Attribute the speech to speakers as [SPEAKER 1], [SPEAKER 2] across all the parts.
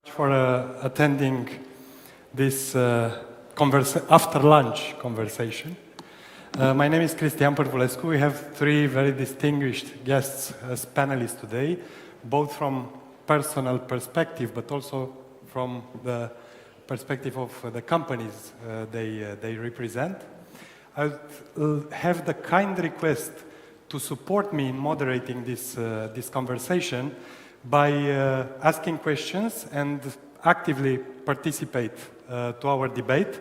[SPEAKER 1] For attending this after-lunch conversation. My name is Cristian Părvulescu. We have three very distinguished guests as panelists today, both from personal perspective, but also from the perspective of the companies they represent. I have the kind request to support me in moderating this conversation by asking questions and actively participate to our debate.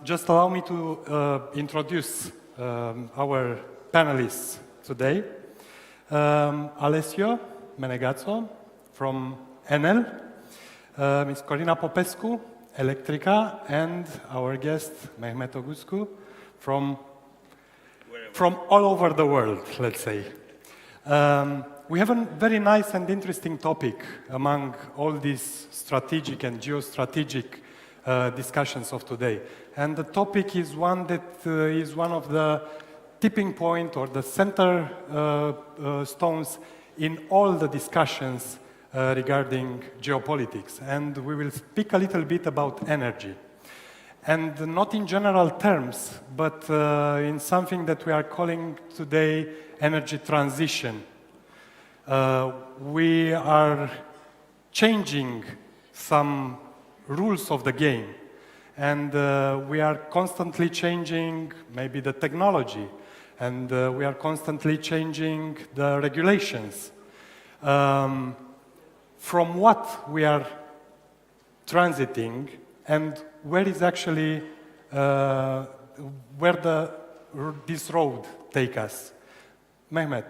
[SPEAKER 1] Just allow me to introduce our panelists today. Alessio Menegazzo from Enel, Ms. Corina Popescu, Electrica, and our guest, Mehmet Oguzcu, from all over the world, let's say. We have a very nice and interesting topic among all these strategic and geostrategic discussions of today. And the topic is one that is one of the tipping point or the center stones in all the discussions regarding geopolitics. And we will speak a little bit about energy. And not in general terms, but in something that we are calling today energy transition. We are changing some rules of the game, and we are constantly changing maybe the technology, and we are constantly changing the regulations. From what we are transiting and where is actually this road take us. Mehmet,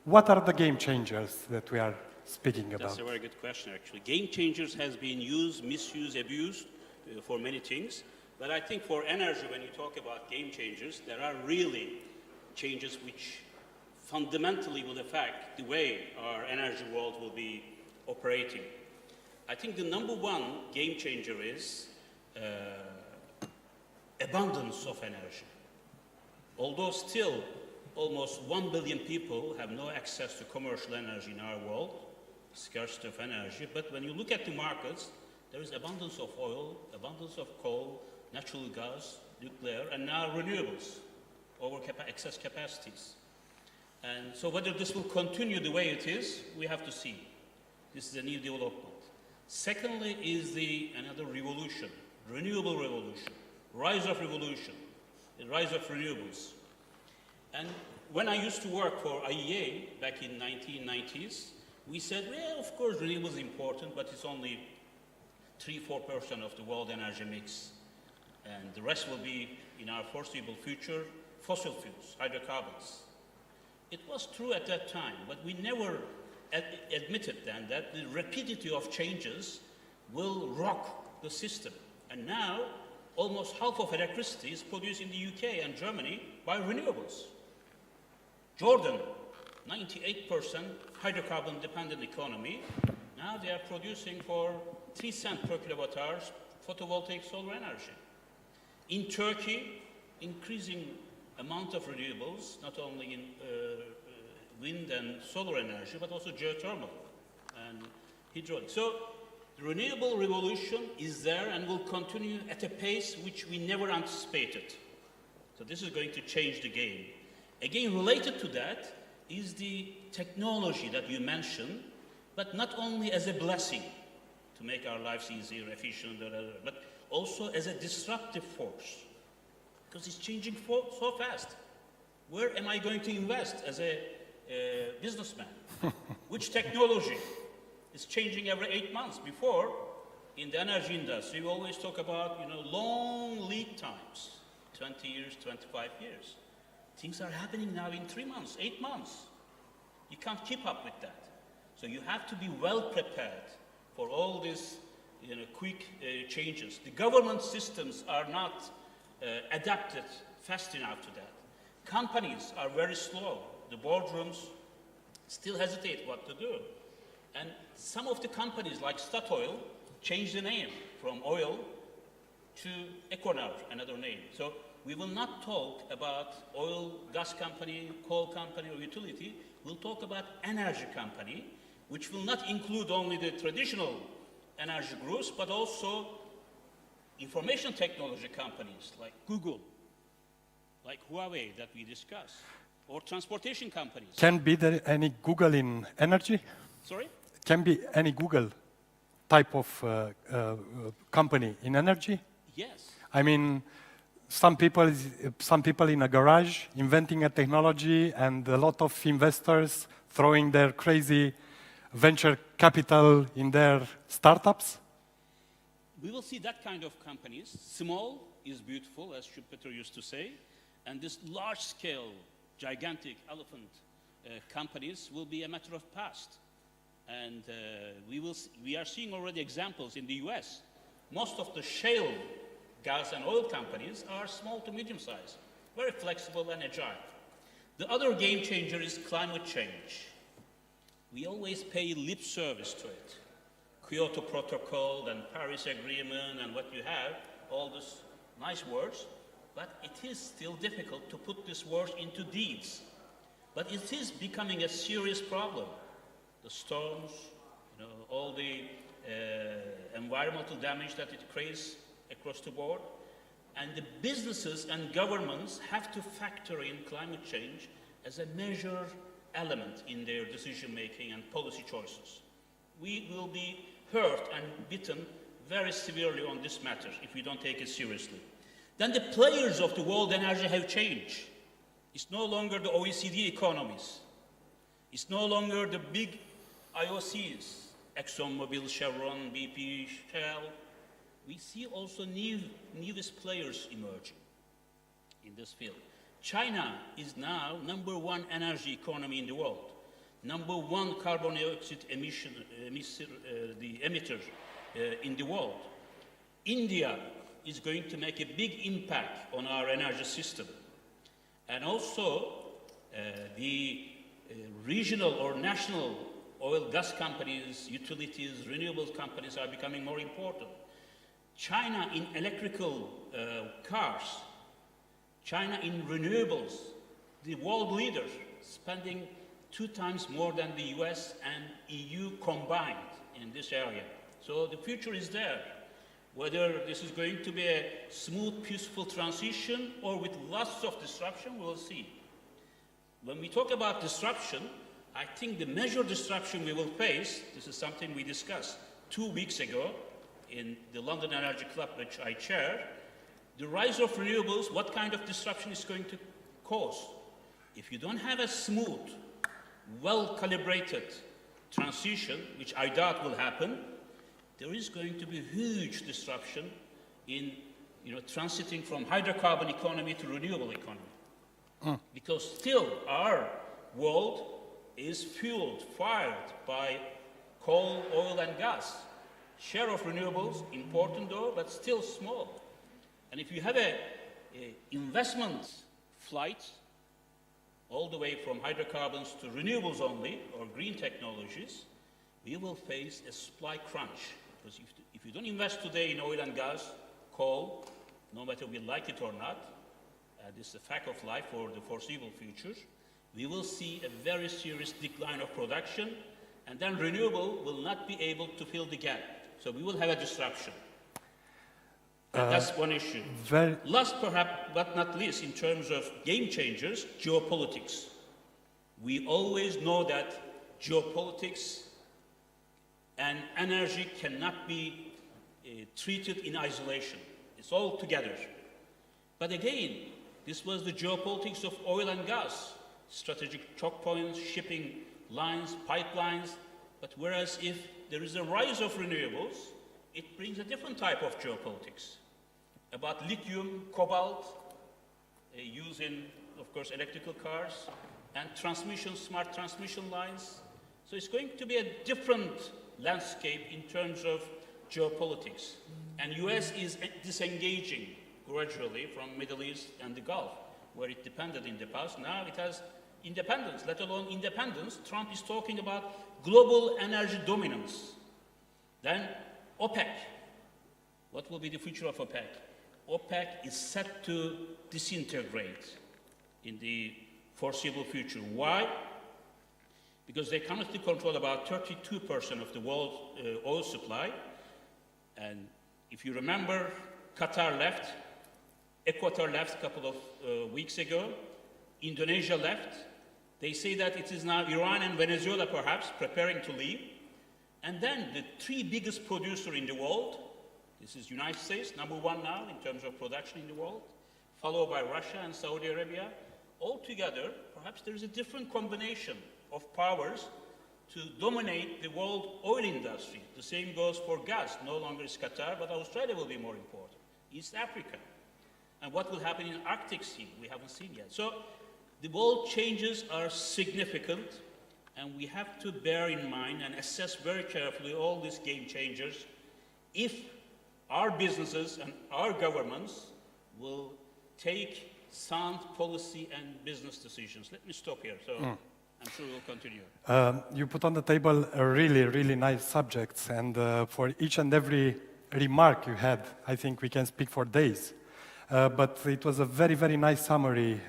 [SPEAKER 1] what are the game changers that we are speaking about?
[SPEAKER 2] That's a very good question, actually. Game changers has been used, misused, abused for many things. But I think for energy, when you talk about game changers, there are really changes which fundamentally will affect the way our energy world will be operating. I think the number one game changer is abundance of energy. Although still almost 1 billion people have no access to commercial energy in our world, scarcity of energy. But when you look at the markets, there is abundance of oil, abundance of coal, natural gas, nuclear, and now renewables over excess capacities. And so whether this will continue the way it is, we have to see. This is a new development. Secondly is another revolution, renewable revolution, rise of revolution, the rise of renewables. And when I used to work for IEA back in 1990s, we said, well, of course, renewables is important, but it's only 3-4% of the world energy mix. And the rest will be, in our foreseeable future, fossil fuels, hydrocarbons. It was true at that time, but we never admitted then that the rapidity of changes will rock the system. And now, almost half of electricity is produced in the UK and Germany by renewables. Jordan, 98% hydrocarbon-dependent economy. Now they are producing for 3 cents per kilowatt hour photovoltaic solar energy. In Turkey, increasing amount of renewables, not only in wind and solar energy, but also geothermal and hydraulic. So the renewable revolution is there and will continue at a pace which we never anticipated. So this is going to change the game. Again, related to that is the technology that you mentioned, but not only as a blessing to make our lives easier, efficient, but also as a disruptive force, because it's changing so fast. Where am I going to invest as a businessman? Which technology is changing every 8 months? Before, in the energy industry, we always talk about long lead times, 20 years, 25 years. Things are happening now in 3 months, 8 months. You can't keep up with that. So you have to be well prepared for all these quick changes. The government systems are not adapted fast enough to that. Companies are very slow. The boardrooms still hesitate what to do. And some of the companies like Statoil changed the name from oil to Equinor, another name. So we will not talk about oil, gas company, coal company, or utility. We'll talk about energy company, which will not include only the traditional energy groups, but also information technology companies like Google, like Huawei that we discussed, or transportation companies.
[SPEAKER 1] Can be there any Google in energy?
[SPEAKER 2] Sorry?
[SPEAKER 1] Can be any Google type of company in energy?
[SPEAKER 2] Yes.
[SPEAKER 1] I mean, some people in a garage inventing a technology and a lot of investors throwing their crazy venture capital in their startups?
[SPEAKER 2] We will see that kind of companies. Small is beautiful, as Schumpeter used to say, and this large-scale, gigantic elephant companies will be a matter of past. And we are seeing already examples in the US. Most of the shale gas and oil companies are small to medium-sized, very flexible and agile. The other game changer is climate change. We always pay lip service to it. Kyoto Protocol and Paris Agreement and what you have, all these nice words, but it is still difficult to put these words into deeds. But it is becoming a serious problem. The storms, all the environmental damage that it creates across the board, and the businesses and governments have to factor in climate change as a major element in their decision-making and policy choices. We will be hurt and bitten very severely on this matter if we don't take it seriously. Then the players of the world energy have changed. It's no longer the OECD economies. It's no longer the big IOCs, ExxonMobil, Chevron, BP, Shell. We see also newest players emerging in this field. China is now #1 energy economy in the world, #1 carbon dioxide emitter in the world. India is going to make a big impact on our energy system. And also the regional or national oil gas companies, utilities, renewables companies are becoming more important. China in electrical cars, China in renewables, the world leader, spending 2 times more than the US and EU combined in this area. So the future is there. Whether this is going to be a smooth, peaceful transition or with lots of disruption, we'll see. When we talk about disruption, I think the major disruption we will face, this is something we discussed 2 weeks ago in the London Energy Club, which I chair, the rise of renewables, what kind of disruption is going to cause? If you don't have a smooth, well-calibrated transition, which I doubt will happen, there is going to be huge disruption in transiting from hydrocarbon economy to renewable economy. Because still our world is fired by coal, oil and gas. Share of renewables, important though, but still small. And if you have a investment flight all the way from hydrocarbons to renewables only, or green technologies, we will face a supply crunch. Because if you don't invest today in oil and gas, coal, no matter we like it or not, this is a fact of life for the foreseeable future, we will see a very serious decline of production, and then renewable will not be able to fill the gap. So we will have a disruption. And that's one issue. Last, perhaps, but not least, in terms of game changers, geopolitics. We always know that geopolitics and energy cannot be treated in isolation. It's all together. But again, this was the geopolitics of oil and gas, strategic choke points, shipping lines, pipelines. But whereas if there is a rise of renewables, it brings a different type of geopolitics about lithium, cobalt, used in, of course, electrical cars, and transmission, smart transmission lines. So it's going to be a different landscape in terms of geopolitics. And US is disengaging gradually from Middle East and the Gulf, where it depended in the past. Now it has independence, let alone independence. Trump is talking about global energy dominance. Then OPEC. What will be the future of OPEC? OPEC is set to disintegrate in the foreseeable future. Why? because they currently control about 32% of the world oil supply. And if you remember, Qatar left, Ecuador left a couple of weeks ago, Indonesia left. They say that it is now Iran and Venezuela perhaps preparing to leave. And then the three biggest producers in the world, this is United States, number one now in terms of production in the world, followed by Russia and Saudi Arabia. All together, perhaps there is a different combination of powers to dominate the world oil industry. The same goes for gas. No longer is Qatar, but Australia will be more important. East Africa. And what will happen in Arctic Sea, we haven't seen yet. So the world changes are significant, and we have to bear in mind and assess very carefully all these game changers if our businesses and our governments will take sound policy and business decisions. Let me stop here, so I'm sure we'll continue.
[SPEAKER 1] You put on the table a really, really nice subjects, and for each and every remark you had, I think we can speak for days. But it was a very, very nice summary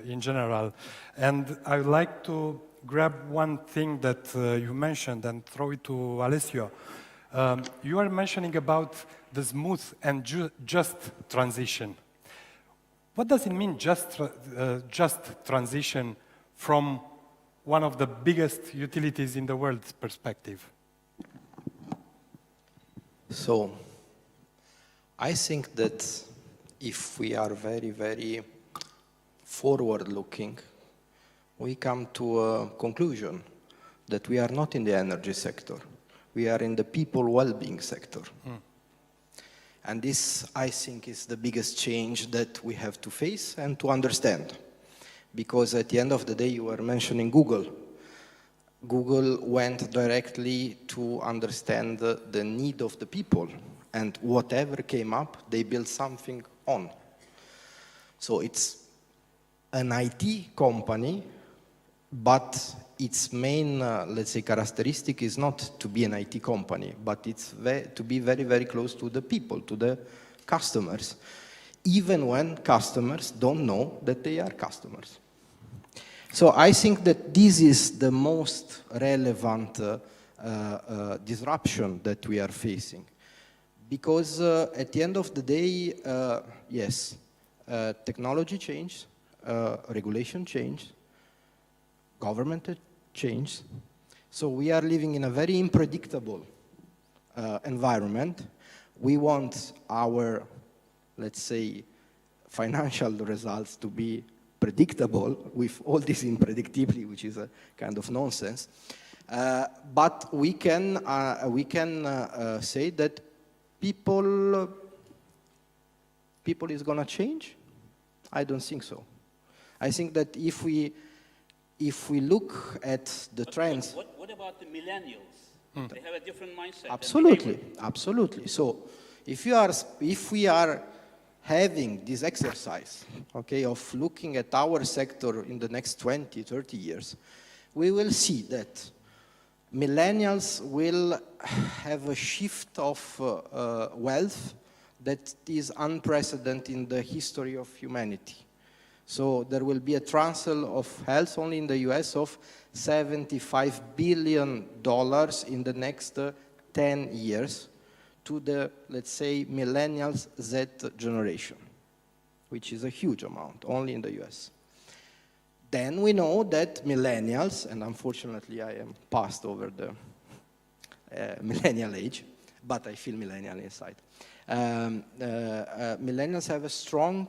[SPEAKER 1] in general. And I would like to grab one thing that you mentioned and throw it to Alessio. You are mentioning about the smooth and just transition. What does it mean, just transition from one of the biggest utilities in the world's perspective?
[SPEAKER 3] So, I think that if we are very, very forward-looking, we come to a conclusion that we are not in the energy sector. We are in the people well-being sector. And this, I think, is the biggest change that we have to face and to understand. Because at the end of the day, you were mentioning Google. Google went directly to understand the need of the people. And whatever came up, they built something on. So it's an IT company, but its main, let's say, characteristic is not to be an IT company, but it's to be very, very close to the people, to the customers, even when customers don't know that they are customers. So I think that this is the most relevant disruption that we are facing. Because at the end of the day, yes, technology changed, regulation changed, government changed. So we are living in a very unpredictable environment. We want our, let's say, financial results to be predictable with all this unpredictability, which is a kind of nonsense. But we can say that people is going to change? I don't think so. I think that if we look at the trends...
[SPEAKER 2] What about the millennials? They have a different mindset.
[SPEAKER 3] Absolutely, absolutely. So if we are having this exercise, okay, of looking at our sector in the next 20, 30 years, we will see that millennials will have a shift of wealth that is unprecedented in the history of humanity. So there will be a transfer of health only in the US of $75 billion in the next 10 years to the, let's say, millennials Z generation, which is a huge amount, only in the US. Then we know that millennials, and unfortunately I am past over the millennial age, but I feel millennial inside. Millennials have a strong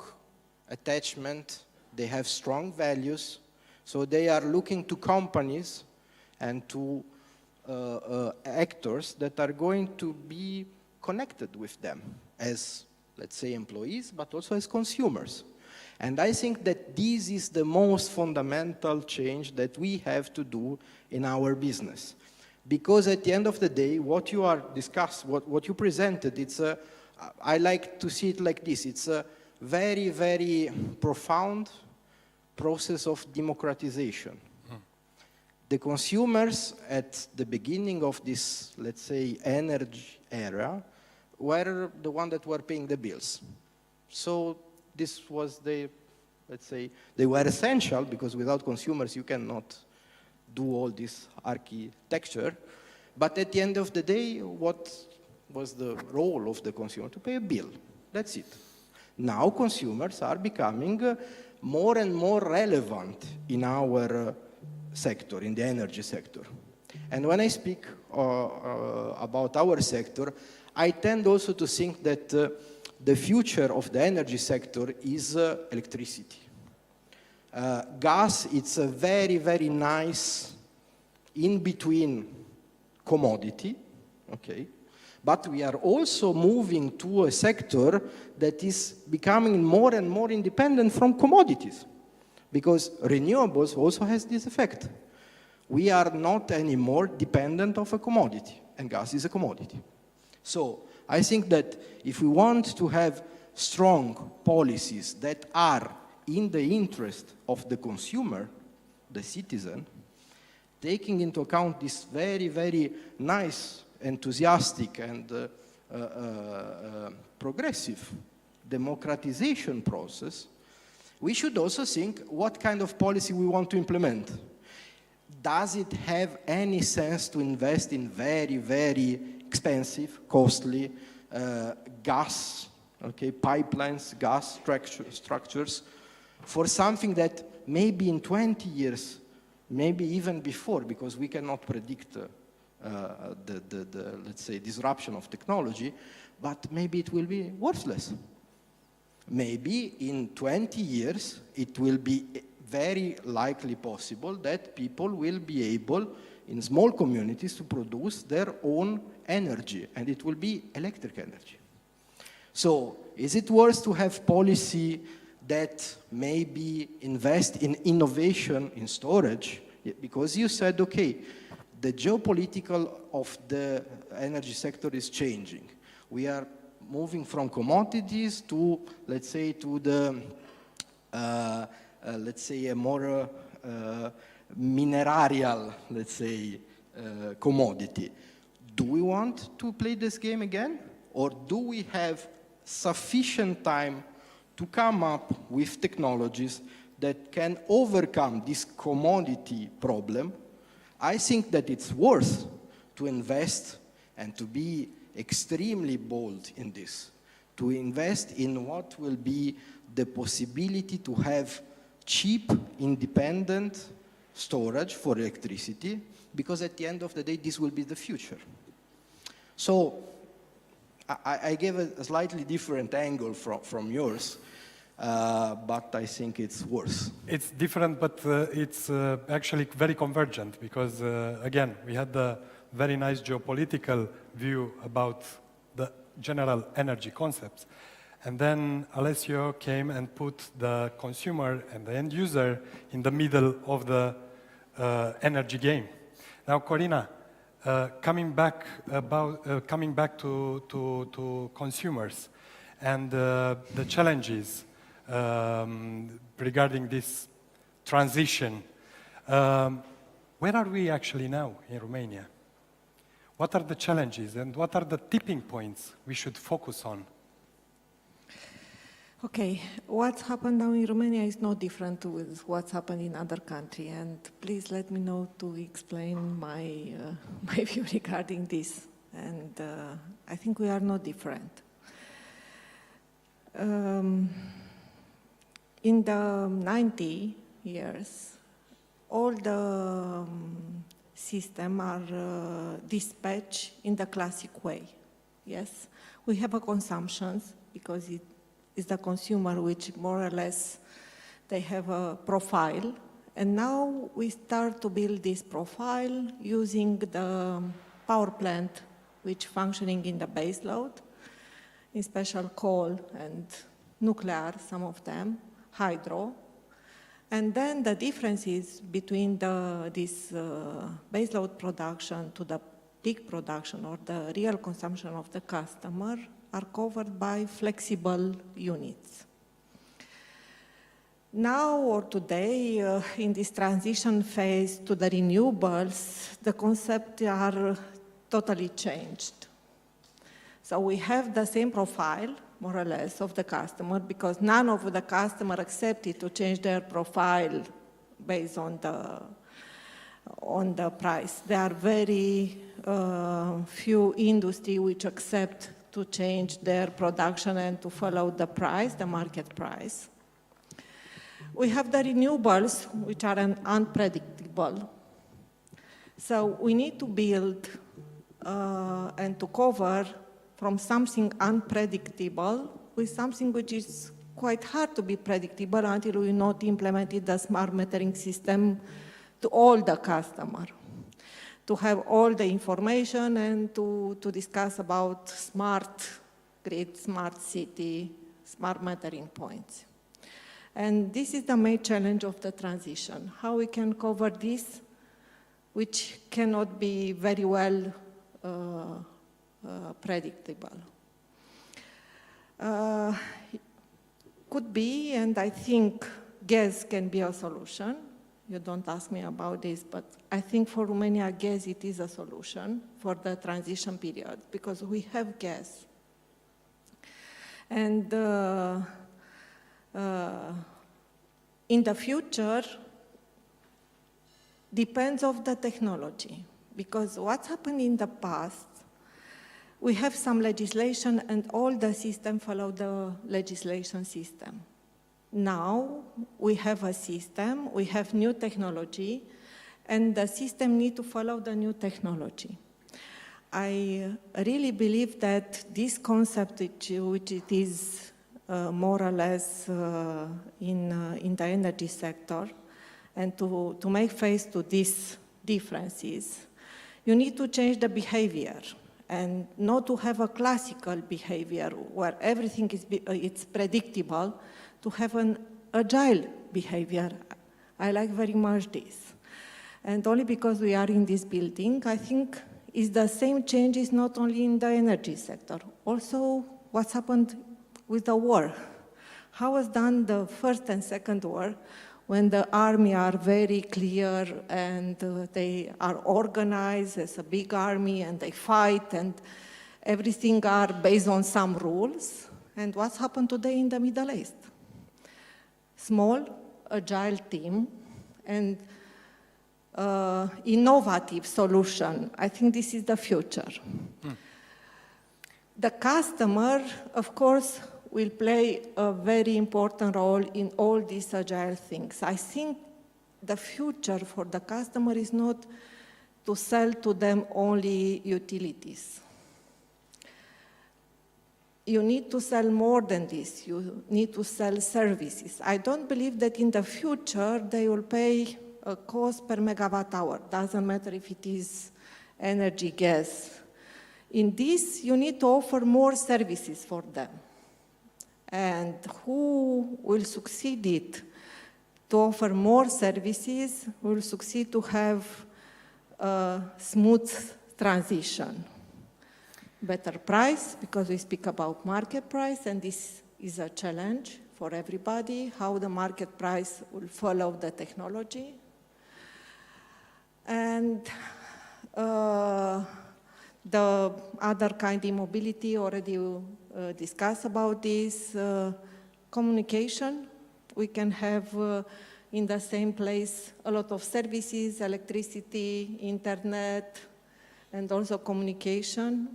[SPEAKER 3] attachment, they have strong values, so they are looking to companies and to actors that are going to be connected with them as, let's say, employees, but also as consumers. And I think that this is the most fundamental change that we have to do in our business. Because at the end of the day, what you are discussing, what you presented, it's a, I like to see it like this, it's a very, very profound process of democratization. The consumers at the beginning of this, let's say, energy era, were the ones that were paying the bills. So this was the, let's say, they were essential because without consumers you cannot do all this architecture. But at the end of the day, what was the role of the consumer? To pay a bill. That's it. Now consumers are becoming more and more relevant in our sector, in the energy sector. And when I speak about our sector, I tend also to think that the future of the energy sector is electricity. Gas, it's a very, very nice in-between commodity, okay? But we are also moving to a sector that is becoming more and more independent from commodities, because renewables also has this effect. We are not anymore dependent of a commodity, and gas is a commodity. So I think that if we want to have strong policies that are in the interest of the consumer, the citizen, taking into account this very, very nice, enthusiastic, and progressive democratization process, we should also think what kind of policy we want to implement. Does it have any sense to invest in very, very expensive, costly gas, okay, pipelines, gas structures, for something that maybe in 20 years, maybe even before, because we cannot predict let's say, disruption of technology, but maybe it will be worthless. Maybe in 20 years, it will be very likely possible that people will be able, in small communities, to produce their own energy, and it will be electric energy. So, is it worth to have policy that maybe invest in innovation in storage? Because you said, okay, the geopolitical of the energy sector is changing. We are moving from commodities to, let's say, to the, let's say, a more minerarial, let's say, commodity. Do we want to play this game again? Or do we have sufficient time to come up with technologies that can overcome this commodity problem? I think that it's worth to invest and to be extremely bold in this, to invest in what will be the possibility to have cheap, independent storage for electricity, because at the end of the day, this will be the future. So I gave a slightly different angle from yours, but I think it's worse.
[SPEAKER 1] It's different, but it's actually very convergent, because again, we had the very nice geopolitical view about the general energy concepts. And then Alessio came and put the consumer and the end user in the middle of the energy game. Now, Corina, coming back to consumers and the challenges regarding this transition, where are we actually now in Romania? What are the challenges and what are the tipping points we should focus on?
[SPEAKER 4] Okay, what's happened now in Romania is no different with what's happened in other countries, and please let me know to explain my view regarding this. And I think we are no different. In the 90 years, all the system are dispatched in the classic way. Yes, we have a consumption because it is the consumer which more or less they have a profile, and now we start to build this profile using the power plant which functioning in the base load, in special coal and nuclear, some of them, hydro. And then the differences between this baseload production to the peak production or the real consumption of the customer are covered by flexible units. Now or today, in this transition phase to the renewables, the concepts are totally changed. So we have the same profile, more or less, of the customer, because none of the customer accepted to change their profile based on the on the price. There are very few industry which accept to change their production and to follow the price, the market price. We have the renewables, which are unpredictable. So we need to build and to cover from something unpredictable with something which is quite hard to be predictable until we not implemented the smart metering system to all the customer, to have all the information and to discuss about smart grid, smart city, smart metering points. And this is the main challenge of the transition, how we can cover this, which cannot be very well predictable. Could be, and I think gas can be a solution. You don't ask me about this, but I think for Romania, gas, it is a solution for the transition period, because we have gas. And in the future, depends on the technology, because what's happened in the past, we have some legislation and all the system follow the legislation system. Now we have a system, we have new technology, and the system need to follow the new technology. I really believe that this concept, which it is more or less in the energy sector, and to make face to these differences, you need to change the behavior and not to have a classical behavior where everything is predictable, to have an agile behavior. I like very much this. And only because we are in this building, I think is the same changes not only in the energy sector, also what's happened with the war. How was done the First and Second War, when the army are very clear and they are organized as a big army and they fight and everything are based on some rules. And what's happened today in the Middle East? Small, agile team and innovative solution. I think this is the future. The customer, of course, will play a very important role in all these agile things. I think the future for the customer is not to sell to them only utilities. You need to sell more than this. You need to sell services. I don't believe that in the future they will pay a cost per megawatt hour. Doesn't matter if it is energy, gas. In this, you need to offer more services for them. And who will succeed it to offer more services will succeed to have a smooth transition. Better price, because we speak about market price, and this is a challenge for everybody, how the market price will follow the technology. And the other kind of mobility, already discussed about this. Communication, we can have in the same place a lot of services, electricity, internet, and also communication,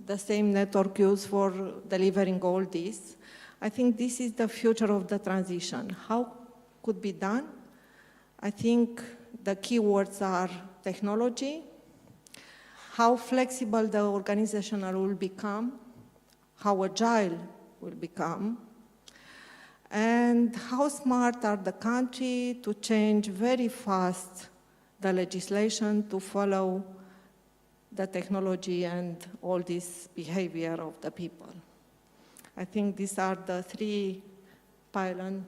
[SPEAKER 4] the same network used for delivering all this. I think this is the future of the transition. How could be done? I think the key words are technology, how flexible the organization will become, how agile will become, and how smart are the country to change very fast the legislation to follow the technology and all this behavior of the people. I think these are the three pylons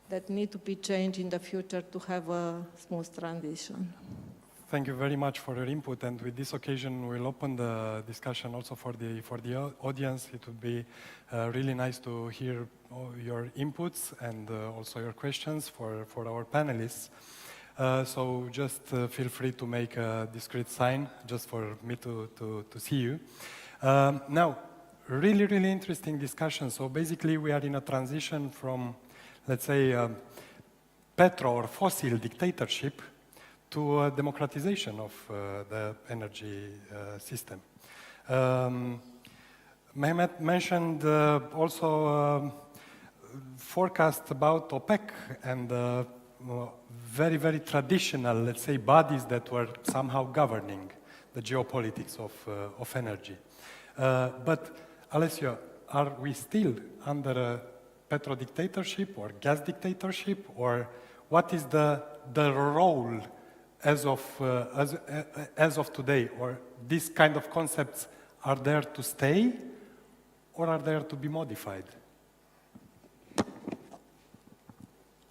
[SPEAKER 4] that need to be changed in the future to have a smooth transition.
[SPEAKER 1] Thank you very much for your input, and with this occasion we'll open the discussion also for the audience. It would be really nice to hear your inputs and also your questions for our panelists. So just feel free to make a discreet sign just for me to see you. Now, really interesting discussion. So basically we are in a transition from, let's say, petro or fossil dictatorship to democratization of the energy system. Mehmet mentioned also forecast about OPEC and very, very traditional, let's say, bodies that were somehow governing the geopolitics of energy. But Alessio, are we still under a petro dictatorship or gas dictatorship, or what is the role as of today? Or these kind of concepts are there to stay, or are there to be modified?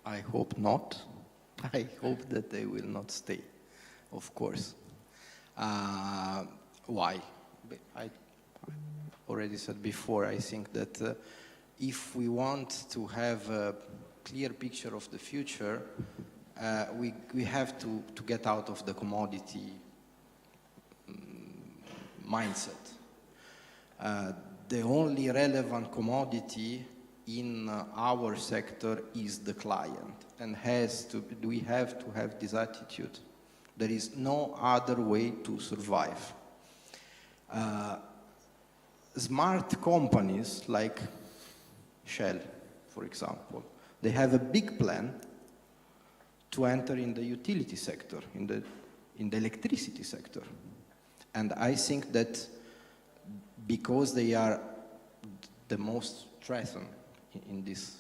[SPEAKER 3] I hope not. I hope that they will not stay, of course. Why? I already said before, I think that if we want to have a clear picture of the future, we have to get out of the commodity mindset. The only relevant commodity in our sector is the client, and we have to have this attitude. There is no other way to survive. Smart companies like Shell, for example, they have a big plan to enter in the utility sector, in the electricity sector. And I think that because they are the most threatened in this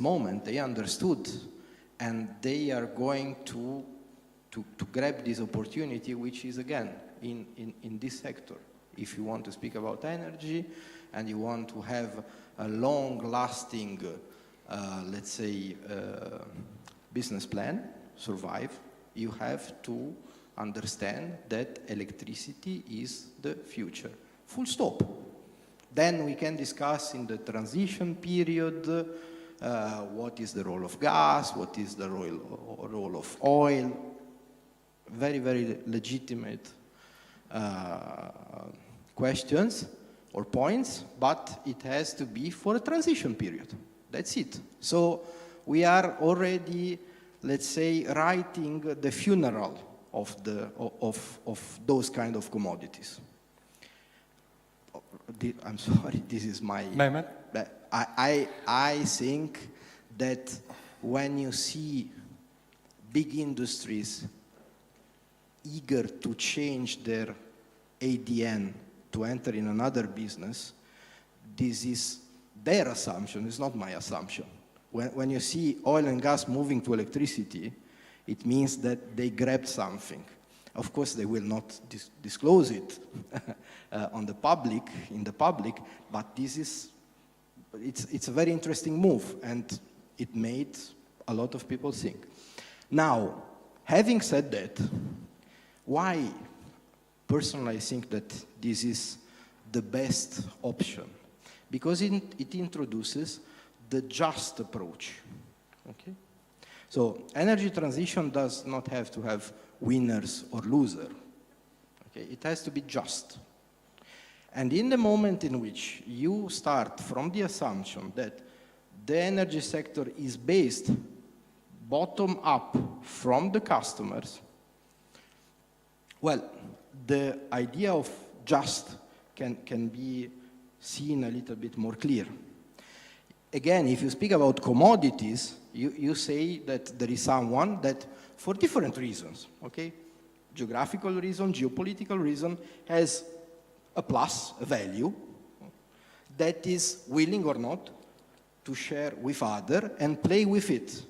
[SPEAKER 3] moment, they understood, and they are going to grab this opportunity, which is again in this sector. If you want to speak about energy and you want to have a long-lasting, let's say, business plan, survive, you have to understand that electricity is the future. Full stop. Then we can discuss in the transition period what is the role of gas, what is the role of oil. Very, very legitimate questions or points, but it has to be for a transition period. That's it. So we are already, let's say, writing the funeral of those kind of commodities. I'm sorry, this is my...
[SPEAKER 1] Mehmet?
[SPEAKER 3] I think that when you see big industries eager to change their ADN to enter in another business, this is their assumption, it's not my assumption. When you see oil and gas moving to electricity, it means that they grabbed something. Of course, they will not disclose it in the public, but it's a very interesting move, and it made a lot of people think. Now, having said that, why personally I think that this is the best option? Because it introduces the just approach. Okay? So energy transition does not have to have winners or losers. Okay? It has to be just. And in the moment in which you start from the assumption that the energy sector is based bottom up from the customers, well, the idea of just can be seen a little bit more clear. Again, if you speak about commodities, you say that there is someone that, for different reasons, okay, geographical reason, geopolitical reason, has a plus, a value, that is willing or not to share with others and play with it.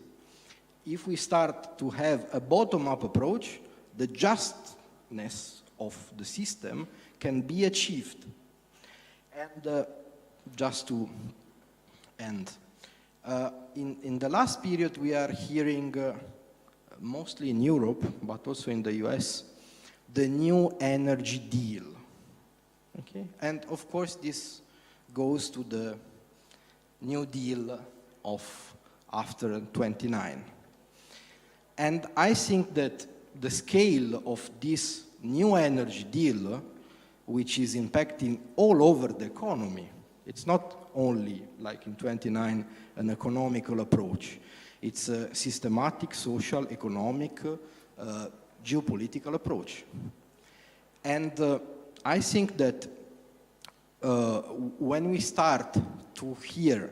[SPEAKER 3] If we start to have a bottom-up approach, the justness of the system can be achieved. And just to end, in the last period we are hearing, mostly in Europe, but also in the US, the new energy deal. Okay? And of course this goes to the New Deal of after 29. And I think that the scale of this new energy deal, which is impacting all over the economy, it's not only like in 29 an economical approach. It's a systematic, social, economic, geopolitical approach. And I think that when we start to hear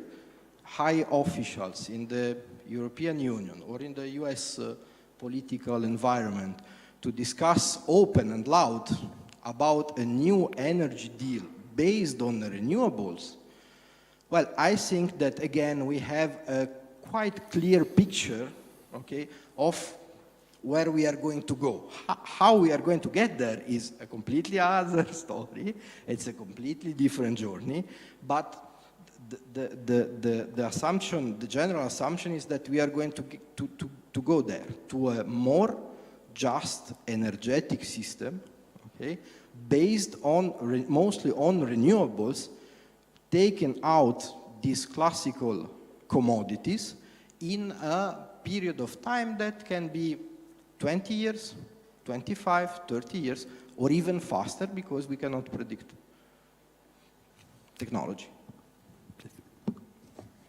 [SPEAKER 3] high officials in the European Union or in the US political environment to discuss open and loud about a new energy deal based on the renewables, well, I think that again we have a quite clear picture, okay, of where we are going to go. How we are going to get there is a completely other story. It's a completely different journey, but the assumption, the general assumption is that we are going to go there, to a more just energetic system, okay, based on mostly on renewables, taking out these classical commodities in a period of time that can be 20 years, 25, 30 years, or even faster because we cannot predict technology.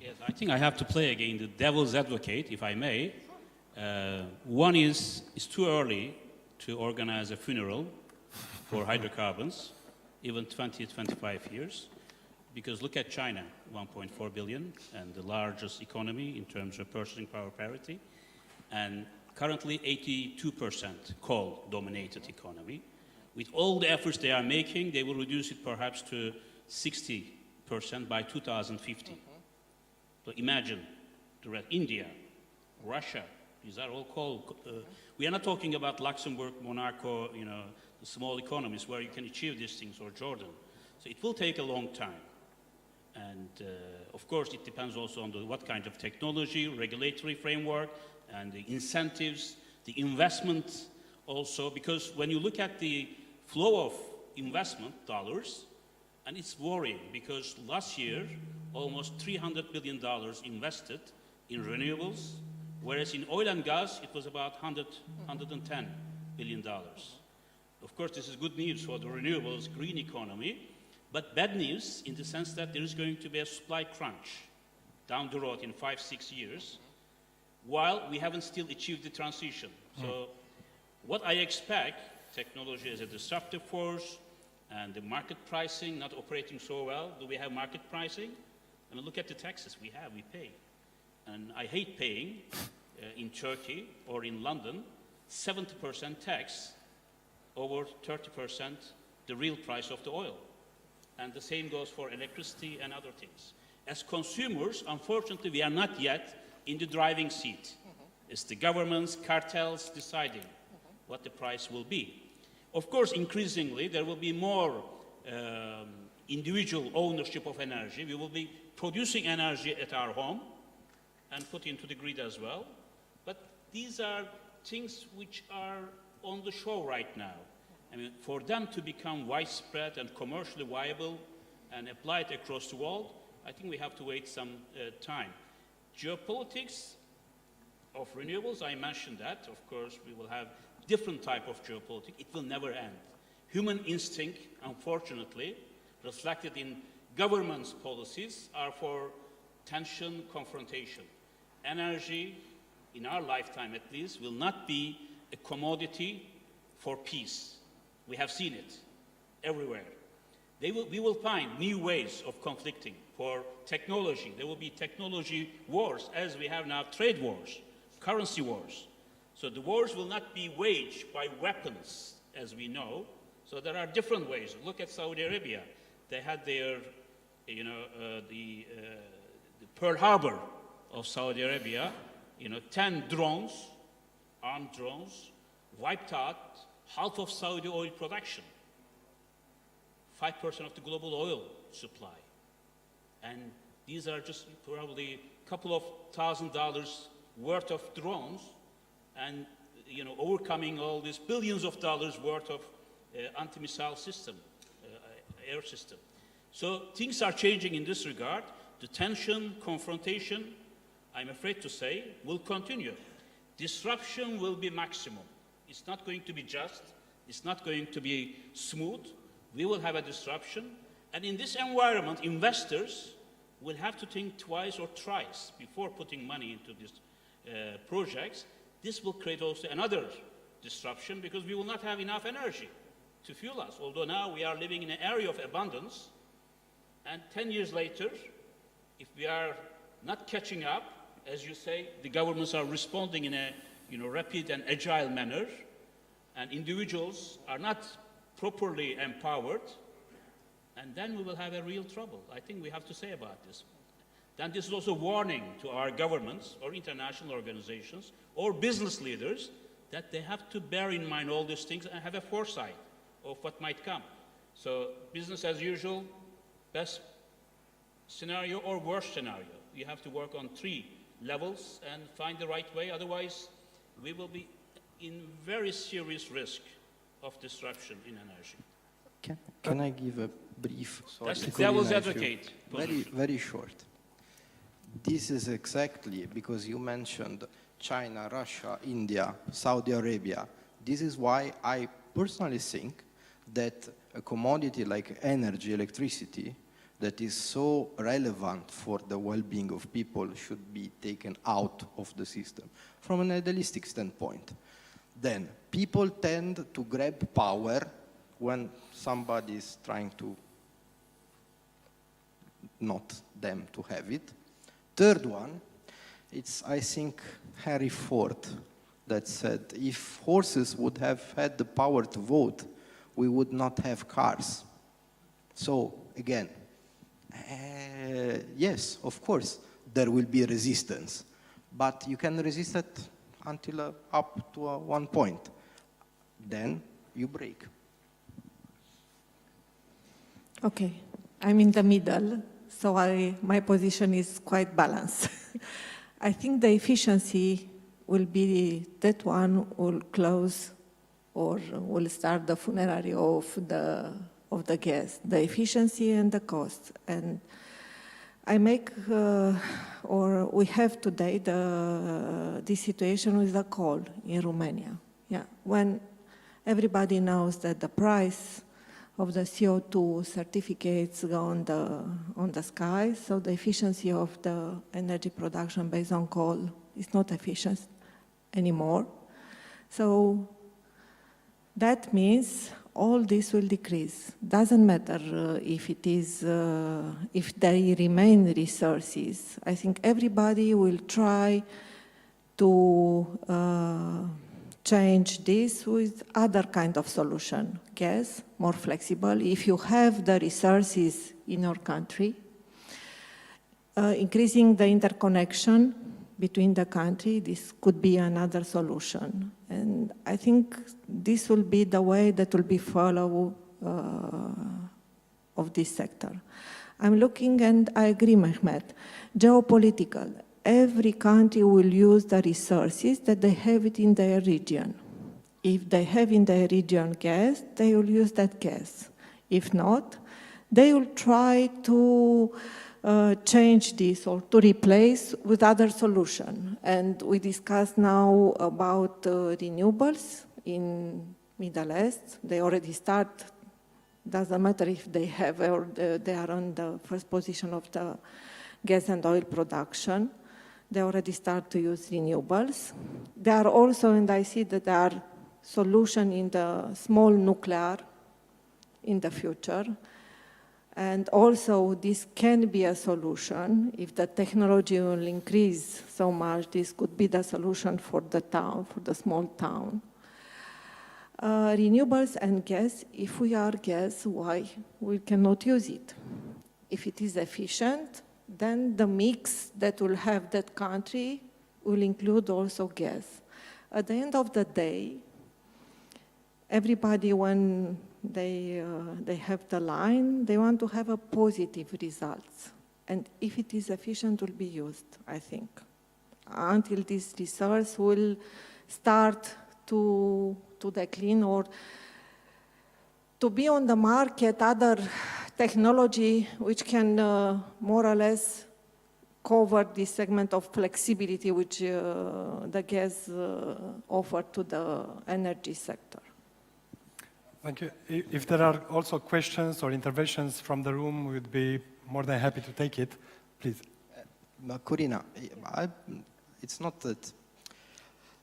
[SPEAKER 2] Yes, I think I have to play again the devil's advocate, if I may. One is, it's too early to organize a funeral for hydrocarbons, even 20, 25 years, because look at China, 1.4 billion, and the largest economy in terms of purchasing power parity, and currently 82% coal-dominated economy. With all the efforts they are making, they will reduce it perhaps to 60% by 2050. So imagine India, Russia, these are all coal. We are not talking about Luxembourg, Monaco, you know, the small economies where you can achieve these things, or Jordan. So it will take a long time. And of course, it depends also on what kind of technology, regulatory framework, and the incentives, the investment also, because when you look at the flow of investment dollars, and it's worrying because last year, almost $300 billion invested in renewables, whereas in oil and gas, it was about $110 billion. Of course, this is good news for the renewables green economy, but bad news in the sense that there is going to be a supply crunch down the road in 5-6 years, while we haven't still achieved the transition. So what I expect, technology as a disruptive force, and the market pricing not operating so well. Do we have market pricing? I mean, look at the taxes we pay. And I hate paying in Turkey or in London 70% tax over 30% the real price of the oil. And the same goes for electricity and other things. As consumers, unfortunately, we are not yet in the driving seat. It's the governments, cartels deciding what the price will be. Of course, increasingly, there will be more individual ownership of energy. We will be producing energy at our home and put into the grid as well. But these are things which are on the show right now. I mean, for them to become widespread and commercially viable and applied across the world, I think we have to wait some time. Geopolitics of renewables, I mentioned that. Of course, we will have different type of geopolitics. It will never end. Human instinct, unfortunately, reflected in governments' policies, are for tension, confrontation. Energy, in our lifetime at least, will not be a commodity for peace. We have seen it everywhere. We will find new ways of conflicting for technology. There will be technology wars, as we have now trade wars, currency wars. So the wars will not be waged by weapons, as we know. So there are different ways. Look at Saudi Arabia. They had their, the Pearl Harbor of Saudi Arabia, 10 drones, armed drones, wiped out half of Saudi oil production, 5% of the global oil supply. And these are just probably a couple of $1,000s worth of drones, and overcoming all these billions of dollars worth of anti-missile system, air system. So things are changing in this regard. The tension, confrontation, I'm afraid to say, will continue. Disruption will be maximum. It's not going to be just. It's not going to be smooth. We will have a disruption. And in this environment, investors will have to think twice or thrice before putting money into this projects, this will create also another disruption because we will not have enough energy to fuel us. Although now we are living in an area of abundance, and 10 years later, if we are not catching up, as you say, the governments are responding in a rapid and agile manner, and individuals are not properly empowered, and then we will have a real trouble. I think we have to say about this. Then this is also a warning to our governments or international organizations or business leaders that they have to bear in mind all these things and have a foresight of what might come. So business as usual, best scenario or worst scenario. You have to work on 3 levels and find the right way. Otherwise, we will be in very serious risk of disruption in energy.
[SPEAKER 3] Can I give a brief? Sorry,
[SPEAKER 2] That's the devil's advocate
[SPEAKER 3] very,
[SPEAKER 2] position.
[SPEAKER 3] very short. This is exactly because you mentioned China, Russia, India, Saudi Arabia. This is why I personally think that a commodity like energy, electricity, that is so relevant for the well-being of people should be taken out of the system from an idealistic standpoint. Then people tend to grab power when somebody is trying to not them to have it. Third one, it's, I think, Henry Ford that said, if horses would have had the power to vote, we would not have cars. So, again, yes, of course, there will be resistance, but you can resist it until up to one point. Then you break.
[SPEAKER 4] Okay, I'm in the middle, so my position is quite balanced. I think the efficiency will be that one will close or will start the funerary of the gas, the efficiency and the cost. And I make, or we have today this situation with the coal in Romania. Yeah, when everybody knows that the price of the CO2 certificates go on the sky, so the efficiency of the energy production based on coal is not efficient anymore. So that means all this will decrease. Doesn't matter if it is, if they remain resources. I think everybody will try to change this with other kind of solution. Gas, more flexible. If you have the resources in your country, increasing the interconnection between the country, this could be another solution. And I think this will be the way that will be followed of this sector. I'm looking, and I agree, Mehmet, geopolitical. Every country will use the resources that they have it in their region. If they have in their region gas, they will use that gas. If not, they will try to change this or to replace with other solution. And we discussed now about renewables in Middle East. They already start, doesn't matter if they have or they are on the first position of the gas and oil production. They already start to use renewables. There are also, and I see that there are solutions in the small nuclear in the future. And also, this can be a solution. If the technology will increase so much, this could be the solution for the town, for the small town. Renewables and gas, if we are gas, why we cannot use it? If it is efficient, then the mix that will have that country will include also gas. At the end of the day, everybody, when they have the line, they want to have a positive results. And if it is efficient, will be used, I think. Until this resource will start to decline or to be on the market, other technology which can more or less cover this segment of flexibility which the gas offer to the energy sector.
[SPEAKER 1] Thank you. If there are also questions or interventions from the room, we would be more than happy to take it. Please.
[SPEAKER 3] Corina, it's not that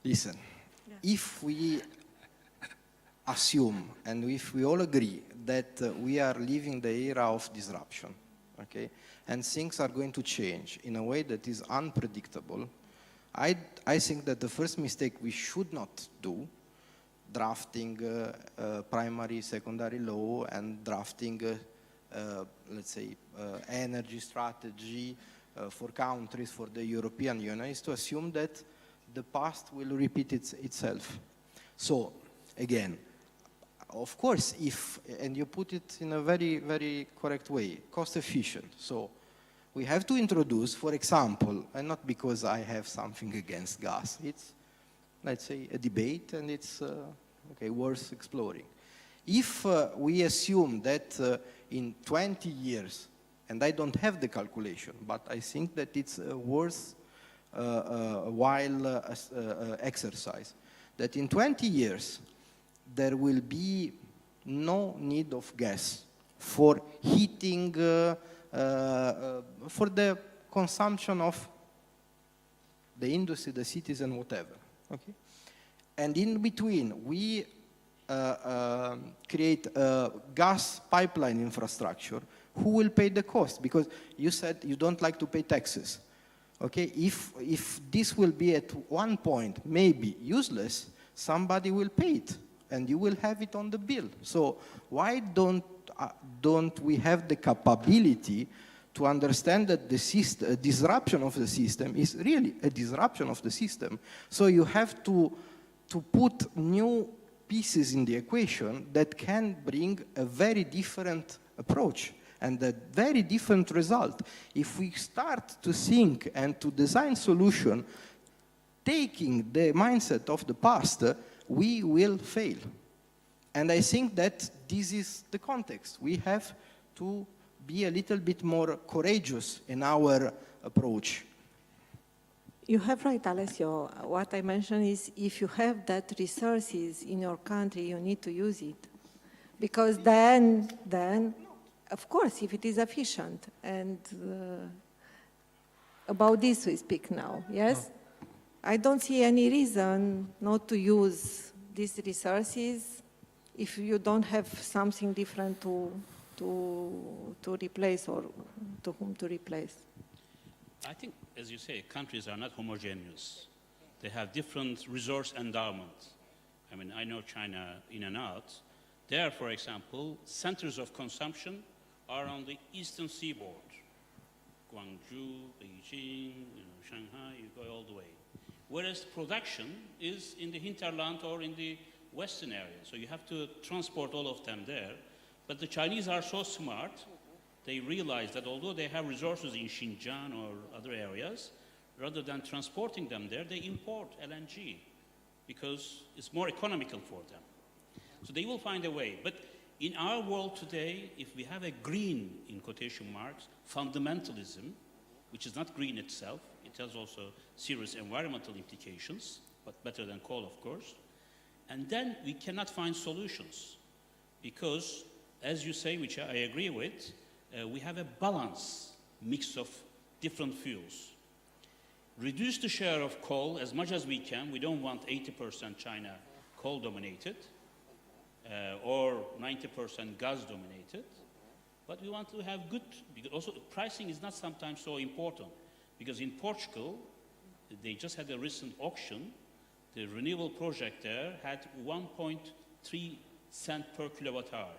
[SPEAKER 3] Listen, if we assume and if we all agree that we are living the era of disruption, okay, and things are going to change in a way that is unpredictable, I think that the first mistake we should not do, drafting primary, secondary law and drafting, let's say, energy strategy for countries, for the European Union, is to assume that the past will repeat itself. So, again, of course, if, and you put it in a very, very correct way, cost efficient. So, we have to introduce, for example, and not because I have something against gas, it's, let's say, a debate and it's okay, worth exploring. If we assume that in 20 years, and I don't have the calculation, but I think that it's worth a while exercise, that in 20 years there will be no need of gas for heating, for the consumption of the industry, the cities, and whatever. Okay? And in between, we create a gas pipeline infrastructure. Who will pay the cost? Because you said you don't like to pay taxes. Okay, if this will be at one point maybe useless, somebody will pay it, and you will have it on the bill. So why don't we have the capability to understand that the system, disruption of the system is really a disruption of the system? So you have to put new pieces in the equation that can bring a very different approach and a very different result. If we start to think and to design solution taking the mindset of the past, we will fail. And I think that this is the context. We have to be a little bit more courageous in our approach.
[SPEAKER 4] You have right, Alessio. What I mentioned is if you have that resources in your country, you need to use it. Because then of course, if it is efficient, and about this we speak now, yes? I don't see any reason not to use these resources if you don't have something different to replace or to whom to replace.
[SPEAKER 2] I think, as you say, countries are not homogeneous. They have different resource endowments. I mean, I know China in and out. There, for example, centers of consumption are on the eastern seaboard. Guangzhou, Beijing, Shanghai, you go all the way. Whereas production is in the hinterland or in the western area. So you have to transport all of them there. But the Chinese are so smart, they realize that although they have resources in Xinjiang or other areas, rather than transporting them there, they import LNG because it's more economical for them. So they will find a way. But in our world today, if we have a green, in quotation marks, fundamentalism, which is not green itself, it has also serious environmental implications, but better than coal, of course, and then we cannot find solutions because, as you say, which I agree with, we have a balanced mix of different fuels. Reduce the share of coal as much as we can. We don't want 80% China coal-dominated or 90% gas-dominated, but we want to have good, because also pricing is not sometimes so important, because in Portugal, they just had a recent auction. The renewable project there had 1.3 cents per kilowatt hour.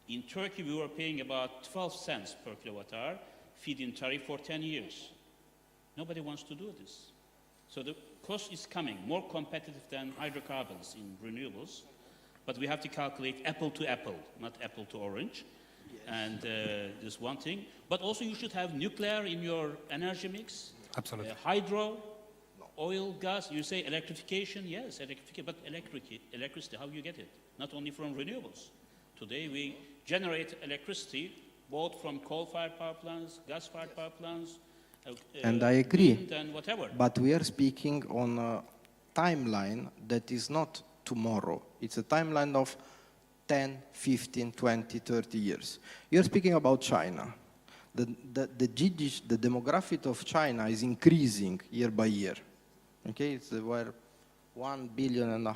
[SPEAKER 2] In Turkey, we were paying about 12 cents per kilowatt hour, feed-in tariff for 10 years. Nobody wants to do this. So the cost is coming, more competitive than hydrocarbons in renewables, but we have to calculate apple to apple, not apple to orange. Yes. And this one thing. But also you should have nuclear in your energy mix.
[SPEAKER 1] Absolutely.
[SPEAKER 2] Hydro, oil, gas. You say electrification, yes, electrification, but electricity, how you get it? Not only from renewables. Today we generate electricity both from coal-fired power plants, gas-fired power plants,
[SPEAKER 3] and I agree,
[SPEAKER 2] and whatever.
[SPEAKER 3] But we are speaking on a timeline that is not tomorrow. It's a timeline of 10, 15, 20, 30 years. You're speaking about China. The demographic of China is increasing year by year. Okay, it's where 1.5 billion,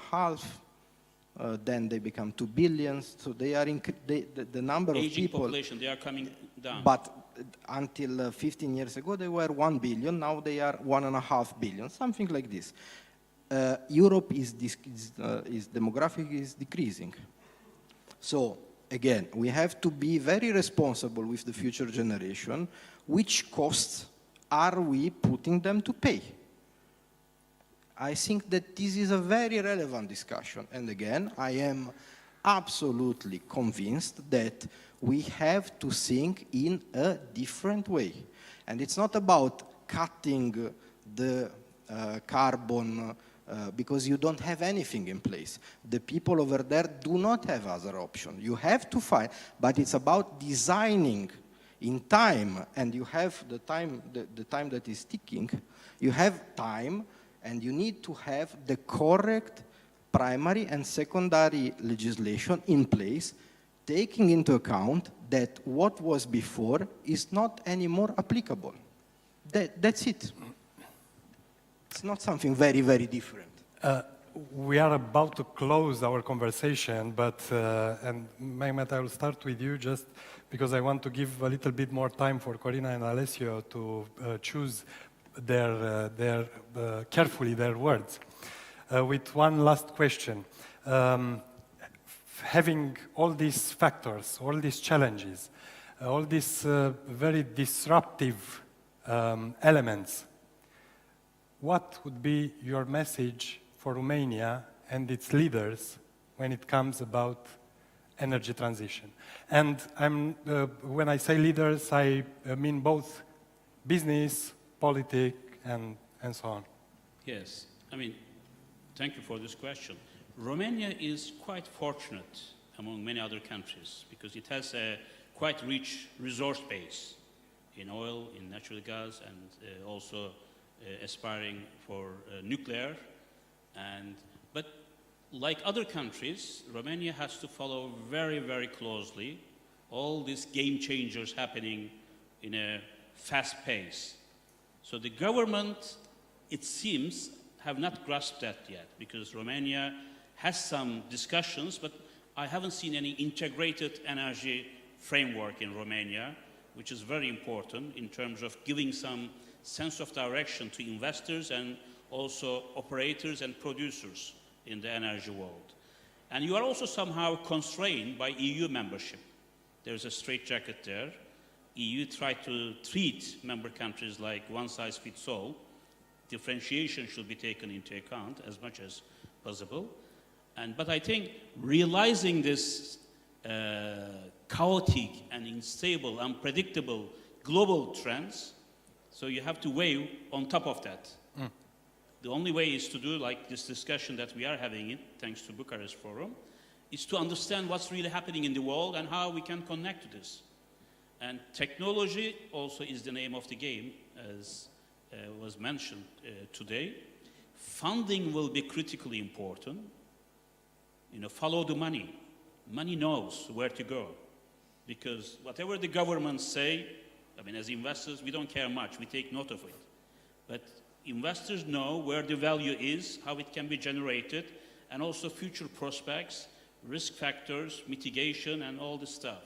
[SPEAKER 3] then they become 2 billion. So they are the number of
[SPEAKER 2] Aging
[SPEAKER 3] people.
[SPEAKER 2] population, they are coming down.
[SPEAKER 3] But until 15 years ago, they were 1 billion. Now they are 1.5 billion, something like this. Europe demographic is decreasing. So again, we have to be very responsible with the future generation. Which costs are we putting them to pay? I think that this is a very relevant discussion. And again, I am absolutely convinced that we have to think in a different way. And it's not about cutting the carbon because you don't have anything in place. The people over there do not have other option. You have to find, but it's about designing in time, and you have the time that is ticking. You have time, and you need to have the correct primary and secondary legislation in place, taking into account that what was before is not anymore applicable. That's it. It's not something very, very different.
[SPEAKER 1] We are about to close our conversation, but, and Mehmet, I will start with you just because I want to give a little bit more time for Corina and Alessio to choose carefully their words. With one last question. Having all these factors, all these challenges, all these very disruptive elements, what would be your message for Romania and its leaders when it comes about energy transition? And when I say leaders, I mean both business, politics, and so on.
[SPEAKER 2] Yes, I mean, thank you for this question. Romania is quite fortunate among many other countries because it has a quite rich resource base in oil, in natural gas, and also aspiring for nuclear. But like other countries, Romania has to follow very, very closely all these game changers happening in a fast pace. So the government, it seems, have not grasped that yet because Romania has some discussions, but I haven't seen any integrated energy framework in Romania, which is very important in terms of giving some sense of direction to investors and also operators and producers in the energy world. And you are also somehow constrained by EU membership. There's a straitjacket there. EU tried to treat member countries like one size fits all. Differentiation should be taken into account as much as possible. But I think realizing this chaotic and unstable, unpredictable global trends, so you have to weigh on top of that. The only way is to do like this discussion that we are having, thanks to Bucharest Forum, is to understand what's really happening in the world and how we can connect to this. And technology also is the name of the game, as was mentioned today. Funding will be critically important. Follow the money. Money knows where to go. Because whatever the governments say, I mean, as investors, we don't care much. We take note of it. But investors know where the value is, how it can be generated, and also future prospects, risk factors, mitigation, and all this stuff.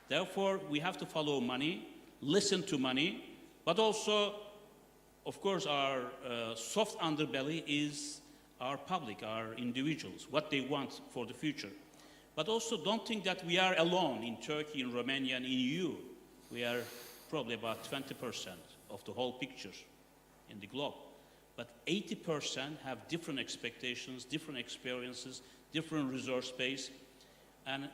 [SPEAKER 2] Therefore, we have to follow money, listen to money, but also, of course, our soft underbelly is our public, our individuals, what they want for the future. But also don't think that we are alone in Turkey, in Romania, and in EU. We are probably about 20% of the whole picture in the globe. But 80% have different expectations, different experiences, different resource base. And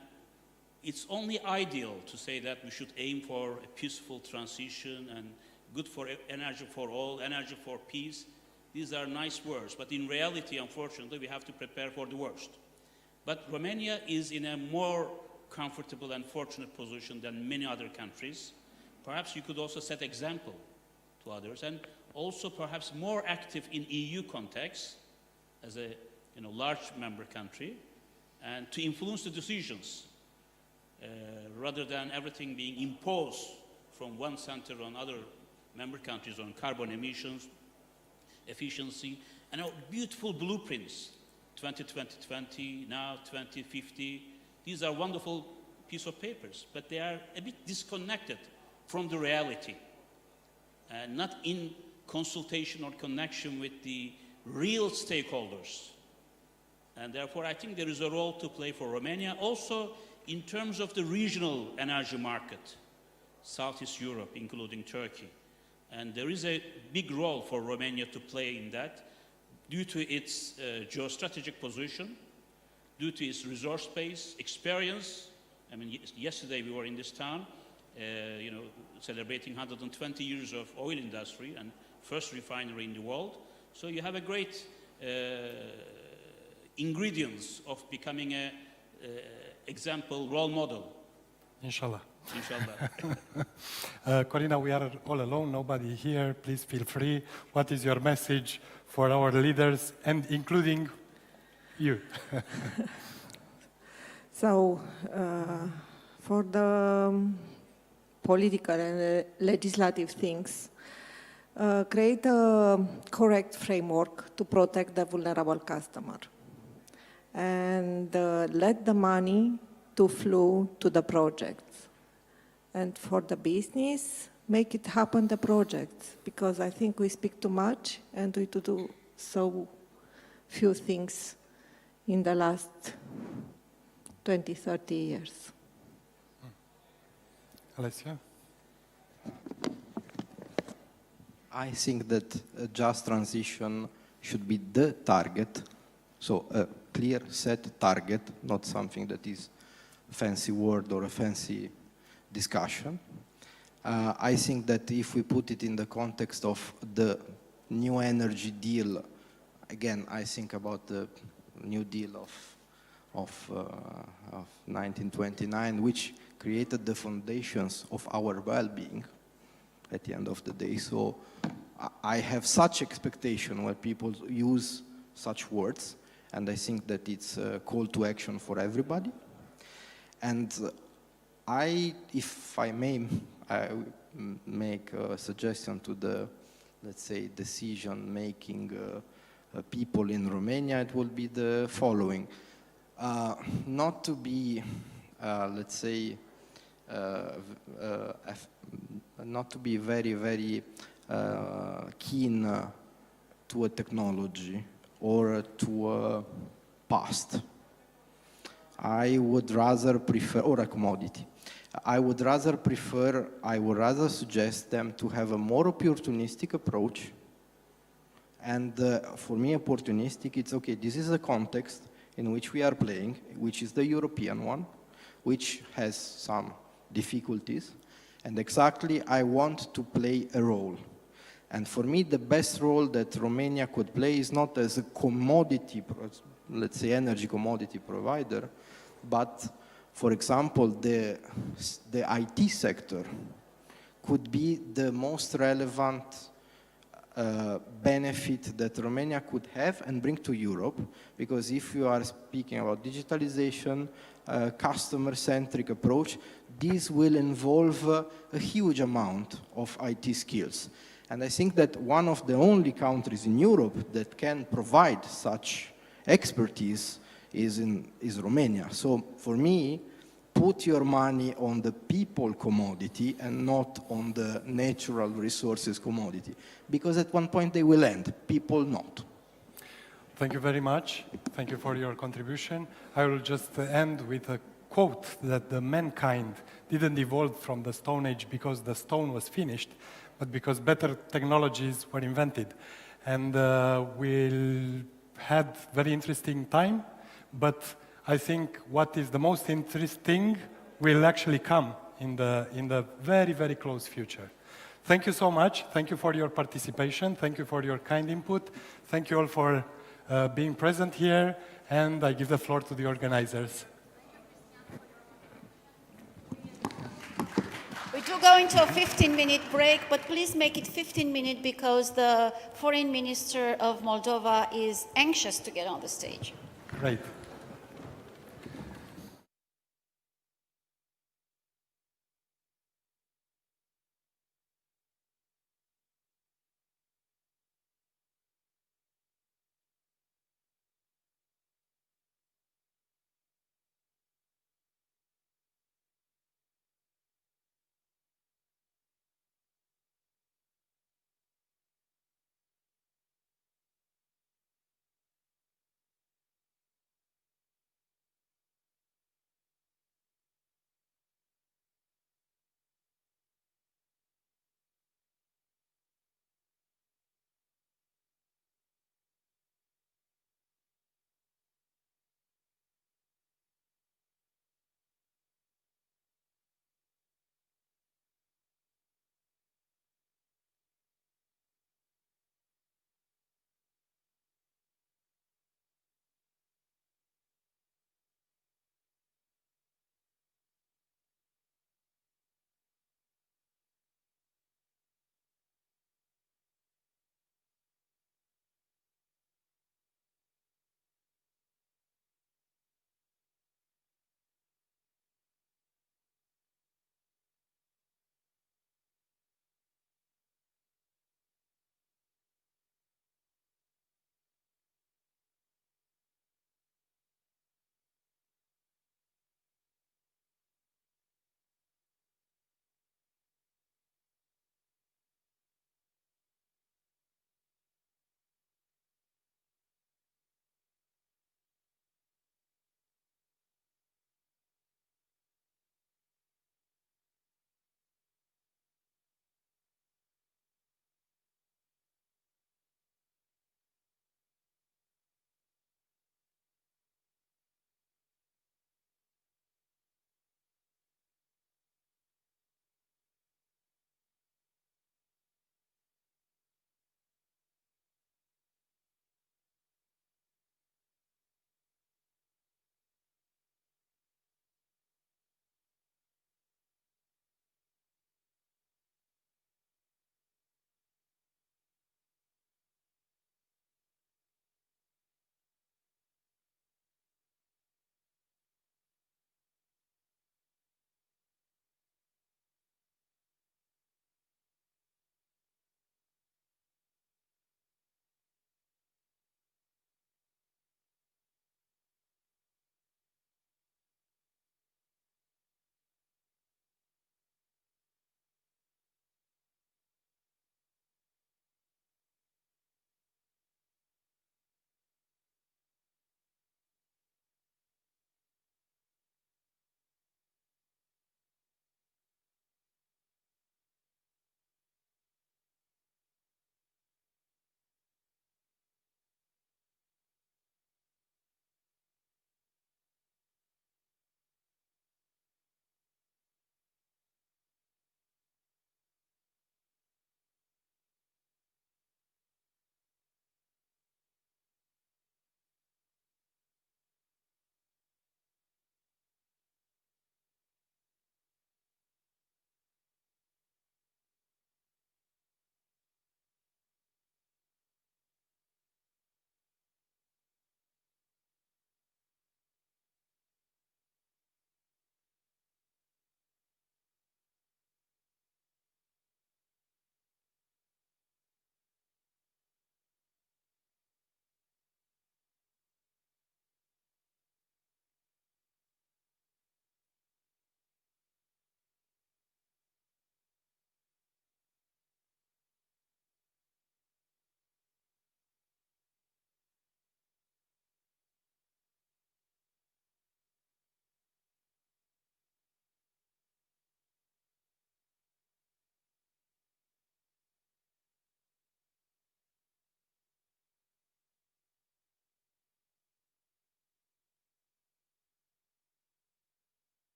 [SPEAKER 2] it's only ideal to say that we should aim for a peaceful transition and good for energy for all, energy for peace. These are nice words, but in reality, unfortunately, we have to prepare for the worst. But Romania is in a more comfortable and fortunate position than many other countries. Perhaps you could also set example to others, and also perhaps more active in EU context as a large member country, and to influence the decisions rather than everything being imposed from one center on other member countries on carbon emissions, efficiency, And beautiful blueprints, 2020, now 2050. These are wonderful piece of papers, but they are a bit disconnected from the reality, not in consultation or connection with the real stakeholders. And therefore, I think there is a role to play for Romania, also in terms of the regional energy market, Southeast Europe, including Turkey. And there is a big role for Romania to play in that, due to its geostrategic position, due to its resource base, experience. I mean, yesterday we were in this town, celebrating 120 years of oil industry and first refinery in the world. So you have a great ingredients of becoming a example role model.
[SPEAKER 1] Inshallah.
[SPEAKER 2] Inshallah.
[SPEAKER 1] Corina, we are all alone, nobody here. Please feel free. What is your message for our leaders, and including you?
[SPEAKER 4] So, for the political and legislative things, create a correct framework to protect the vulnerable customer, and let the money to flow to the projects. And for the business, make it happen the projects, because I think we speak too much and we do so few things in the last 20, 30 years.
[SPEAKER 1] Alessia?
[SPEAKER 3] I think that a just transition should be the target, so a clear set target, not something that is a fancy word or a fancy discussion. I think that if we put it in the context of the new energy deal, again, I think about the New Deal of 1929, which created the foundations of our well-being at the end of the day. So I have such expectation when people use such words, and I think that it's a call to action for everybody. And if I may, I make a suggestion to the, let's say, decision-making people in Romania. It will be the following. Not to be, let's say, not to be very, very keen to a technology or to a past. I would rather prefer, or a commodity. I would rather suggest them to have a more opportunistic approach. And for me, opportunistic, it's okay, this is a context in which we are playing, which is the European one, which has some difficulties. And exactly, I want to play a role. And for me, the best role that Romania could play is not as a commodity, let's say energy commodity provider, but for example, the IT sector could be the most relevant benefit that Romania could have and bring to Europe, because if you are speaking about digitalization, customer-centric approach, this will involve a huge amount of IT skills. And I think that one of the only countries in Europe that can provide such expertise is Romania. So for me, put your money on the people commodity and not on the natural resources commodity, because at one point they will end, people not.
[SPEAKER 1] Thank you very much. Thank you for your contribution. I will just end with a quote that the mankind didn't evolve from the Stone Age because the stone was finished, but because better technologies were invented. And we had very interesting time, but I think what is the most interesting will actually come in the very, very close future. Thank you so much. Thank you for your participation. Thank you for your kind input. Thank you all for being present here. And I give the floor to the organizers.
[SPEAKER 5] We do go into a 15-minute break, but please make it 15 minutes because the Foreign Minister of Moldova is anxious to get on the stage.
[SPEAKER 1] Great.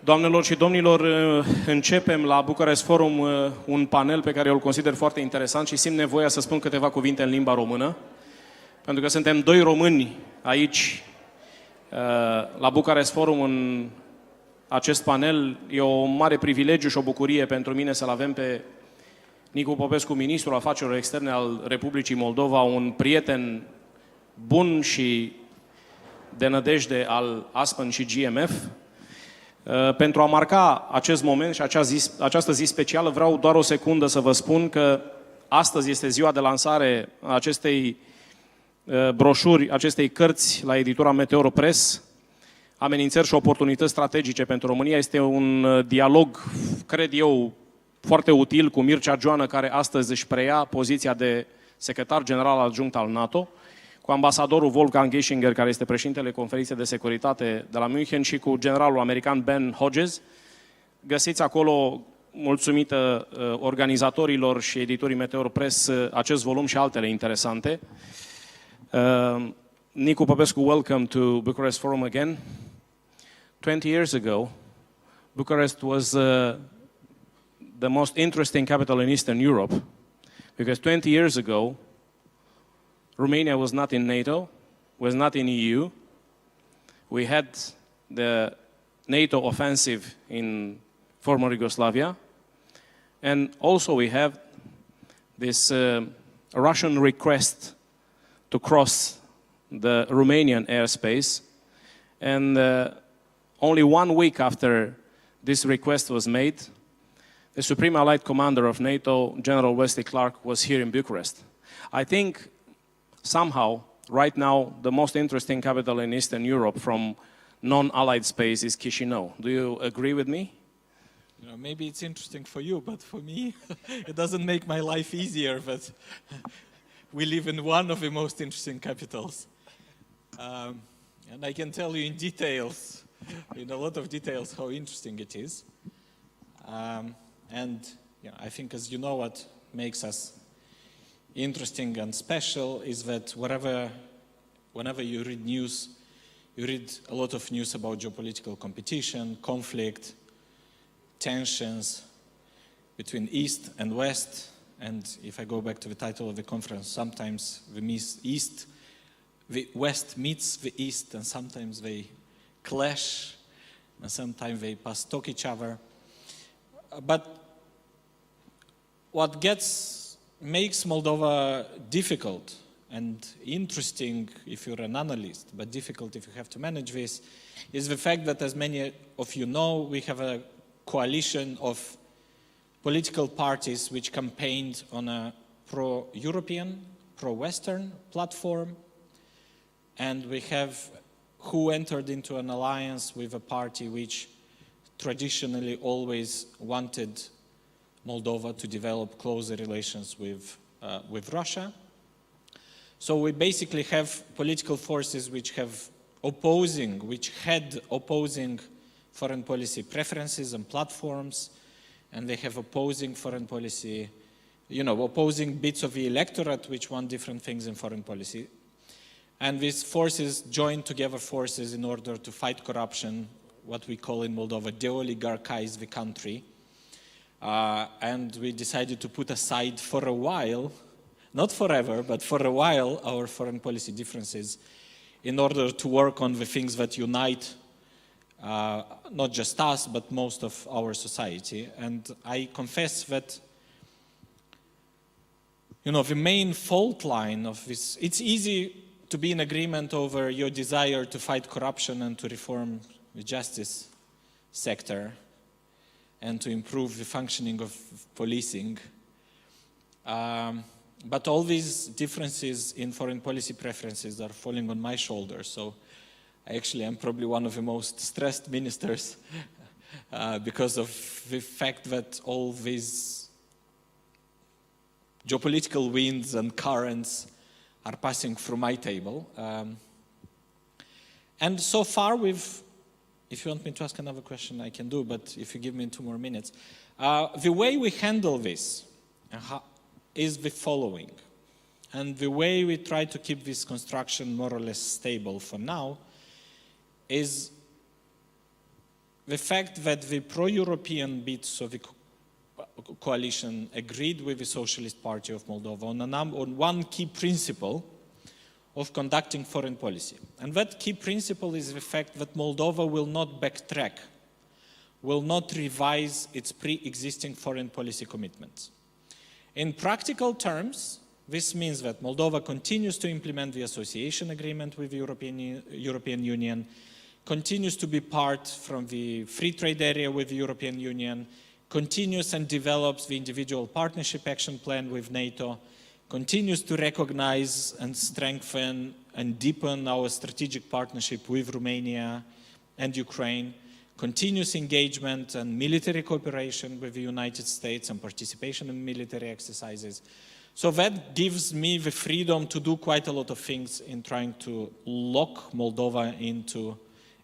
[SPEAKER 6] Doamnelor și domnilor, începem la Bucharest Forum un panel pe care eu îl consider foarte interesant și simt nevoia să spun câteva cuvinte în limba română, pentru că suntem doi români aici la Bucharest Forum în acest panel. E o mare privilegiu și o bucurie pentru mine să-l avem pe Nicu Popescu, ministrul afacerilor externe al Republicii Moldova, un prieten bun și de nădejde al Aspen și GMF. Pentru a marca acest moment și această zi specială, vreau doar o secundă să vă spun că astăzi este ziua de lansare a acestei broșuri, acestei cărți la editura Meteoro Press, Amenințări și oportunități strategice pentru România. Este un dialog, cred eu, foarte util cu Mircea Joană, care astăzi își preia poziția de secretar general adjunct al NATO, cu ambasadorul Wolfgang Gischinger, care este președintele Conferinței de Securitate de la München, și cu generalul american Ben Hodges. Găsiți acolo, mulțumită organizatorilor și editorii Meteor Press, acest volum și altele interesante. Nicu Popescu, welcome to Bucharest Forum again. 20 years ago, Bucharest was the most interesting capital in Eastern Europe, because 20 years ago, Romania was not in NATO, was not in EU. We had the NATO offensive in former Yugoslavia. And also we have this Russian request to cross the Romanian airspace. And only 1 week after this request was made, the Supreme Allied Commander of NATO, General Wesley Clark, was here in Bucharest. I think somehow, right now, the most interesting capital in Eastern Europe from non-allied space is Chișinău. Do you agree with me?
[SPEAKER 7] You know, maybe it's interesting for you, but for me, it doesn't make my life easier, but we live in one of the most interesting capitals. And I can tell you in details, in a lot of details, how interesting it is. And I think, as you know, what makes us interesting and special is that whenever you read news, you read a lot of news about geopolitical competition, conflict, tensions between East and West. And if I go back to the title of the conference, sometimes the West meets the East, and sometimes they clash, and sometimes they pass talk each other. But what makes Moldova difficult and interesting if you're an analyst, but difficult if you have to manage this, is the fact that, as many of you know, we have a coalition of political parties which campaigned on a pro-European, pro-Western platform, and we have who entered into an alliance with a party which traditionally always wanted Moldova to develop closer relations with Russia. So we basically have political forces which had opposing foreign policy preferences and platforms, and they have opposing foreign policy, opposing bits of the electorate which want different things in foreign policy. And these forces joined together forces in order to fight corruption, what we call in Moldova, de-oligarchize the country. And we decided to put aside for a while, not forever, but for a while, our foreign policy differences in order to work on the things that unite not just us, but most of our society. And I confess that, the main fault line of this, it's easy to be in agreement over your desire to fight corruption and to reform the justice sector and to improve the functioning of policing. But all these differences in foreign policy preferences are falling on my shoulders. So actually, I'm probably one of the most stressed ministers because of the fact that all these geopolitical winds and currents are passing through my table. And so far, if you want me to ask another question, I can do, but if you give me 2 more minutes. The way we handle this is the following. And the way we try to keep this construction more or less stable for now is the fact that the pro-European bits of the coalition agreed with the Socialist Party of Moldova on one key principle of conducting foreign policy. And that key principle is the fact that Moldova will not backtrack, will not revise its pre-existing foreign policy commitments. In practical terms, this means that Moldova continues to implement the association agreement with the European Union, continues to be part from the free trade area with the European Union, continues and develops the individual partnership action plan with NATO, continues to recognize and strengthen and deepen our strategic partnership with Romania and Ukraine, continuous engagement and military cooperation with the United States and participation in military exercises. So that gives me the freedom to do quite a lot of things in trying to lock Moldova into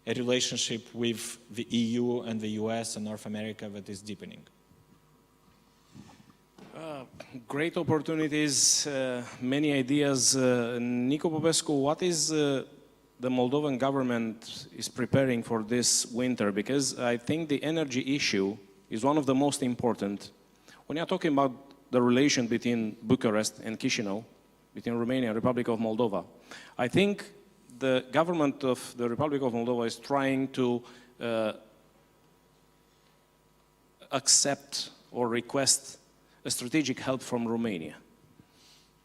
[SPEAKER 7] a relationship with the EU and the US and North America that is deepening.
[SPEAKER 6] Great opportunities, many ideas. Nico Popescu, what is the Moldovan government is preparing for this winter? Because I think the energy issue is one of the most important. When you're talking about the relation between Bucharest and Chisinau, between Romania and Republic of Moldova, I think the government of the Republic of Moldova is trying to accept or request a strategic help from Romania.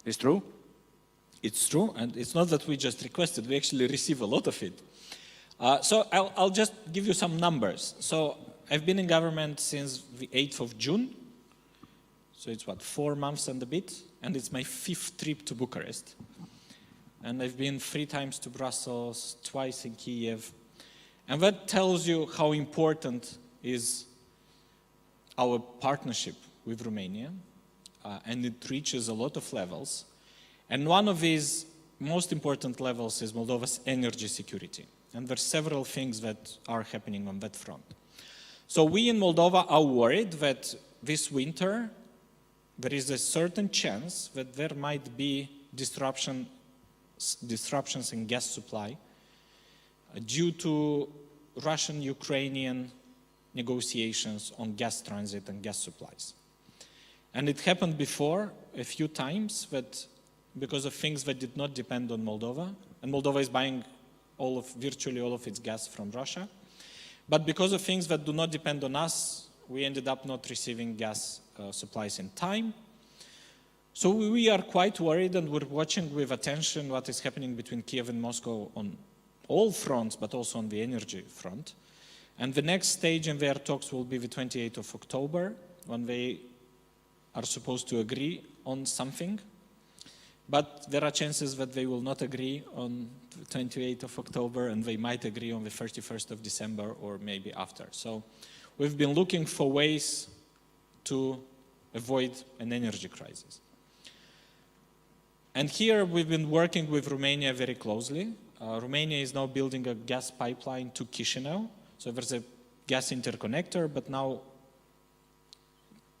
[SPEAKER 6] Is true?
[SPEAKER 7] It's true, and it's not that we just requested, we actually receive a lot of it. So I'll just give you some numbers. So I've been in government since the 8th of June. So it's what, 4 months and a bit, and it's my 5th trip to Bucharest. And I've been 3 times to Brussels, twice in Kiev. And that tells you how important is our partnership with Romania, and it reaches a lot of levels. And one of these most important levels is Moldova's energy security. And there's several things that are happening on that front. So we in Moldova are worried that this winter there is a certain chance that there might be disruptions in gas supply due to Russian-Ukrainian negotiations on gas transit and gas supplies. And it happened before a few times that because of things that did not depend on Moldova, and Moldova is buying virtually all of its gas from Russia, but because of things that do not depend on us, we ended up not receiving gas supplies in time. So we are quite worried, and we're watching with attention what is happening between Kiev and Moscow on all fronts, but also on the energy front. And the next stage in their talks will be the 28th of October, when they are supposed to agree on something. But there are chances that they will not agree on the 28th of October, and they might agree on the 31st of December or maybe after. So we've been looking for ways to avoid an energy crisis. And here we've been working with Romania very closely. Romania is now building a gas pipeline to Chisinau. So there's a gas interconnector, but now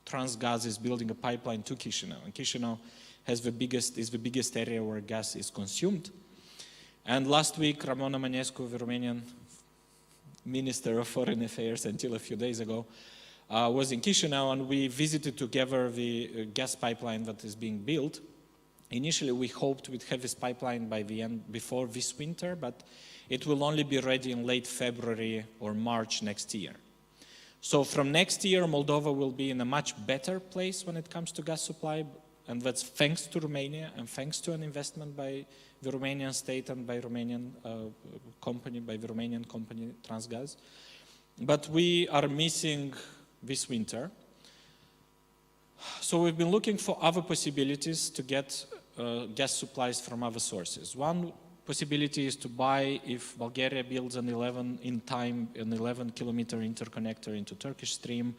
[SPEAKER 7] Transgaz is building a pipeline to Chisinau. And Chisinau is the biggest area where gas is consumed. And last week, Ramona Mănescu, the Romanian Minister of Foreign Affairs until a few days ago, was in Chisinau, and we visited together the gas pipeline that is being built. Initially, we hoped we'd have this pipeline by the end, before this winter, but it will only be ready in late February or March next year. So from next year, Moldova will be in a much better place when it comes to gas supply, and that's thanks to Romania and thanks to an investment by the Romanian state and by Romanian the Romanian company Transgaz. But we are missing this winter. So we've been looking for other possibilities to get gas supplies from other sources. One possibility is to buy, if Bulgaria builds an 11-kilometer interconnector into Turkish Stream,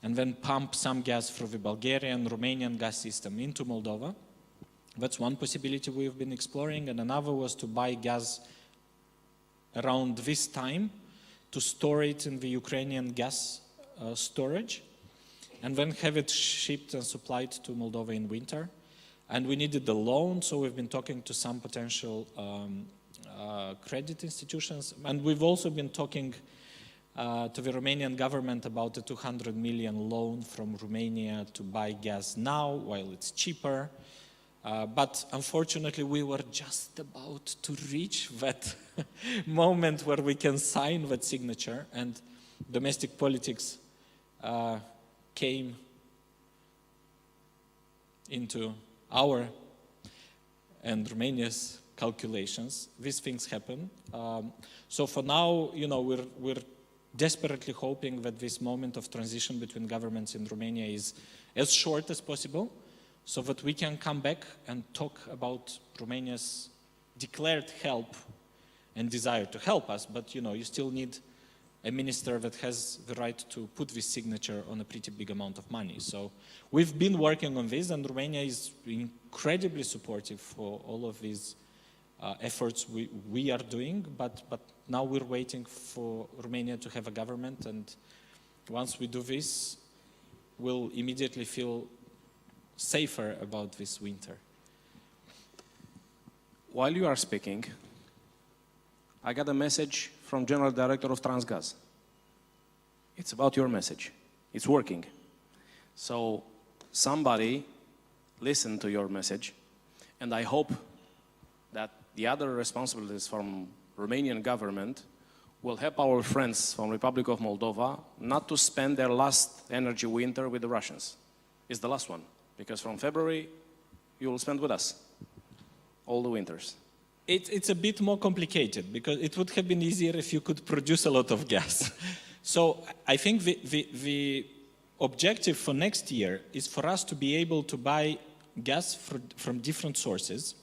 [SPEAKER 7] and then pump some gas from the Bulgarian, Romanian gas system into Moldova. That's one possibility we've been exploring, and another was to buy gas around this time to store it in the Ukrainian gas storage, and then have it shipped and supplied to Moldova in winter. And we needed the loan, so we've been talking to some potential credit institutions, and we've also been talking to the Romanian government about a 200 million loan from Romania to buy gas now while it's cheaper. But unfortunately, we were just about to reach that moment where we can sign that signature, and domestic politics came into our and Romania's calculations. These things happen. So for now, you know, we're desperately hoping that this moment of transition between governments in Romania is as short as possible, so that we can come back and talk about Romania's declared help and desire to help us. But you know, you still need a minister that has the right to put this signature on a pretty big amount of money. So we've been working on this, and Romania is incredibly supportive for all of these efforts we are doing, but now we're waiting for Romania to have a government, and once we do this, we'll immediately feel safer about this winter.
[SPEAKER 6] While you are speaking, I got a message from General Director of Transgaz. It's about your message. It's working. So somebody listened to your message, and I hope that the other responsibilities from Romanian government will help our friends from Republic of Moldova not to spend their last energy winter with the Russians. It's the last one, because from February you will spend with us all the winters.
[SPEAKER 7] It's a bit more complicated, because it would have been easier if you could produce a lot of gas. So I think the objective for next year is for us to be able to buy gas from different sources.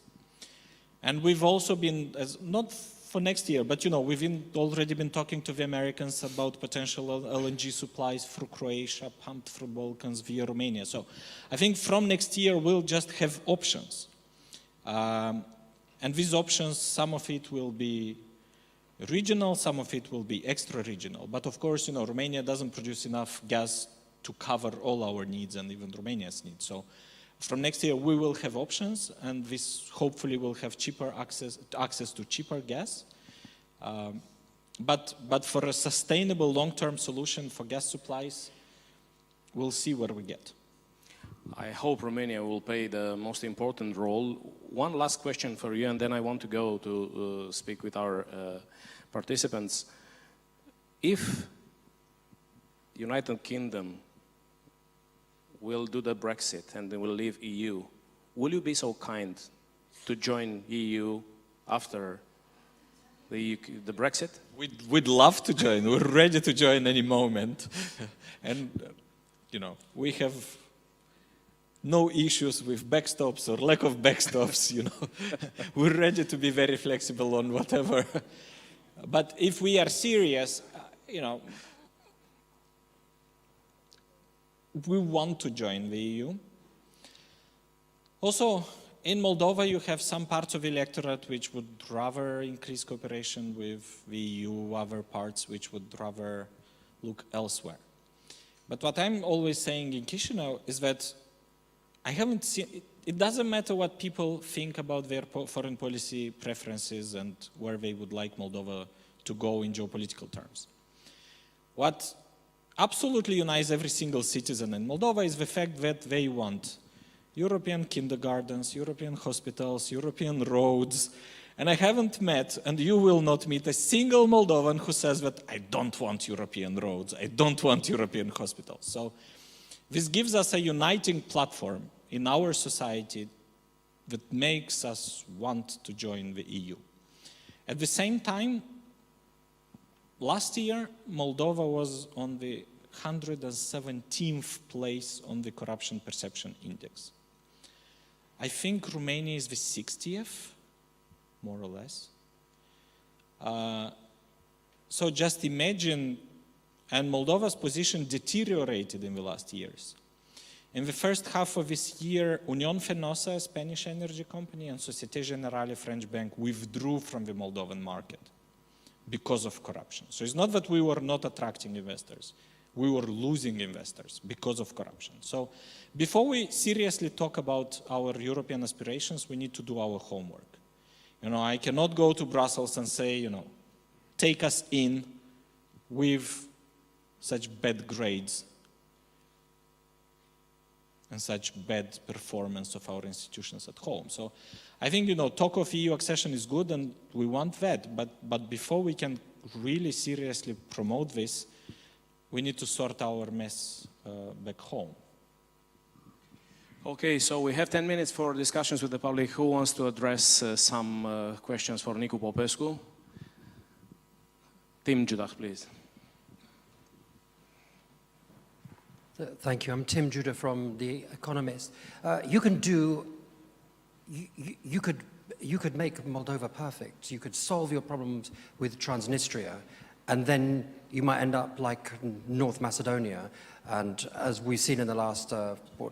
[SPEAKER 7] And we've also been, not for next year, but you know, we've already been talking to the Americans about potential LNG supplies through Croatia, pumped through Balkans via Romania. So I think from next year we'll just have options. And these options, some of it will be regional, some of it will be extra-regional. But of course, you know, Romania doesn't produce enough gas to cover all our needs and even Romania's needs. So from next year, we will have options, and this hopefully will have cheaper access to cheaper gas. But for a sustainable long-term solution for gas supplies, we'll see where we get.
[SPEAKER 6] I hope Romania will play the most important role. One last question for you, and then I want to go to speak with our participants. If United Kingdom will do the Brexit and they will leave EU, will you be so kind to join EU after the Brexit?
[SPEAKER 7] We'd love to join. We're ready to join any moment. And, you know, we have no issues with backstops or lack of backstops, you know. We're ready to be very flexible on whatever. But if we are serious, you know, we want to join the EU. Also, in Moldova, you have some parts of the electorate which would rather increase cooperation with the EU, other parts which would rather look elsewhere. But what I'm always saying in Chisinau is that I haven't seen, it doesn't matter what people think about their foreign policy preferences and where they would like Moldova to go in geopolitical terms. What absolutely unites every single citizen in Moldova is the fact that they want European kindergartens, European hospitals, European roads, and I haven't met, and you will not meet, a single Moldovan who says that I don't want European roads, I don't want European hospitals. So this gives us a uniting platform in our society that makes us want to join the EU. At the same time, last year, Moldova was on the 117th place on the Corruption Perception Index. I think Romania is the 60th, more or less. So just imagine, and Moldova's position deteriorated in the last years. In the first half of this year, Unión Fenosa, a Spanish energy company, and Société Générale, a French bank, withdrew from the Moldovan market because of corruption. So it's not that we were not attracting investors. We were losing investors because of corruption. So before we seriously talk about our European aspirations, we need to do our homework. You know, I cannot go to Brussels and say, you know, take us in, with such bad grades and such bad performance of our institutions at home. So I think, talk of EU accession is good and we want that, but before we can really seriously promote this, we need to sort our mess back home.
[SPEAKER 6] Okay, so we have 10 minutes for discussions with the public. Who wants to address some questions for Nicu Popescu? Tim Judah, please.
[SPEAKER 8] Thank you. I'm Tim Judah from The Economist. You could make Moldova perfect. You could solve your problems with Transnistria, and then you might end up like North Macedonia. And as we've seen in the last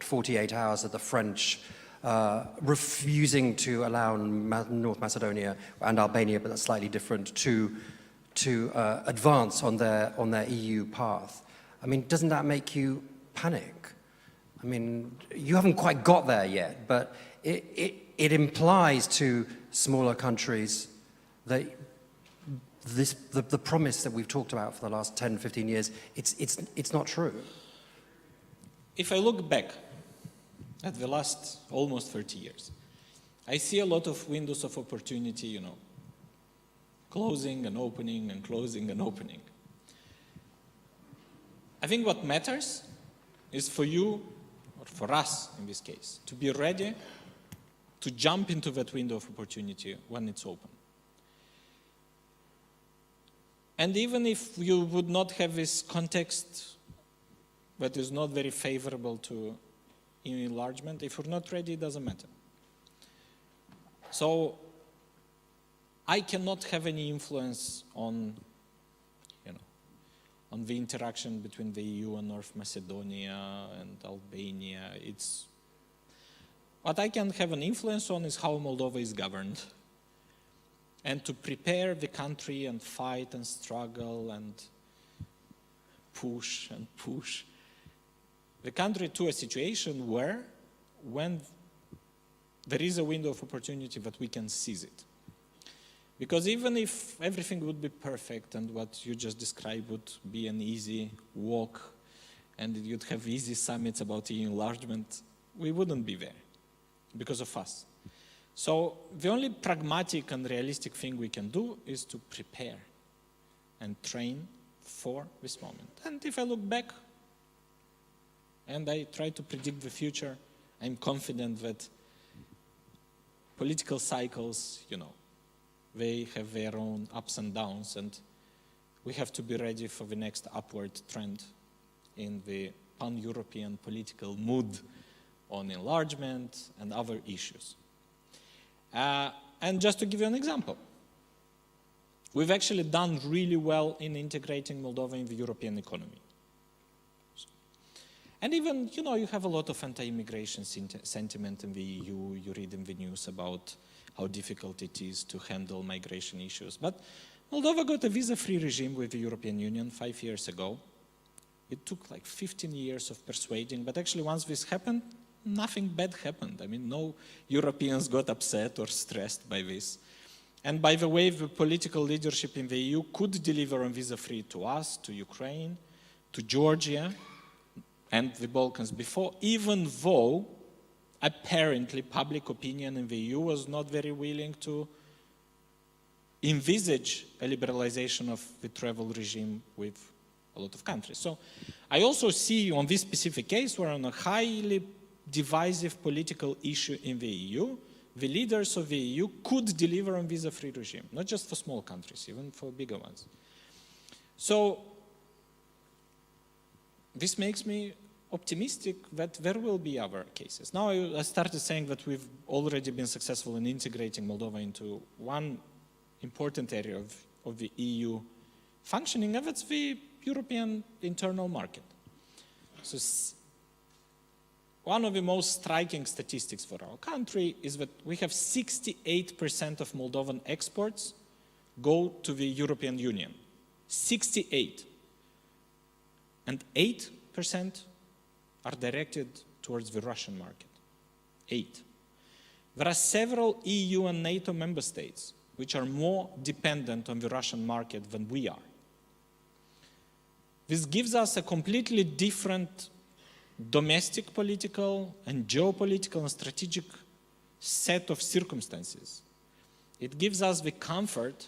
[SPEAKER 8] 48 hours, that the French refusing to allow North Macedonia and Albania, but that's slightly different, to advance on their EU path. I mean, doesn't that make you panic? I mean, you haven't quite got there yet, but it implies to smaller countries that the promise that we've talked about for the last 10, 15 years, it's not true.
[SPEAKER 7] If I look back at the last almost 30 years, I see a lot of windows of opportunity, closing and opening and closing and opening. I think what matters is for you, or for us in this case, to be ready to jump into that window of opportunity when it's open. And even if you would not have this context that is not very favorable to EU enlargement, if you're not ready, it doesn't matter. So I cannot have any influence on the interaction between the EU and North Macedonia and Albania. What I can have an influence on is how Moldova is governed, and to prepare the country and fight and struggle and push the country to a situation where, when there is a window of opportunity, that we can seize it. Because even if everything would be perfect and what you just described would be an easy walk and you'd have easy summits about EU enlargement, we wouldn't be there because of us. So the only pragmatic and realistic thing we can do is to prepare and train for this moment. And if I look back and I try to predict the future, I'm confident that political cycles, they have their own ups and downs, and we have to be ready for the next upward trend in the pan-European political mood on enlargement and other issues. And just to give you an example, we've actually done really well in integrating Moldova in the European economy. And even, you have a lot of anti-immigration sentiment in the EU. You read in the news about how difficult it is to handle migration issues. But Moldova got a visa-free regime with the European Union 5 years ago. It took like 15 years of persuading, but actually once this happened, nothing bad happened. I mean, no Europeans got upset or stressed by this. And by the way, the political leadership in the EU could deliver on visa-free to us, to Ukraine, to Georgia, and the Balkans before, even though apparently public opinion in the EU was not very willing to envisage a liberalization of the travel regime with a lot of countries. So I also see on this specific case, we're on a highly divisive political issue in the EU. The leaders of the EU could deliver on visa-free regime, not just for small countries, even for bigger ones. So this makes me optimistic that there will be other cases. Now I started saying that we've already been successful in integrating Moldova into one important area of the EU functioning, and that's the European internal market. So one of the most striking statistics for our country is that we have 68% of Moldovan exports go to the European Union. 68. And 8% are directed towards the Russian market. 8. There are several EU and NATO member states which are more dependent on the Russian market than we are. This gives us a completely different domestic political and geopolitical and strategic set of circumstances. It gives us the comfort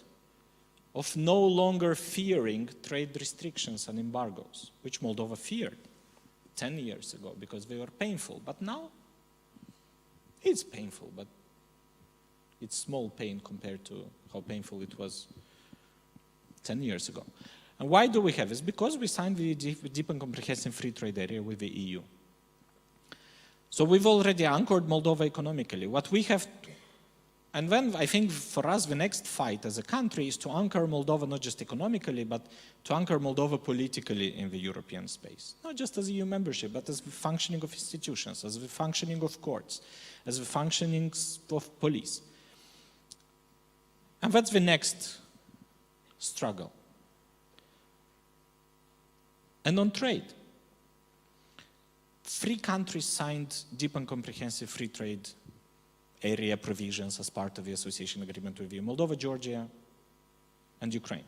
[SPEAKER 7] of no longer fearing trade restrictions and embargoes, which Moldova feared 10 years ago because they were painful. But now, it's painful, but it's small pain compared to how painful it was 10 years ago. And why do we have this? Because we signed the deep and comprehensive free trade area with the EU. So we've already anchored Moldova economically. What we have, and then I think for us the next fight as a country is to anchor Moldova not just economically, but to anchor Moldova politically in the European space. Not just as EU membership, but as the functioning of institutions, as the functioning of courts, as the functioning of police. And that's the next struggle. And on trade, 3 countries signed deep and comprehensive free trade area provisions as part of the association agreement with EU: Moldova, Georgia, and Ukraine.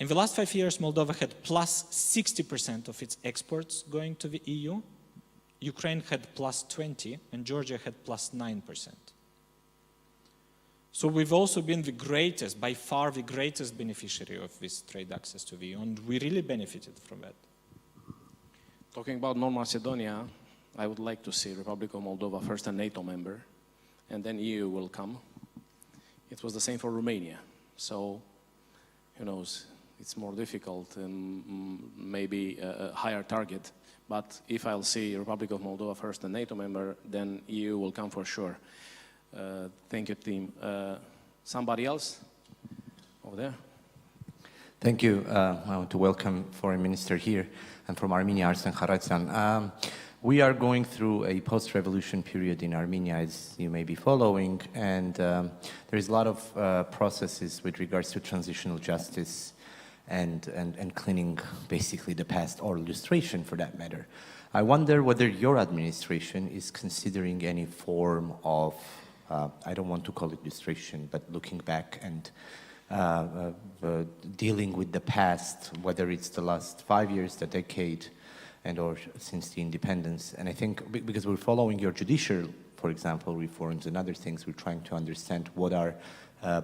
[SPEAKER 7] In the last 5 years, Moldova had plus 60% of its exports going to the EU, Ukraine had plus 20%, and Georgia had plus 9%. So we've also been the greatest, by far the greatest beneficiary of this trade access to the EU, and we really benefited from that.
[SPEAKER 6] Talking about North Macedonia, I would like to see Republic of Moldova first a NATO member, and then EU will come. It was the same for Romania. So, who knows, it's more difficult and maybe a higher target. But if I'll see Republic of Moldova first a NATO member, then EU will come for sure. Thank you, team. Somebody else? Over there.
[SPEAKER 9] Thank you. I want to welcome Foreign Minister here. I'm from Armenia, Arsen Kharatsan. We are going through a post-revolution period in Armenia, as you may be following, and there is a lot of processes with regards to transitional justice and cleaning basically the past, or illustration for that matter. I wonder whether your administration is considering any form of, I don't want to call it illustration, but looking back and dealing with the past, whether it's the last 5 years, the decade, and or since the independence. And I think because we're following your judicial, for example, reforms and other things, we're trying to understand what are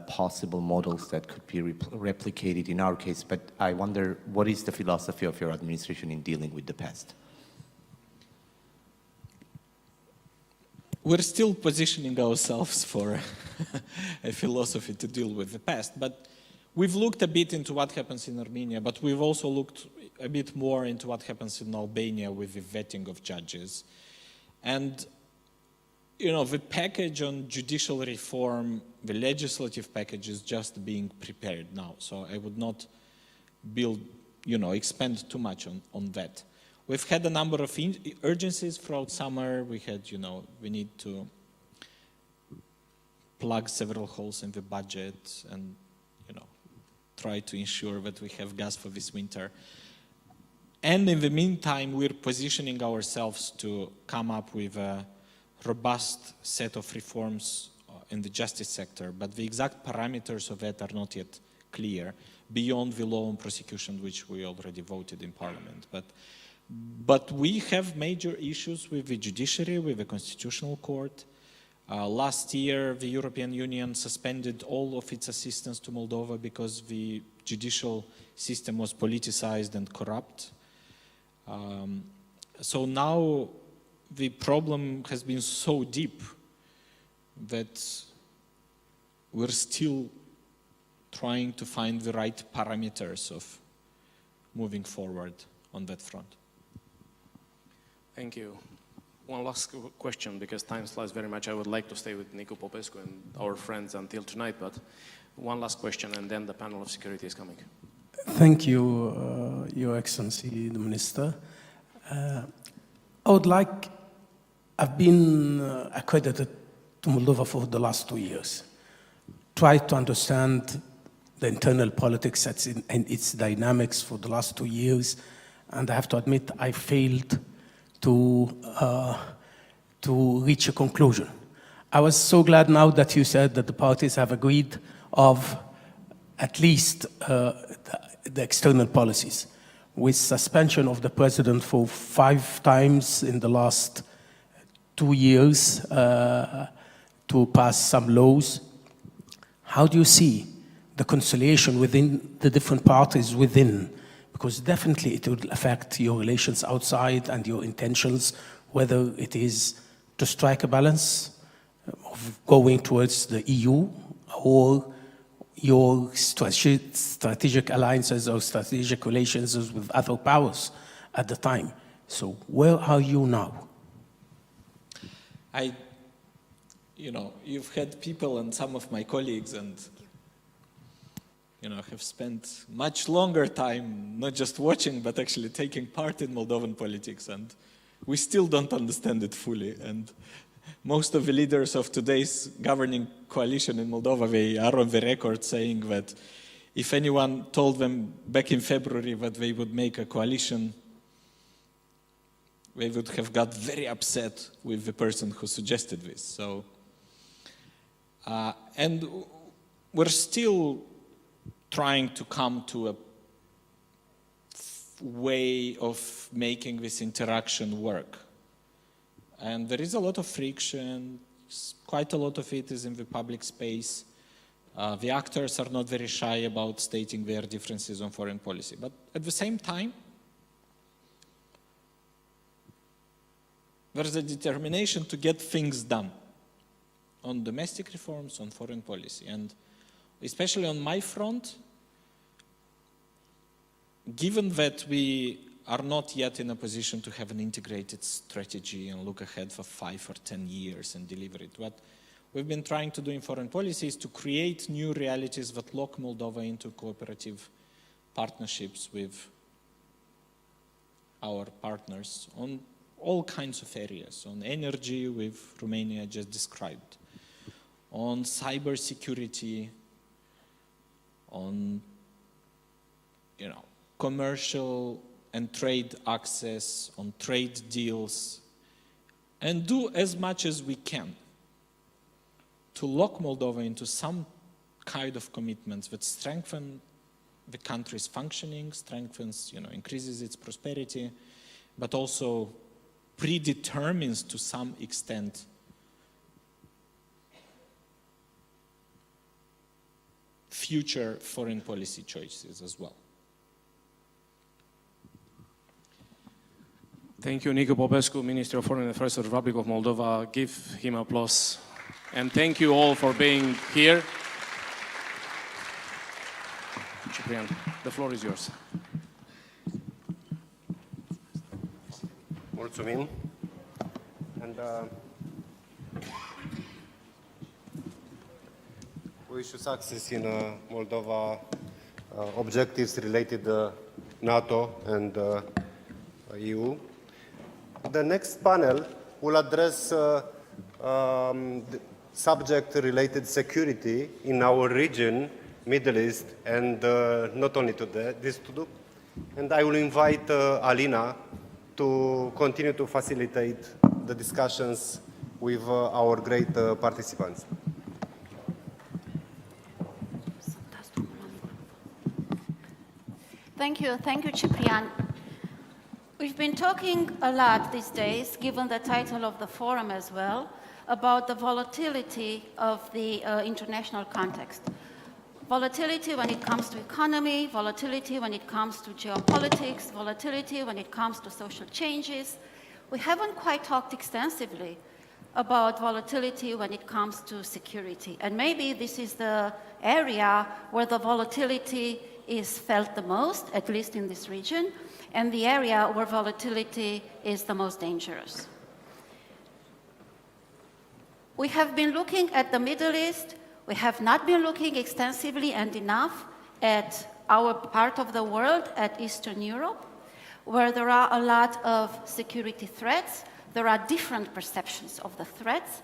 [SPEAKER 9] possible models that could be replicated in our case. But I wonder, what is the philosophy of your administration in dealing with the past?
[SPEAKER 7] We're still positioning ourselves for a philosophy to deal with the past, but we've looked a bit into what happens in Armenia, but we've also looked a bit more into what happens in Albania with the vetting of judges. And, you know, the package on judicial reform, the legislative package is just being prepared now, so I would not build, expend too much on that. We've had a number of urgencies throughout summer. We had, we need to plug several holes in the budget and, try to ensure that we have gas for this winter. And in the meantime, we're positioning ourselves to come up with a robust set of reforms in the justice sector, but the exact parameters of that are not yet clear, beyond the law on prosecution, which we already voted in Parliament. But we have major issues with the judiciary, with the Constitutional Court. Last year, the European Union suspended all of its assistance to Moldova because the judicial system was politicized and corrupt. So now the problem has been so deep that we're still trying to find the right parameters of moving forward on that front.
[SPEAKER 6] Thank you. One last question, because time flies very much. I would like to stay with Nicu Popescu and our friends until tonight, but one last question, and then the panel of security is coming.
[SPEAKER 10] Thank you, Your Excellency, the Minister. I've been accredited to Moldova for the last 2 years. Tried to understand the internal politics and its dynamics for the last 2 years, and I have to admit I failed to reach a conclusion. I was so glad now that you said that the parties have agreed of at least the external policies. with suspension of the president for 5 times in the last 2 years to pass some laws. How do you see the conciliation within the different parties within? Because definitely it will affect your relations outside and your intentions, whether it is to strike a balance of going towards the EU or your strategic alliances or strategic relations with other powers at the time. So where are you now?
[SPEAKER 7] You've had people and some of my colleagues and have spent much longer time not just watching but actually taking part in Moldovan politics, and we still don't understand it fully. And most of the leaders of today's governing coalition in Moldova, they are on the record saying that if anyone told them back in February that they would make a coalition, they would have got very upset with the person who suggested this. So, and we're still trying to come to a way of making this interaction work. And there is a lot of friction, quite a lot of it is in the public space. The actors are not very shy about stating their differences on foreign policy. But at the same time, there's a determination to get things done on domestic reforms, on foreign policy. And especially on my front, given that we are not yet in a position to have an integrated strategy and look ahead for 5 or 10 years and deliver it, what we've been trying to do in foreign policy is to create new realities that lock Moldova into cooperative partnerships with our partners on all kinds of areas, on energy with Romania just described, on cybersecurity, on commercial and trade access, on trade deals, and do as much as we can to lock Moldova into some kind of commitments that strengthen the country's functioning, strengthens, increases its prosperity, but also predetermines to some extent future foreign policy choices as well.
[SPEAKER 6] Thank you, Nicu Popescu, Minister of Foreign Affairs of the Republic of Moldova. Give him applause. And thank you all for being here. Ciprian, the floor is yours.
[SPEAKER 11] Mulțumim. And we should success in Moldova objectives related to NATO and EU. The next panel will address the subject related security in our region, Middle East, and not only to this to do. And I will invite Alina to continue to facilitate the discussions with our great participants.
[SPEAKER 5] Thank you, Ciprian. We've been talking a lot these days, given the title of the forum as well, about the volatility of the international context. Volatility when it comes to economy, volatility when it comes to geopolitics, volatility when it comes to social changes. We haven't quite talked extensively about volatility when it comes to security. And maybe this is the area where the volatility is felt the most, at least in this region, and the area where volatility is the most dangerous. We have been looking at the Middle East. We have not been looking extensively and enough at our part of the world, at Eastern Europe, where there are a lot of security threats. There are different perceptions of the threats,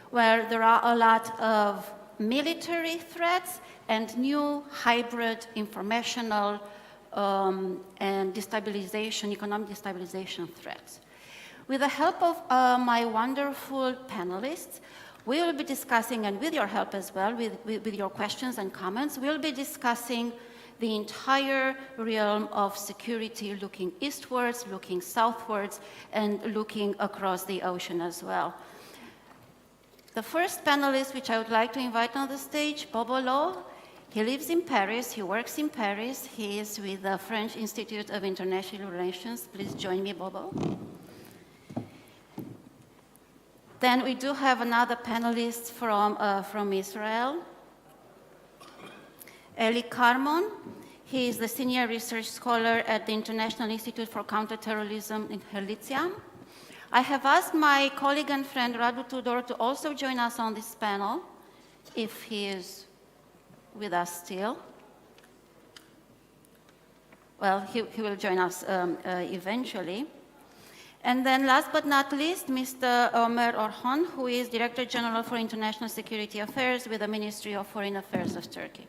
[SPEAKER 5] where there are a lot of military threats and new hybrid informational and destabilization, economic destabilization threats. With the help of my wonderful panelists, we will be discussing, and with your help as well, with your questions and comments, we'll be discussing the entire realm of security, looking eastwards, looking southwards, and looking across the ocean as well. The first panelist which I would like to invite on the stage, Bobo Lo. He lives in Paris, he works in Paris, he is with the French Institute of International Relations. Please join me, Bobo. Then we do have another panelist from Israel, Eli Carmon. He is the senior research scholar at the International Institute for Counterterrorism in Helician. I have asked my colleague and friend Radu Tudor to also join us on this panel, if he is with us still. Well, he will join us eventually. And then last but not least, Mr. Ömer Orhan, who is Director General for International Security Affairs with the Ministry of Foreign Affairs of Turkey.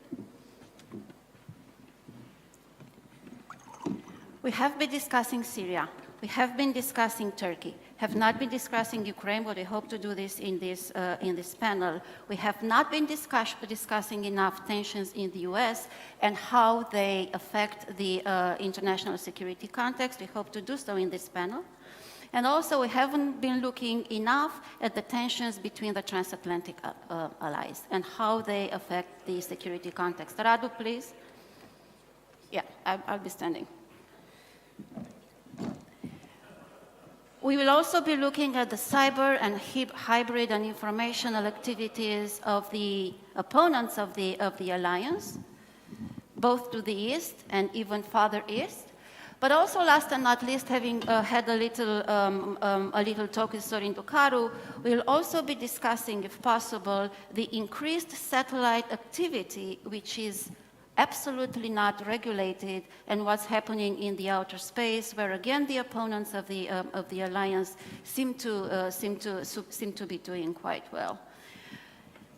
[SPEAKER 5] We have been discussing Syria. We have been discussing Turkey. Have not been discussing Ukraine, but we hope to do this in this panel. We have not been discussing enough tensions in the US and how they affect the international security context. We hope to do so in this panel. And also, we haven't been looking enough at the tensions between the transatlantic allies and how they affect the security context. Radu, please. Yeah, I'll be standing. We will also be looking at the cyber and hybrid and informational activities of the opponents of the alliance, both to the east and even farther east. But also, last and not least, having had a little talk with Sorin Ducaru, we'll also be discussing, if possible, the increased satellite activity, which is absolutely not regulated, and what's happening in the outer space, where again the opponents of the alliance seem to be doing quite well.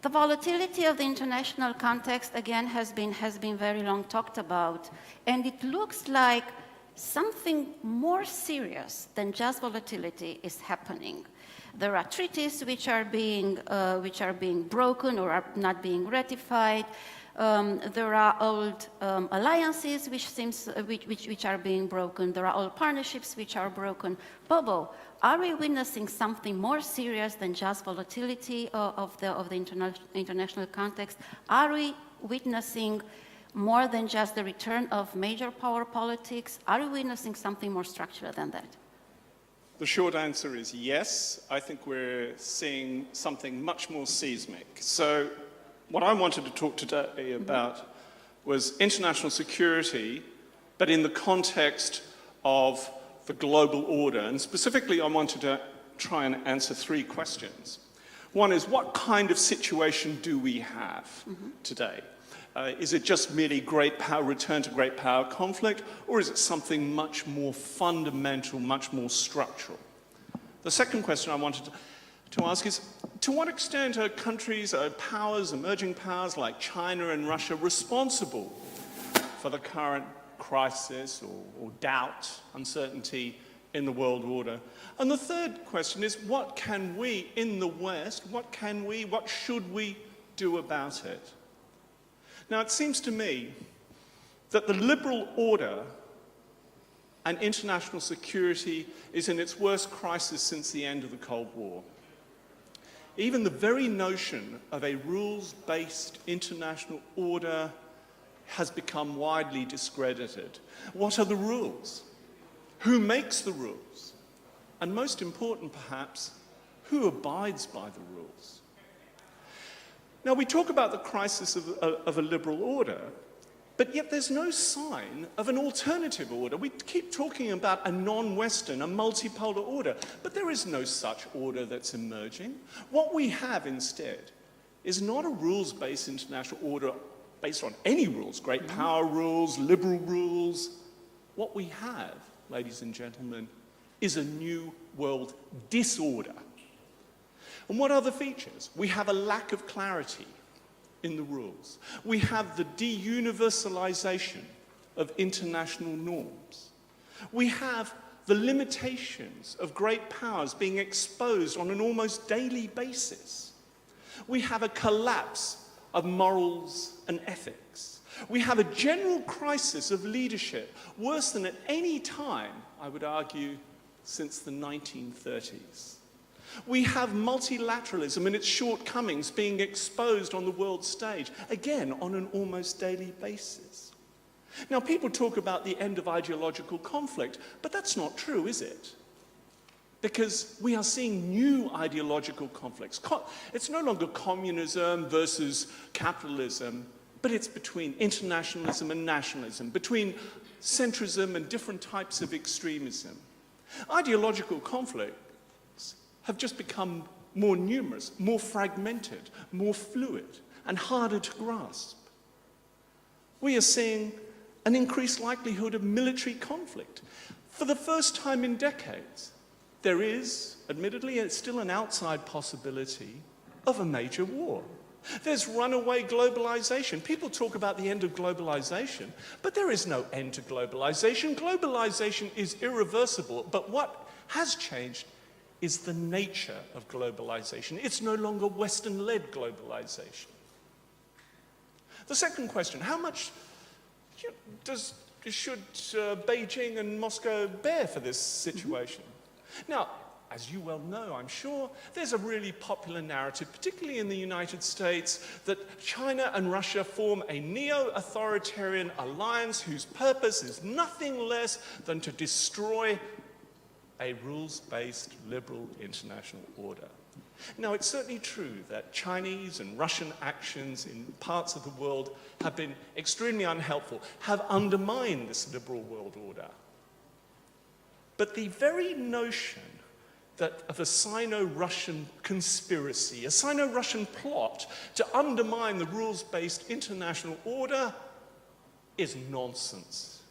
[SPEAKER 5] The volatility of the international context again has been very long talked about, and it looks like something more serious than just volatility is happening. There are treaties which are being broken or are not being ratified. There are old alliances which are being broken. There are old partnerships which are broken. Bobo, are we witnessing something more serious than just volatility of the international context? Are we witnessing more than just the return of major power politics? Are we witnessing something more structural than that?
[SPEAKER 12] The short answer is yes. I think we're seeing something much more seismic. So what I wanted to talk today about was international security, but in the context of the global order. And specifically, I wanted to try and answer three questions. One is, what kind of situation do we have today? Is it just merely great power, return to great power conflict, or is it something much more fundamental, much more structural? The second question I wanted to ask is, to what extent are countries, powers, emerging powers like China and Russia responsible for the current crisis or doubt, uncertainty in the world order? And the third question is, what can we in the West, what should we do about it? Now, it seems to me that the liberal order and international security is in its worst crisis since the end of the Cold War. Even the very notion of a rules-based international order has become widely discredited. What are the rules? Who makes the rules? And most important, perhaps, who abides by the rules? Now, we talk about the crisis of a liberal order, but yet there's no sign of an alternative order. We keep talking about a non-Western, a multipolar order, but there is no such order that's emerging. What we have instead is not a rules-based international order based on any rules, great power rules, liberal rules. What we have, ladies and gentlemen, is a new world disorder. And what are the features? We have a lack of clarity in the rules. We have the de-universalization of international norms. We have the limitations of great powers being exposed on an almost daily basis. We have a collapse of morals and ethics. We have a general crisis of leadership, worse than at any time, I would argue, since the 1930s. We have multilateralism and its shortcomings being exposed on the world stage, again, on an almost daily basis. Now, people talk about the end of ideological conflict, but that's not true, is it? Because we are seeing new ideological conflicts. It's no longer communism versus capitalism, but it's between internationalism and nationalism, between centrism and different types of extremism. Ideological conflicts have just become more numerous, more fragmented, more fluid, and harder to grasp. We are seeing an increased likelihood of military conflict. For the first time in decades, there is, admittedly, it's still an outside possibility of a major war. There's runaway globalization. People talk about the end of globalization, but there is no end to globalization. Globalization is irreversible, but what has changed is the nature of globalization. It's no longer Western-led globalization. The second question, how much should Beijing and Moscow bear for this situation? Now, as you well know, I'm sure, there's a really popular narrative, particularly in the United States, that China and Russia form a neo-authoritarian alliance whose purpose is nothing less than to destroy a rules-based liberal international order. Now, it's certainly true that Chinese and Russian actions in parts of the world have been extremely unhelpful, have undermined this liberal world order. But the very notion of a Sino-Russian conspiracy, a Sino-Russian plot to undermine the rules-based international order is nonsense.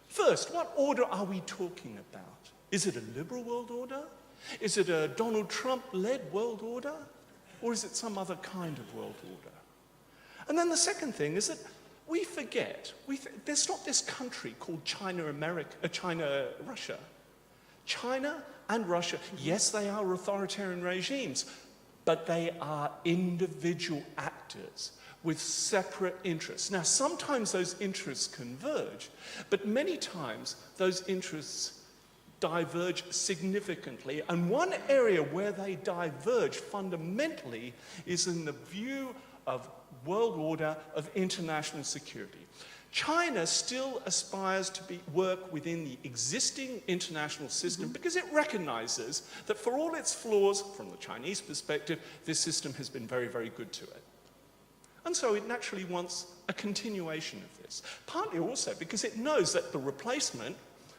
[SPEAKER 12] First, what order are we talking about? Is it a liberal world order? Is it a Donald Trump-led world order? Or is it some other kind of world order? And then the second thing is that we forget, there's not this country called China-Russia. China and Russia, yes, they are authoritarian regimes, but they are individual actors with separate interests. Now, sometimes those interests converge, but many times those interests diverge significantly. And one area where they diverge fundamentally is in the view of world order of international security. China still aspires to work within the existing international system because it recognizes that for all its flaws, from the Chinese perspective, this system has been very, very good to it. And so it naturally wants a continuation of this, partly also because it knows that the replacement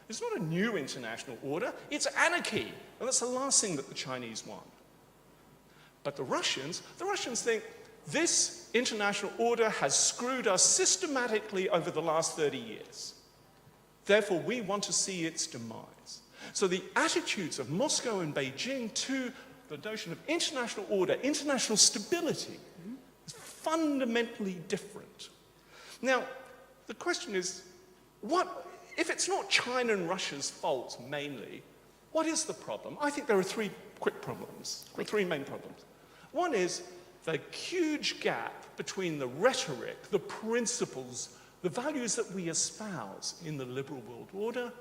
[SPEAKER 12] is not a new international order, it's anarchy. And that's the last thing that the Chinese want. But the Russians think this international order has screwed us systematically over the last 30 years. Therefore, we want to see its demise. So the attitudes of Moscow and Beijing to the notion of international order, international stability, is fundamentally different. Now, the question is, if it's not China and Russia's fault mainly, what is the problem? I think there are three main problems. One is the huge gap between the rhetoric, the principles, the values that we espouse in the liberal world order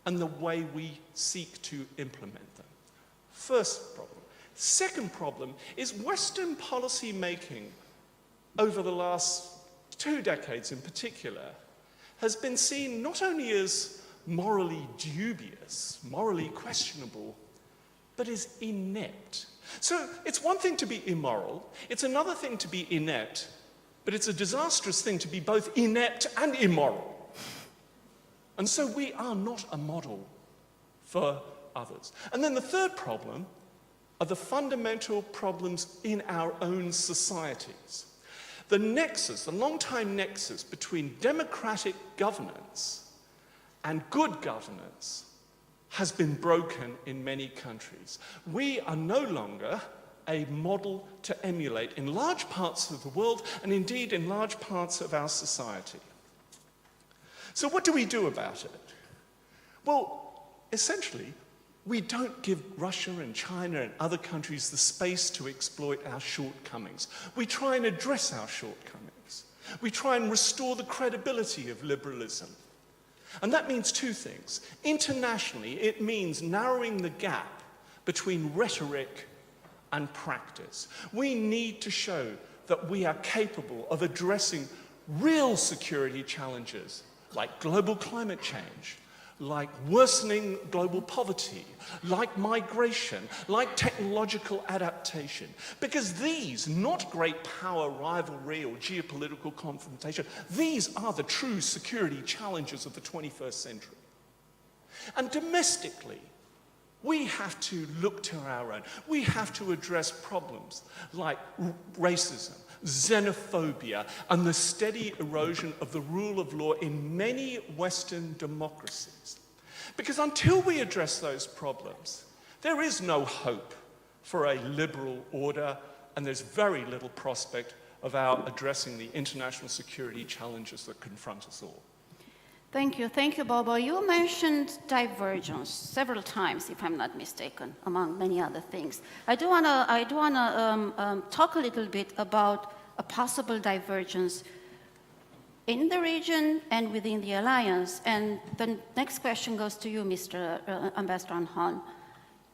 [SPEAKER 12] and the way we seek to implement them. First problem. Second problem is Western policy making over the last 2 decades in particular has been seen not only as morally dubious, morally questionable, but as inept. So it's one thing to be immoral, it's another thing to be inept, but it's a disastrous thing to be both inept and immoral. And so we are not a model for others. And then the third problem are the fundamental problems in our own societies. The nexus, the long-time nexus between democratic governance and good governance has been broken in many countries. We are no longer a model to emulate in large parts of the world and indeed in large parts of our society. So what do we do about it? Well, essentially, we don't give Russia and China and other countries the space to exploit our shortcomings. We try and address our shortcomings. We try and restore the credibility of liberalism. And that means two things. Internationally, it means narrowing the gap between rhetoric and practice. We need to show that we are capable of addressing real security challenges like global climate change, like worsening global poverty, like migration, like technological adaptation. Because these, not great power rivalry or geopolitical confrontation, these are the true security challenges of the 21st century. And domestically, we have to look to our own. We have to address problems like racism, xenophobia, and the steady erosion of the rule of law in many Western democracies. Because until we address those problems, there is no hope for a liberal order, and there's very little prospect of our addressing the international security challenges that confront us all.
[SPEAKER 5] Thank you, Bobo. You mentioned divergence several times, if I'm not mistaken, among many other things. I do want to talk a little bit about a possible divergence in the region and within the alliance. And the next question goes to you, Mr. Ambassador Hahn.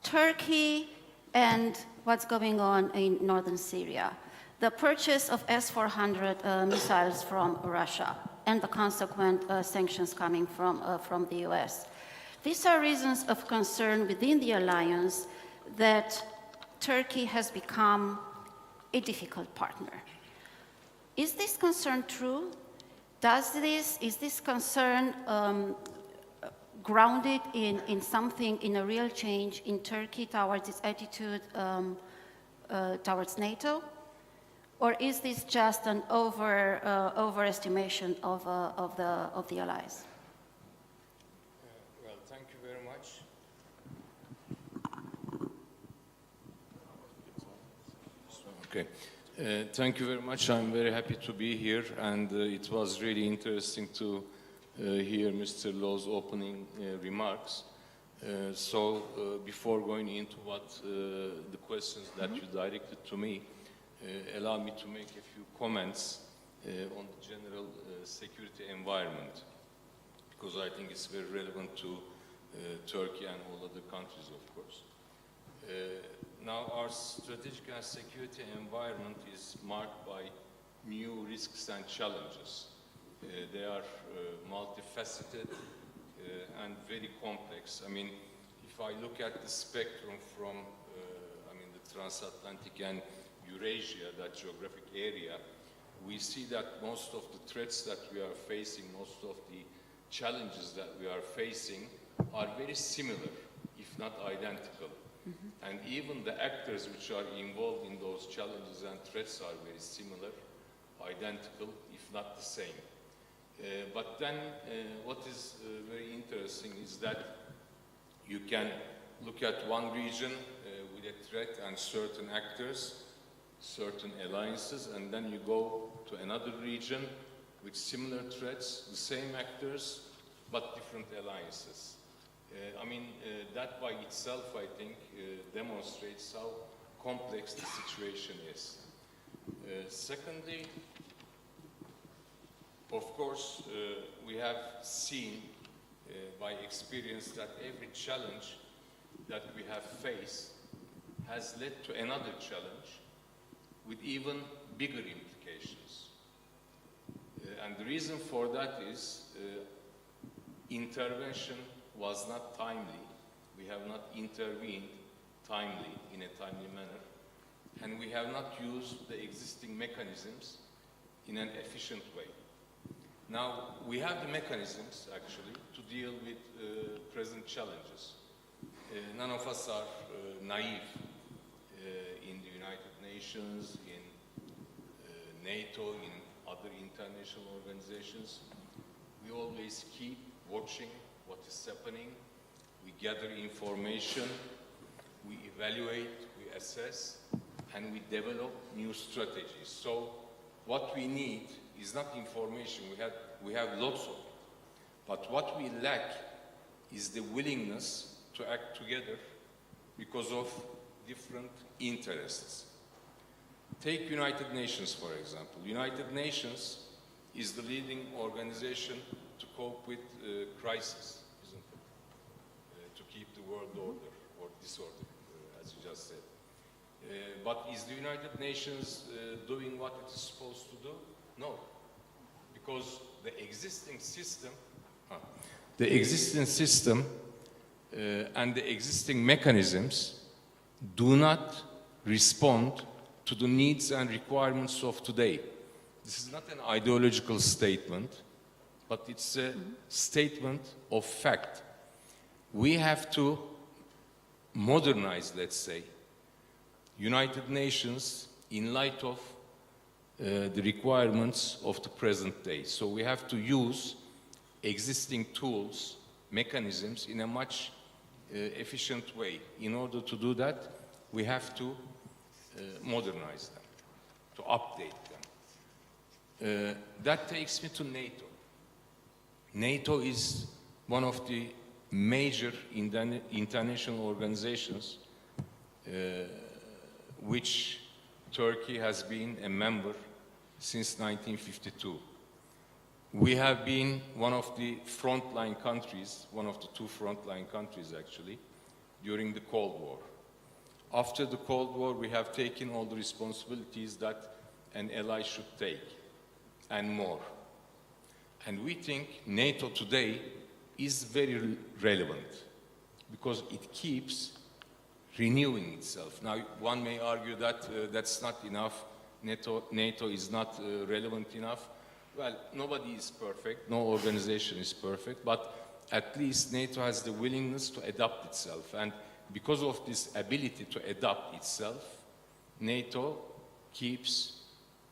[SPEAKER 5] Turkey and what's going on in northern Syria. The purchase of S-400 missiles from Russia and the consequent sanctions coming from the US. These are reasons of concern within the alliance that Turkey has become a difficult partner. Is this concern true? Is this concern grounded in something, in a real change in Turkey towards its attitude towards NATO? Or is this just an overestimation of the allies?
[SPEAKER 13] Well, thank you very much. Okay. Thank you very much. I'm very happy to be here, and it was really interesting to hear Mr. Low's opening remarks. Before going into what the questions that you directed to me, allow me to make a few comments on the general security environment, because I think it's very relevant to Turkey and all other countries, of course. Now, our strategic and security environment is marked by new risks and challenges. They are multifaceted and very complex. I mean, if I look at the spectrum from, the transatlantic and Eurasia, that geographic area, we see that most of the threats that we are facing, most of the challenges that we are facing are very similar, if not identical. Mm-hmm. And even the actors which are involved in those challenges and threats are very similar, identical, if not the same. But then what is very interesting is that you can look at one region with a threat and certain actors, certain alliances, and then you go to another region with similar threats, the same actors, but different alliances. That by itself, I think, demonstrates how complex the situation is. Secondly, of course, we have seen by experience that every challenge that we have faced has led to another challenge with even bigger implications. And the reason for that is intervention was not timely. We have not intervened timely, in a timely manner, and we have not used the existing mechanisms in an efficient way. Now, we have the mechanisms, actually, to deal with present challenges. None of us are naive in the United Nations, in NATO, in other international organizations. We always keep watching what is happening. We gather information, we evaluate, we assess, and we develop new strategies. So what we need is not information. We have lots of it. But what we lack is the willingness to act together because of different interests. Take United Nations, for example. United Nations is the leading organization to cope with crisis, isn't it? To keep the world order or disorder, as you just said. But is the United Nations doing what it is supposed to do? No, because the existing system and the existing mechanisms do not respond to the needs and requirements of today. This is not an ideological statement, but it's a statement of fact. We have to modernize, let's say, United Nations in light of the requirements of the present day. So we have to use existing tools, mechanisms in a much efficient way. In order to do that, we have to modernize them, to update them. That takes me to NATO. NATO is one of the major international organizations which Turkey has been a member since 1952. We have been one of the frontline countries, one of the two frontline countries actually, during the Cold War. After the Cold War, we have taken all the responsibilities that an ally should take, and more. And we think NATO today is very relevant because it keeps renewing itself. Now, one may argue that that's not enough, NATO is not relevant enough. Well, nobody is perfect, no organization is perfect, but at least NATO has the willingness to adapt itself. And because of this ability to adapt itself, NATO keeps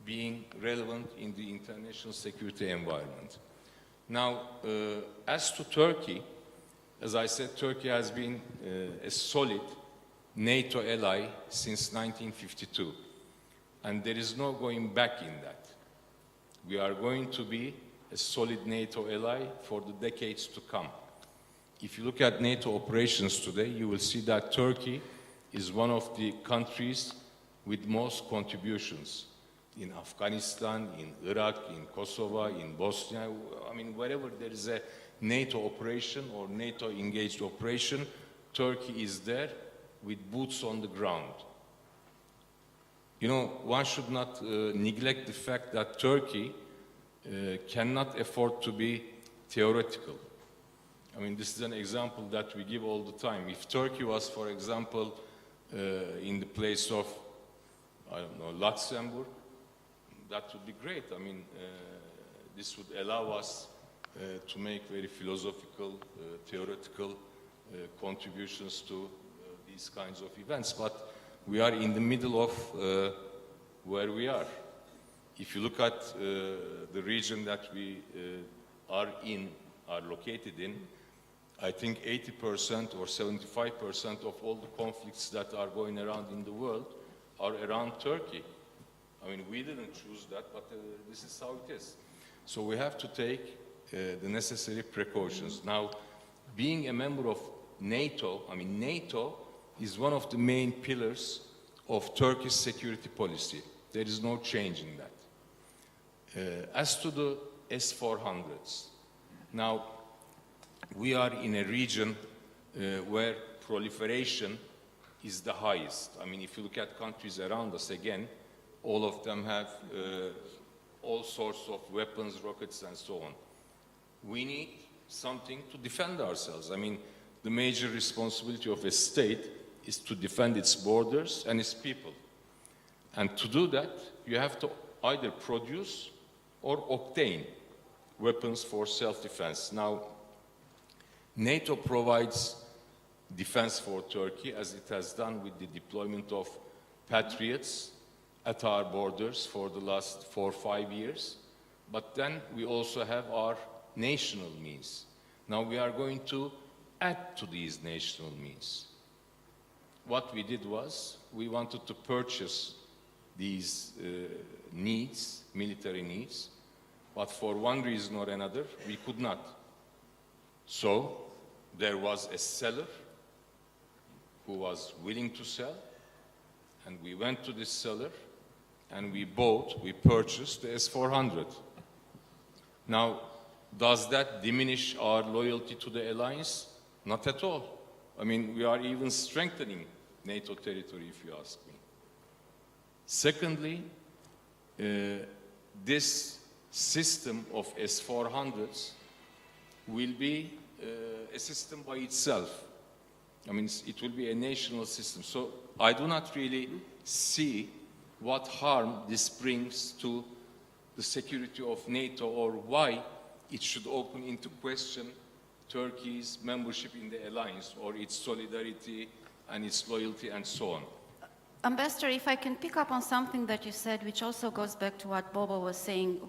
[SPEAKER 13] being relevant in the international security environment. Now, as to Turkey, as I said, Turkey has been a solid NATO ally since 1952. And there is no going back in that. We are going to be a solid NATO ally for the decades to come. If you look at NATO operations today, you will see that Turkey is one of the countries with most contributions in Afghanistan, in Iraq, in Kosovo, in Bosnia. I mean, wherever there is a NATO operation or NATO engaged operation, Turkey is there with boots on the ground. You know, one should not neglect the fact that Turkey cannot afford to be theoretical. I mean, this is an example that we give all the time. If Turkey was, for example, in the place of, I don't know, Luxembourg, that would be great. I mean, this would allow us to make very philosophical, theoretical contributions to these kinds of events. But we are in the middle of where we are. If you look at the region that we are located in, I think 80% or 75% of all the conflicts that are going around in the world are around Turkey. I mean, we didn't choose that, but this is how it is. So we have to take the necessary precautions. Now, being a member of NATO, I mean, NATO is one of the main pillars of Turkish security policy. There is no change in that. As to the S-400s, now, we are in a region where proliferation is the highest. I mean, if you look at countries around us, again, all of them have all sorts of weapons, rockets, and so on. We need something to defend ourselves. I mean, the major responsibility of a state is to defend its borders and its people. And to do that, you have to either produce or obtain weapons for self-defense. Now, NATO provides defense for Turkey, as it has done with the deployment of Patriots at our borders for the last 4 or 5 years. But then we also have our national means. Now we are going to add to these national means. What we did was, we wanted to purchase these needs, military needs, but for one reason or another, we could not. So, there was a seller who was willing to sell, and we went to this seller, and we purchased the S-400. Now, does that diminish our loyalty to the alliance? Not at all. I mean, we are even strengthening NATO territory, if you ask me. Secondly, this system of S-400s will be a system by itself. I mean, it will be a national system. So I do not really see what harm this brings to the security of NATO, or why it should open into question Turkey's membership in the alliance, or its solidarity and its loyalty and so on.
[SPEAKER 5] Ambassador, if I can pick up on something that you said, which also goes back to what Bobo was saying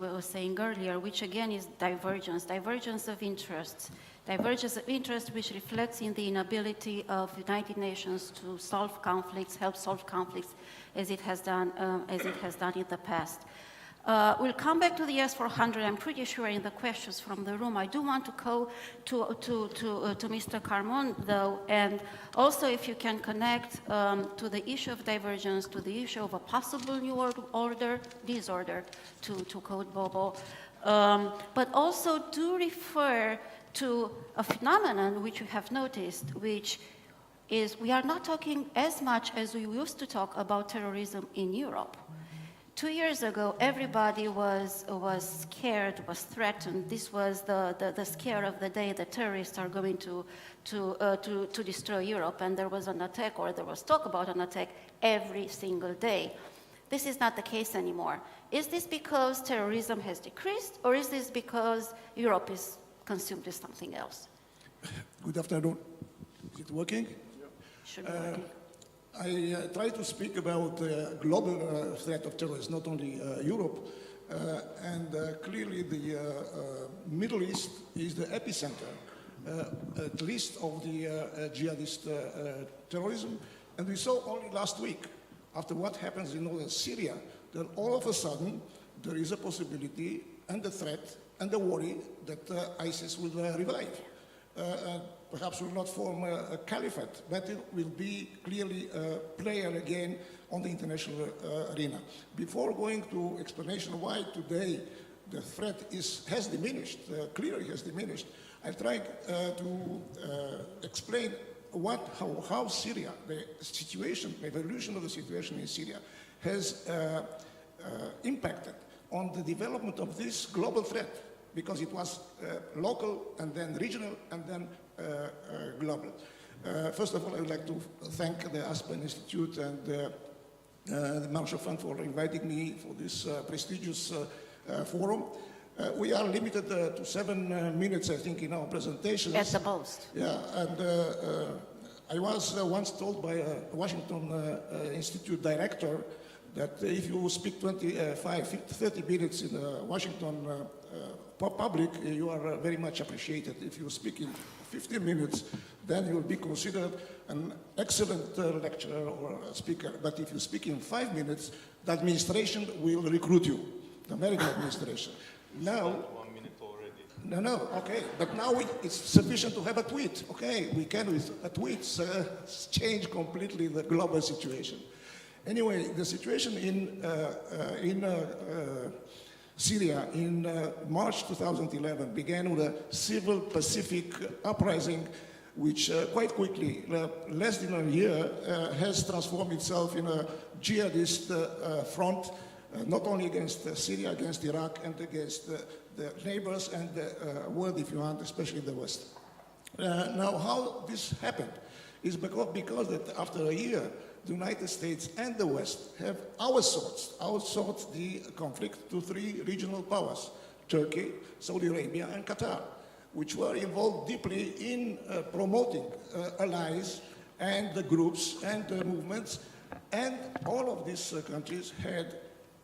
[SPEAKER 5] earlier, which again is divergence of interests. Divergence of interest which reflects in the inability of United Nations to solve conflicts, help solve conflicts, as it has done in the past. We'll come back to the S-400. I'm pretty sure in the questions from the room. I do want to go to Mr. Carmon, though, and also if you can connect to the issue of divergence, to the issue of a possible new order, disorder, to quote Bobo, but also do refer to a phenomenon which you have noticed, which is we are not talking as much as we used to talk about terrorism in Europe. 2 years ago, everybody was scared, was threatened. This was the scare of the day that terrorists are going to destroy Europe, and there was an attack, or there was talk about an attack every single day. This is not the case anymore. Is this because terrorism has decreased, or is this because Europe is consumed with something else?
[SPEAKER 14] Good afternoon. Is it working?
[SPEAKER 5] Should be working.
[SPEAKER 14] I try to speak about the global threat of terrorism, not only Europe. Clearly the Middle East is the epicenter, at least of the jihadist terrorism. And we saw only last week, after what happens in northern Syria, that all of a sudden there is a possibility and the threat and the worry that ISIS will revive. Perhaps will not form a caliphate, but it will be clearly a player again on the international arena. Before going to explanation why today the threat has diminished, clearly has diminished, I tried to explain how Syria, the situation, the evolution of the situation in Syria has impacted on the development of this global threat, because it was local and then regional and then global. First of all, I would like to thank the Aspen Institute and the Marshall Fund for inviting me for this prestigious forum. We are limited to 7 minutes, I think, in our presentations.
[SPEAKER 5] At the most.
[SPEAKER 14] Yeah, and I was once told by a Washington Institute director that if you speak 30 minutes in Washington public, you are very much appreciated. If you speak in 15 minutes, then you will be considered an excellent lecturer or speaker. But if you speak in 5 minutes, the administration will recruit you, the American administration. Now,
[SPEAKER 13] 1 minute already.
[SPEAKER 14] No, okay. But now it's sufficient to have a tweet. Okay, we can with a tweet change completely the global situation. Anyway, the situation in Syria in March 2011 began with a civil Pacific uprising, which quite quickly, less than a year, has transformed itself in a jihadist front, not only against Syria, against Iraq, and against the neighbors and the world, if you want, especially the West. Now, how this happened is because that after a year, the United States and the West have outsourced the conflict to 3 regional powers, Turkey, Saudi Arabia, and Qatar, which were involved deeply in promoting allies and the groups and the movements. And all of these countries had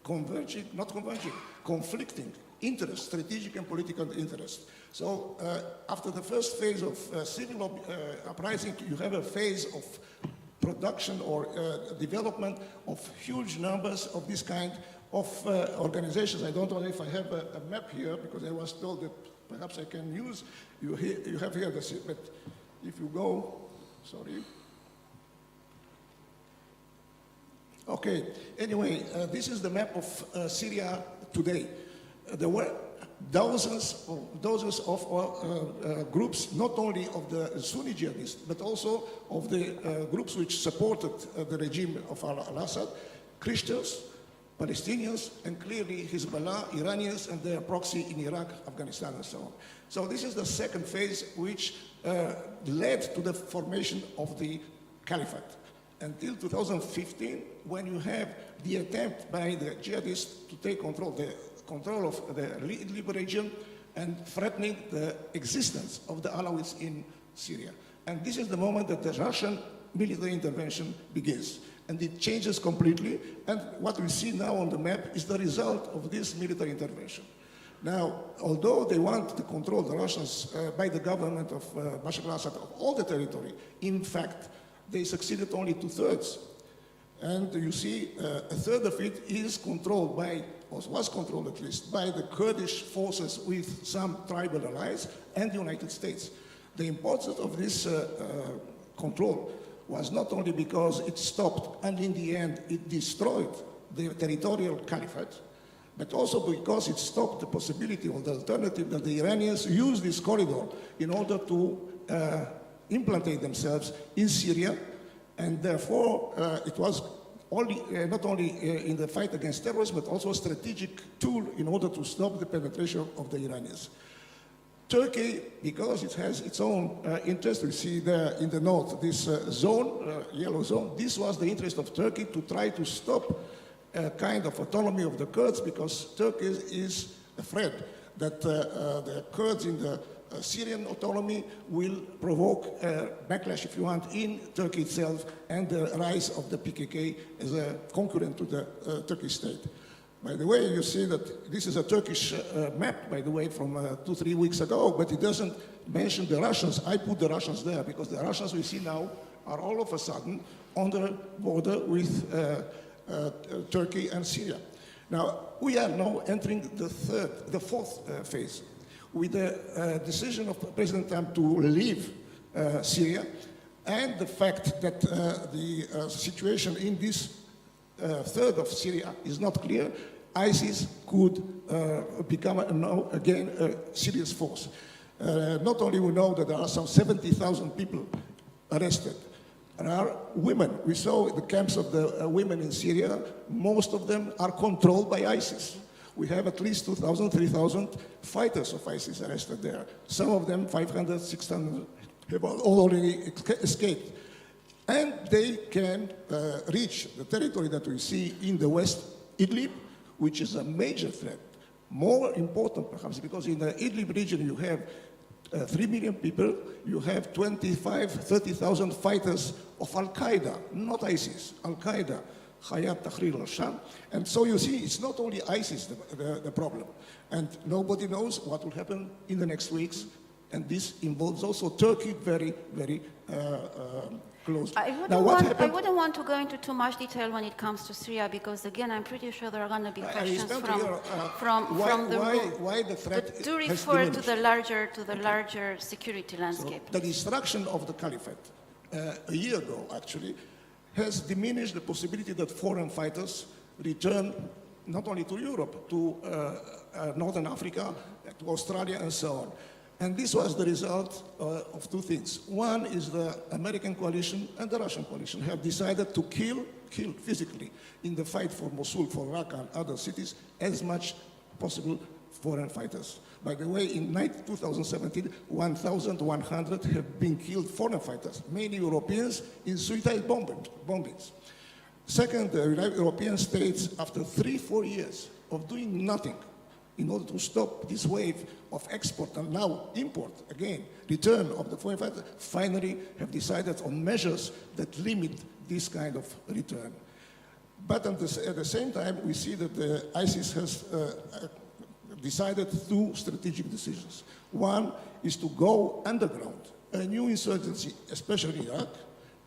[SPEAKER 14] conflicting interests, strategic and political interests. So after the first phase of civil uprising, you have a phase of production or development of huge numbers of this kind of organizations. I don't know if I have a map here, because I was told that perhaps I can use, you have here, but if you go, sorry. Okay, anyway, this is the map of Syria today. There were dozens of groups, not only of the Sunni jihadists, but also of the groups which supported the regime of al-Assad, Christians, Palestinians, and clearly Hezbollah, Iranians, and their proxy in Iraq, Afghanistan, and so on. So this is the second phase which led to the formation of the caliphate. Until 2015, when you have the attempt by the jihadists to take control of the Idlib region and threatening the existence of the Alawites in Syria. And this is the moment that the Russian military intervention begins. And it changes completely. And what we see now on the map is the result of this military intervention. Now, although they want to control the Russians by the government of Bashar al-Assad of all the territory, in fact, they succeeded only 2/3. And you see, a third of it is controlled by, or was controlled at least, by the Kurdish forces with some tribal allies and the United States. The importance of this control was not only because it stopped and in the end it destroyed the territorial caliphate, but also because it stopped the possibility or the alternative that the Iranians use this corridor in order to implantate themselves in Syria, and therefore it was only, not only in the fight against terrorism, but also a strategic tool in order to stop the penetration of the Iranians. Turkey, because it has its own interest, we see there in the north this zone, yellow zone, this was the interest of Turkey to try to stop a kind of autonomy of the Kurds, because Turkey is afraid that the Kurds in the Syrian autonomy will provoke a backlash, if you want, in Turkey itself and the rise of the PKK as a concurrent to the Turkish state. By the way, you see that this is a Turkish map, by the way, from 2-3 weeks ago, but it doesn't mention the Russians. I put the Russians there because the Russians we see now are all of a sudden on the border with Turkey and Syria. Now, we are now entering the fourth phase with the decision of President Trump to leave Syria and the fact that the situation in this third of Syria is not clear. ISIS could become now again a serious force. Not only we know that there are some 70,000 people arrested, there are women. We saw the camps of the women in Syria. Most of them are controlled by ISIS. We have at least 2,000, 3,000 fighters of ISIS arrested there. Some of them, 500, 600, have already escaped. And they can reach the territory that we see in the west, Idlib, which is a major threat. More important, perhaps, because in the Idlib region you have 3 million people, you have 25, 30,000 fighters of Al-Qaeda, not ISIS, Al-Qaeda, Hayat Tahrir al-Sham. And so you see, it's not only ISIS the problem. And nobody knows what will happen in the next weeks. And this involves also Turkey very, very closely.
[SPEAKER 5] I wouldn't want to go into too much detail when it comes to Syria, because again, I'm pretty sure there are going to be questions from the room.
[SPEAKER 14] Why the threat
[SPEAKER 5] but do refer to the larger security landscape.
[SPEAKER 14] So the destruction of the caliphate a year ago, actually, has diminished the possibility that foreign fighters return not only to Europe, to Northern Africa, to Australia, and so on. And this was the result of two things. One is the American coalition and the Russian coalition have decided to kill physically in the fight for Mosul, for Raqqa and other cities, as much possible foreign fighters. By the way, in 2017, 1,100 have been killed foreign fighters, mainly Europeans, in suicide bombings. Second, the European states, after 3-4 years of doing nothing in order to stop this wave of export and now import, again, return of the foreign fighters, finally have decided on measures that limit this kind of return. But at the same time, we see that the ISIS has decided two strategic decisions. One is to go underground, a new insurgency, especially in Iraq,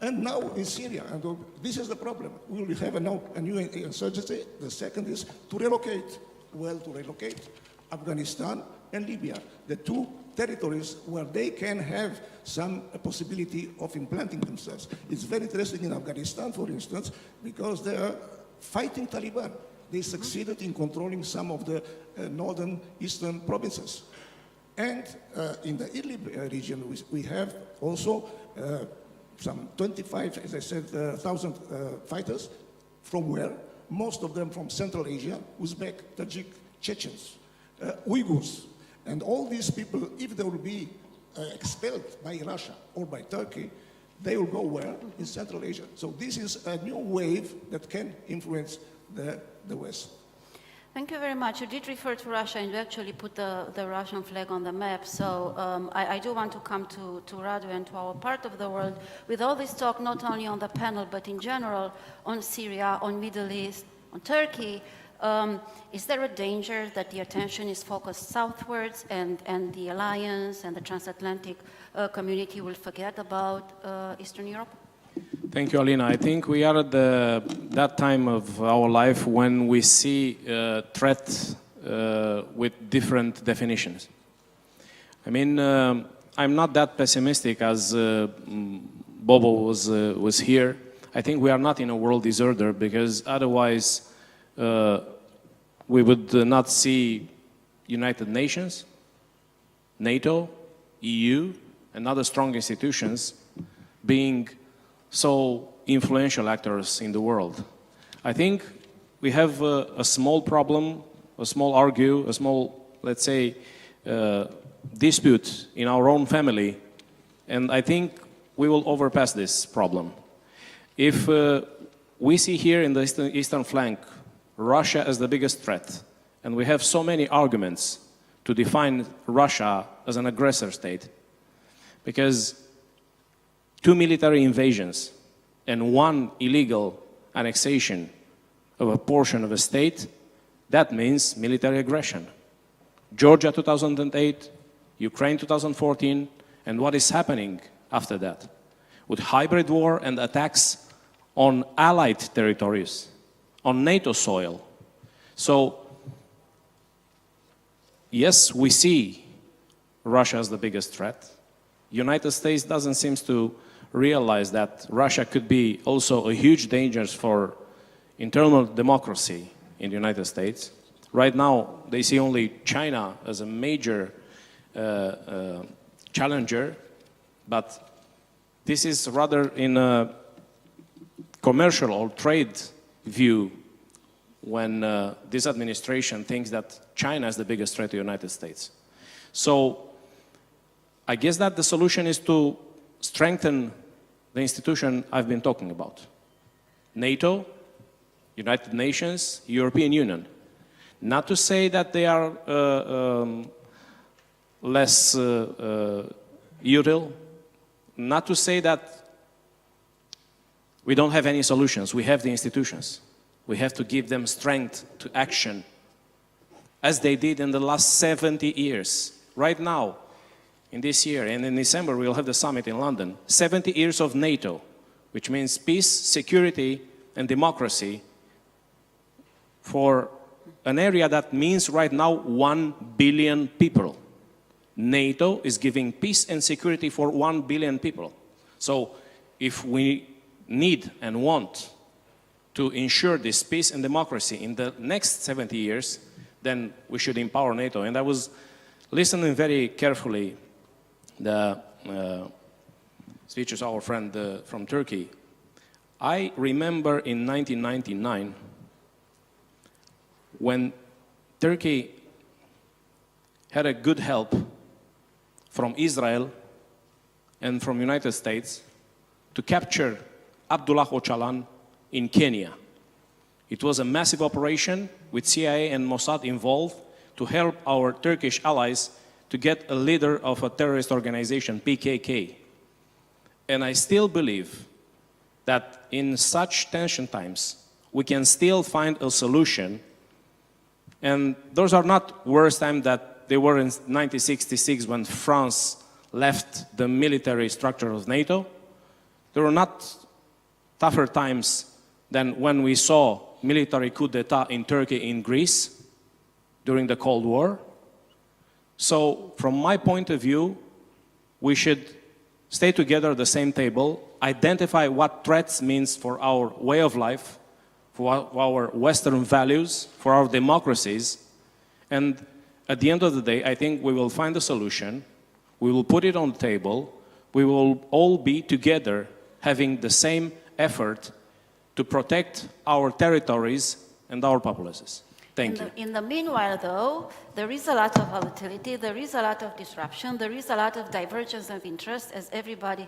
[SPEAKER 14] and now in Syria. And this is the problem. We will have a new insurgency. The second is to relocate. Well, to relocate Afghanistan and Libya, the two territories where they can have some possibility of implanting themselves. It's very interesting in Afghanistan, for instance, because they are fighting Taliban. they succeeded in controlling some of the northern eastern provinces. And in the Idlib region, we have also some 25, as I said, 1,000 fighters, from where? Most of them from Central Asia, Uzbek, Tajik, Chechens, Uyghurs. And all these people, if they will be expelled by Russia or by Turkey, they will go where? In Central Asia. So this is a new wave that can influence the West.
[SPEAKER 5] Thank you very much. You did refer to Russia, and you actually put the Russian flag on the map. So I do want to come to Radu and to our part of the world. With all this talk, not only on the panel, but in general, on Syria, on Middle East, on Turkey, is there a danger that the attention is focused southwards and the alliance and the transatlantic community will forget about Eastern Europe?
[SPEAKER 6] Thank you, Alina. I think we are at that time of our life when we see threats with different definitions. I mean, I'm not that pessimistic as Bobo was here. I think we are not in a world disorder, because otherwise we would not see United Nations, NATO, EU, and other strong institutions being so influential actors in the world. I think we have a small problem, a small argue, a small, let's say, dispute in our own family, and I think we will overpass this problem. If we see here in the eastern flank Russia as the biggest threat, and we have so many arguments to define Russia as an aggressor state, because 2 military invasions and 1 illegal annexation of a portion of a state, that means military aggression. Georgia 2008, Ukraine 2014, and what is happening after that, with hybrid war and attacks on allied territories, on NATO soil. So, yes, we see Russia as the biggest threat. United States doesn't seem to realize that Russia could be also a huge danger for internal democracy in the United States. Right now, they see only China as a major challenger, but this is rather in a commercial or trade view when this administration thinks that China is the biggest threat to the United States. So I guess that the solution is to strengthen the institution I've been talking about. NATO, United Nations, European Union. Not to say that they are less utile, not to say that we don't have any solutions. We have the institutions. We have to give them strength to action, as they did in the last 70 years. Right now, in this year, and in December, we'll have the summit in London. 70 years of NATO, which means peace, security, and democracy for an area that means right now 1 billion people. NATO is giving peace and security for 1 billion people. So if we need and want to ensure this peace and democracy in the next 70 years, then we should empower NATO. And I was listening very carefully the speeches of our friend from Turkey. I remember in 1999 when Turkey had a good help from Israel and from United States to capture Abdullah Öcalan in Kenya. It was a massive operation with CIA and Mossad involved to help our Turkish allies to get a leader of a terrorist organization, PKK. And I still believe that in such tension times, we can still find a solution. And those are not worse times that they were in 1966 when France left the military structure of NATO. There were not tougher times than when we saw military coup d'etat in Turkey, in Greece, during the Cold War. So, from my point of view, we should stay together at the same table, identify what threats means for our way of life, for our Western values, for our democracies. And at the end of the day, I think we will find a solution. We will put it on the table. We will all be together having the same effort to protect our territories and our populaces. Thank you.
[SPEAKER 5] In the meanwhile, though, there is a lot of volatility, there is a lot of disruption, there is a lot of divergence of interest, as everybody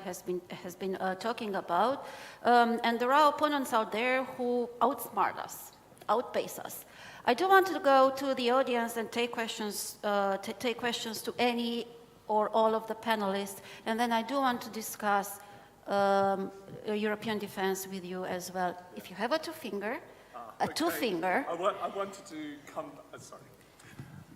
[SPEAKER 5] has been talking about, and there are opponents out there who outsmart us, outpace us. I do want to go to the audience and take questions to any or all of the panelists, and then I do want to discuss European defense with you as well. If you have a two-finger, I
[SPEAKER 12] wanted to come. Sorry.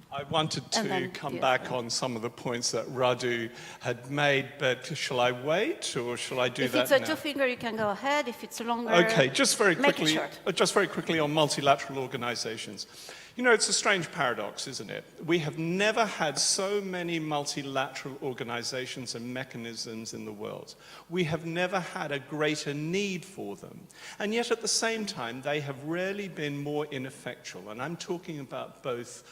[SPEAKER 12] I wanted to come back on some of the points that Radu had made, but shall I wait or shall I do that now?
[SPEAKER 5] If it's a two-finger, you can go ahead. If it's longer,
[SPEAKER 12] okay. Just very
[SPEAKER 5] make
[SPEAKER 12] quickly.
[SPEAKER 5] it short.
[SPEAKER 12] Just very quickly on multilateral organizations. You know, it's a strange paradox, isn't it? We have never had so many multilateral organizations and mechanisms in the world. We have never had a greater need for them. And yet at the same time, they have rarely been more ineffectual. And I'm talking about both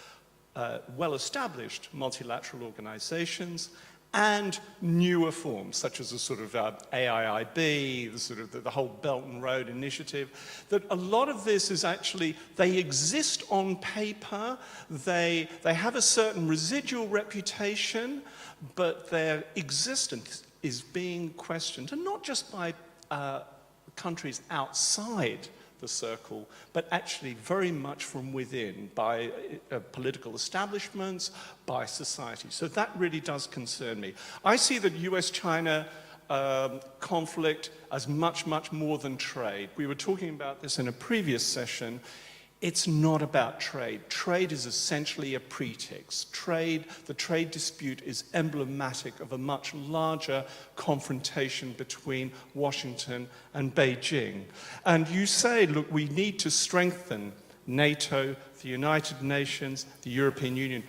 [SPEAKER 12] well-established multilateral organizations and newer forms, such as the sort of AIIB, the sort of the whole Belt and Road Initiative, that a lot of this is actually, they exist on paper, they have a certain residual reputation, but their existence is being questioned, and not just by countries outside the circle, but actually very much from within, by political establishments, by society. So that really does concern me. I see the US-China conflict as much, much more than trade. We were talking about this in a previous session. It's not about trade. Trade is essentially a pretext. The trade dispute is emblematic of a much larger confrontation between Washington and Beijing. And you say, look, we need to strengthen NATO, the United Nations, the European Union.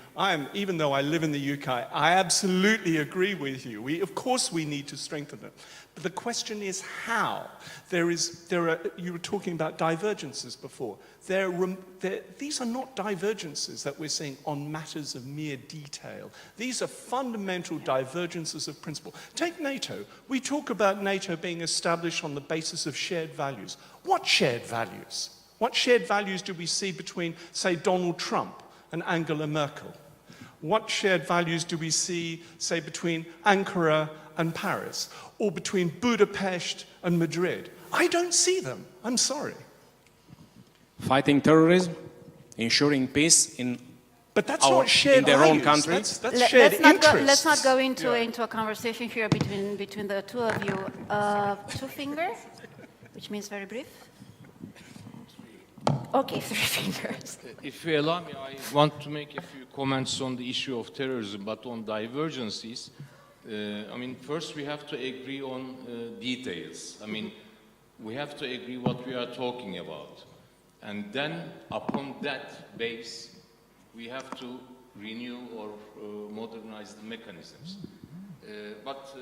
[SPEAKER 12] Even though I live in the UK, I absolutely agree with you. Of course we need to strengthen them. But the question is how. You were talking about divergences before. These are not divergences that we're seeing on matters of mere detail. These are fundamental divergences of principle. Take NATO. We talk about NATO being established on the basis of shared values. What shared values? What shared values do we see between, say, Donald Trump and Angela Merkel? What shared values do we see, say, between Ankara and Paris, or between Budapest and Madrid? I don't see them. I'm sorry.
[SPEAKER 6] Fighting terrorism, ensuring peace in their own country.
[SPEAKER 12] That's shared interests.
[SPEAKER 5] Let's not go into a conversation here between the two of you. Two fingers, which means very brief. Okay, three fingers.
[SPEAKER 13] If you allow me, I want to make a few comments on the issue of terrorism, but on divergences. First we have to agree on details. We have to agree what we are talking about. And then, upon that base, we have to renew or modernize the mechanisms. But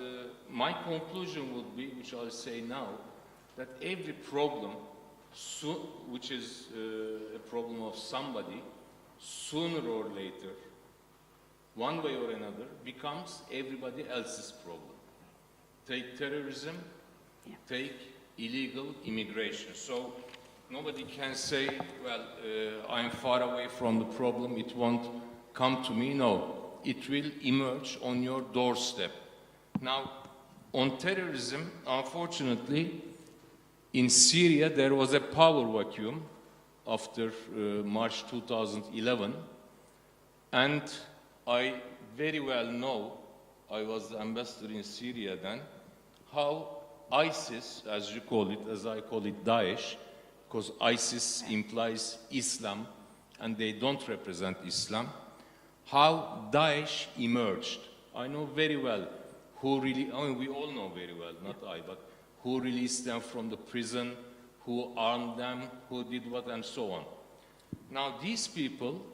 [SPEAKER 13] my conclusion would be, which I'll say now, that every problem, which is a problem of somebody, sooner or later, one way or another, becomes everybody else's problem. Take terrorism, take illegal immigration. So nobody can say, well, I'm far away from the problem, it won't come to me. No, it will emerge on your doorstep. Now, on terrorism, unfortunately, in Syria, there was a power vacuum after March 2011, and I very well know, I was the ambassador in Syria then, how ISIS, as you call it, as I call it Daesh, because ISIS implies Islam and they don't represent Islam, how Daesh emerged. I know very well who really, we all know very well, not I, but who released them from the prison, who armed them, who did what, and so on. Now these people,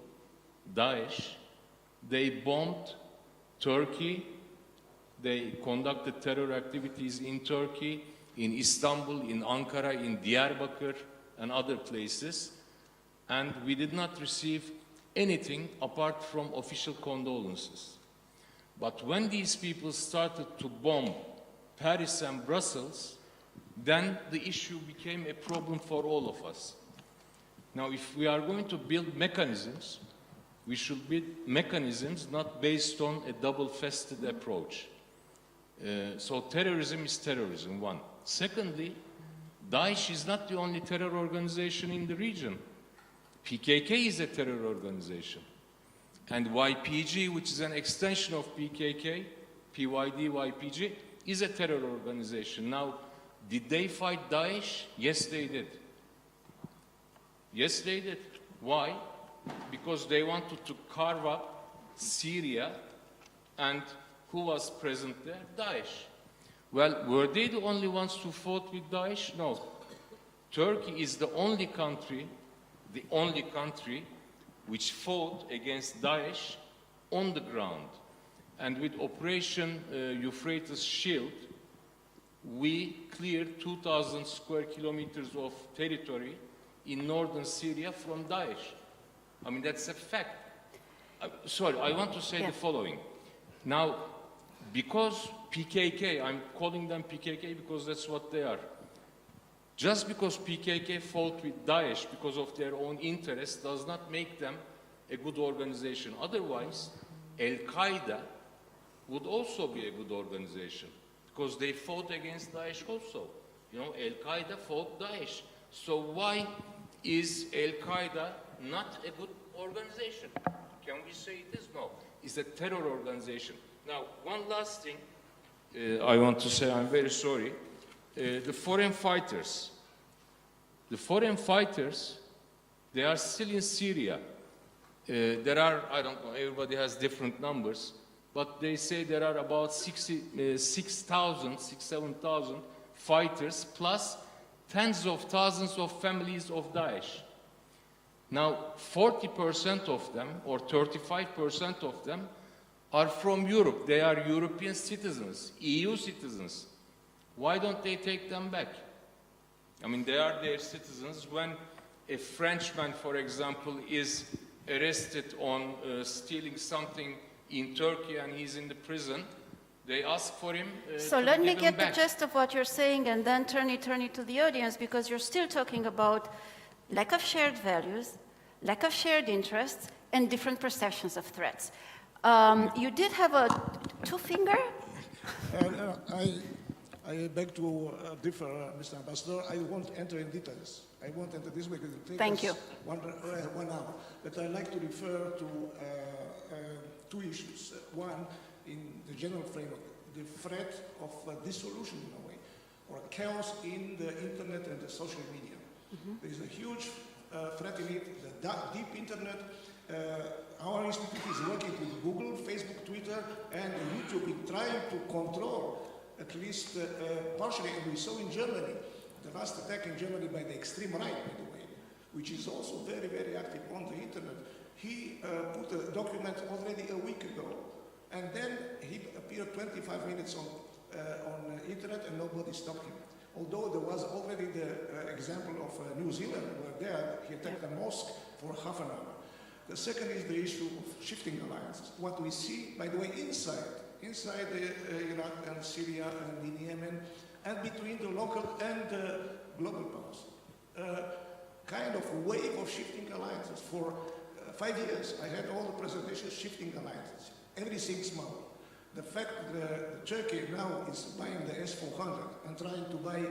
[SPEAKER 13] Daesh, they bombed Turkey, they conducted terror activities in Turkey, in Istanbul, in Ankara, in Diyarbakir, and other places, and we did not receive anything apart from official condolences. But when these people started to bomb Paris and Brussels, then the issue became a problem for all of us. Now, if we are going to build mechanisms, we should build mechanisms not based on a double-fisted approach. So terrorism is terrorism, one. Secondly, Daesh is not the only terror organization in the region. PKK is a terror organization. And YPG, which is an extension of PKK, PYD, YPG, is a terror organization. Now, did they fight Daesh? Yes, they did. Yes, they did. Why? Because they wanted to carve up Syria, and who was present there? Daesh. Well, were they the only ones who fought with Daesh? No. Turkey is the only country which fought against Daesh on the ground. And with Operation Euphrates Shield, we cleared 2,000 square kilometers of territory in northern Syria from Daesh. I mean, that's a fact. Sorry, I want to say the following. Now, because PKK, I'm calling them PKK because that's what they are. Just because PKK fought with Daesh because of their own interests does not make them a good organization. Otherwise, Al-Qaeda would also be a good organization because they fought against Daesh also. You know, Al-Qaeda fought Daesh. So why is Al-Qaeda not a good organization? Can we say it is? No. It's a terror organization. Now, one last thing I want to say, I'm very sorry. The foreign fighters, they are still in Syria. There are, I don't know, everybody has different numbers, but they say there are about 7,000 fighters plus tens of thousands of families of Daesh. Now, 40% of them, or 35% of them, are from Europe. They are European citizens, EU citizens. Why don't they take them back? I mean, they are their citizens. When a Frenchman, for example, is arrested on stealing something in Turkey and he's in the prison, they ask for him
[SPEAKER 5] So let me get the gist of what you're saying and then turn it to the audience, because you're still talking about lack of shared values, lack of shared interests, and different perceptions of threats. You did have a two-finger?
[SPEAKER 14] I beg to differ, Mr. Ambassador. I won't enter in details. I won't enter this way because it will take us 1 hour. But I'd like to refer to two issues. One, in the general framework, the threat of dissolution in a way, or chaos in the internet and the social media. There is a huge threat in it, the deep internet. Our institute is working with Google, Facebook, Twitter, and YouTube in trying to control, at least partially, and we saw in Germany, the last attack in Germany by the extreme right, by the way, which is also very, very active on the internet. He put a document already a week ago, and then he appeared 25 minutes on internet and nobody stopped him. Although there was already the example of New Zealand, where there he attacked a mosque for half an hour. The second is the issue of shifting alliances. What we see, by the way, inside Iraq and Syria and in Yemen, and between the local and the global powers, kind of wave of shifting alliances. For 5 years, I had all the presentations shifting alliances, every 6 months. The fact that Turkey now is buying the S-400 and trying to buy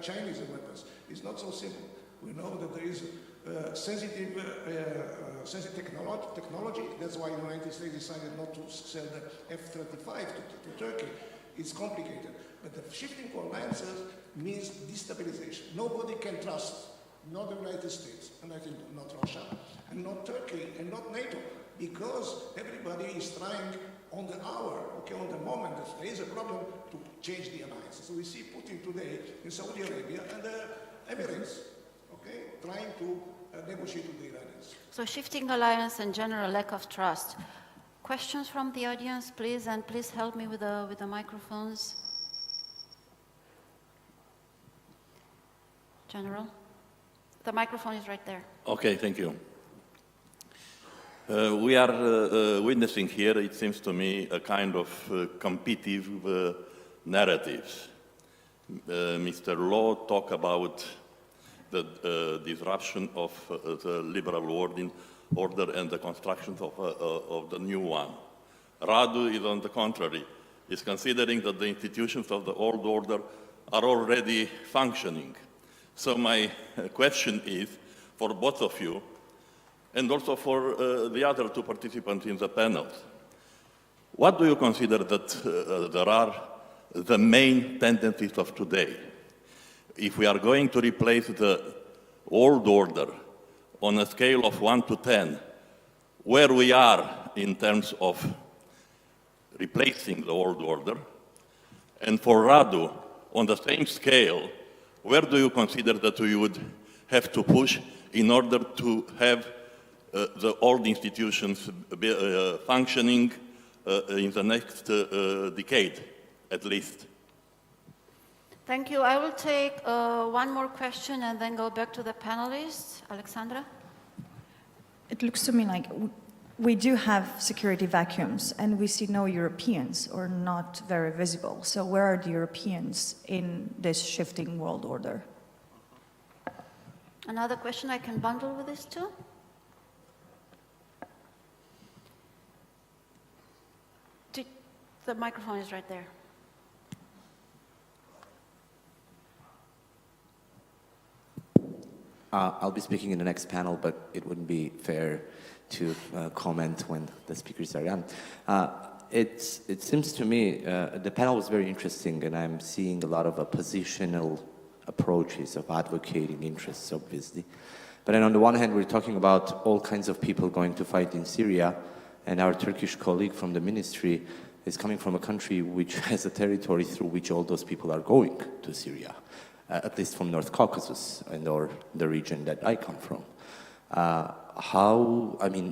[SPEAKER 14] Chinese weapons is not so simple. We know that there is sensitive technology. That's why the United States decided not to sell the F-35 to Turkey. It's complicated. But the shifting alliances means destabilization. Nobody can trust, not the United States, and I think not Russia, and not Turkey, and not NATO, because everybody is trying on the hour, on the moment that there is a problem to change the alliance. So we see Putin today in Saudi Arabia and the Emirates, trying to negotiate with the Iranians.
[SPEAKER 5] So shifting alliance and general lack of trust. Questions from the audience, please, and please help me with the microphones. General? The microphone is right there.
[SPEAKER 15] Okay, thank you. We are witnessing here, it seems to me, a kind of competitive narratives. Mr. Law talked about the disruption of the liberal order and the construction of the new one. Radu is on the contrary, is considering that the institutions of the old order are already functioning. So my question is, for both of you, and also for the other two participants in the panel, what do you consider that there are the main tendencies of today? If we are going to replace the old order on a scale of 1 to 10, where we are in terms of replacing the old order, and for Radu, on the same scale, where do you consider that we would have to push in order to have the old institutions functioning in the next decade, at least?
[SPEAKER 5] Thank you. I will take one more question and then go back to the panelists. Alexandra?
[SPEAKER 16] It looks to me like we do have security vacuums and we see no Europeans or not very visible. So where are the Europeans in this shifting world order?
[SPEAKER 5] Another question I can bundle with this too. The microphone is right there.
[SPEAKER 9] I'll be speaking in the next panel, but it wouldn't be fair to comment when the speakers are done. It seems to me the panel was very interesting, and I'm seeing a lot of positional approaches of advocating interests, obviously. But then on the one hand, we're talking about all kinds of people going to fight in Syria, and our Turkish colleague from the ministry is coming from a country which has a territory through which all those people are going to Syria, at least from North Caucasus or the region that I come from.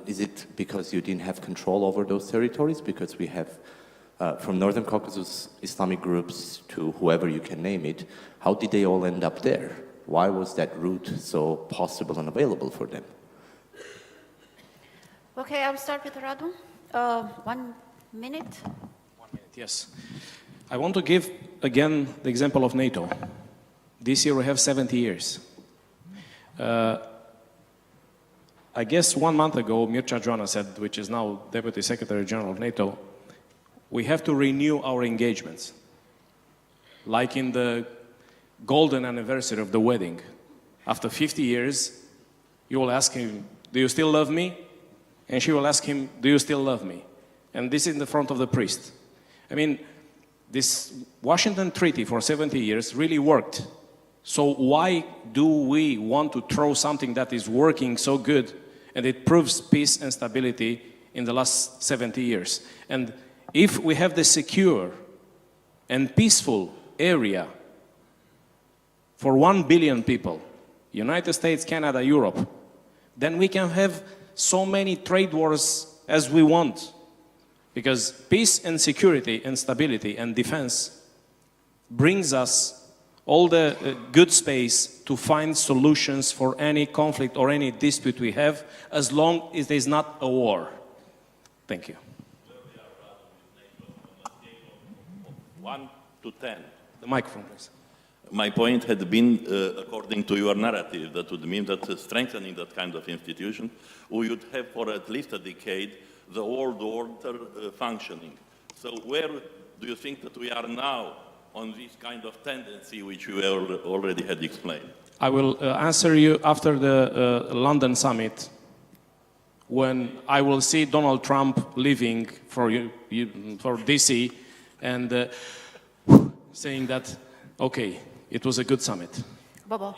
[SPEAKER 9] Is it because you didn't have control over those territories? Because we have, from Northern Caucasus, Islamic groups to whoever you can name it, how did they all end up there? Why was that route so possible and available for them?
[SPEAKER 5] Okay, I'll start with Radu. 1 minute.
[SPEAKER 6] 1 minute, yes. I want to give, again, the example of NATO. This year we have 70 years. I guess 1 month ago, Mircea Joana said, which is now Deputy Secretary General of NATO, we have to renew our engagements. Like in the golden anniversary of the wedding. After 50 years, you will ask him, do you still love me? And she will ask him, do you still love me? And this is in the front of the priest. I mean, this Washington Treaty for 70 years really worked. So why do we want to throw something that is working so good and it proves peace and stability in the last 70 years? And if we have the secure and peaceful area for 1 billion people, United States, Canada, Europe, then we can have so many trade wars as we want. Because peace and security and stability and defense brings us all the good space to find solutions for any conflict or any dispute we have, as long as there is not a war. Thank you.
[SPEAKER 15] 1 to 10.
[SPEAKER 6] The microphone, please.
[SPEAKER 15] My point had been, according to your narrative, that would mean that strengthening that kind of institution, we would have for at least a decade the old order functioning. So where do you think that we are now on this kind of tendency which you already had explained?
[SPEAKER 6] I will answer you after the London summit, when I will see Donald Trump leaving for DC and saying that, okay, it was a good summit.
[SPEAKER 5] Bobo.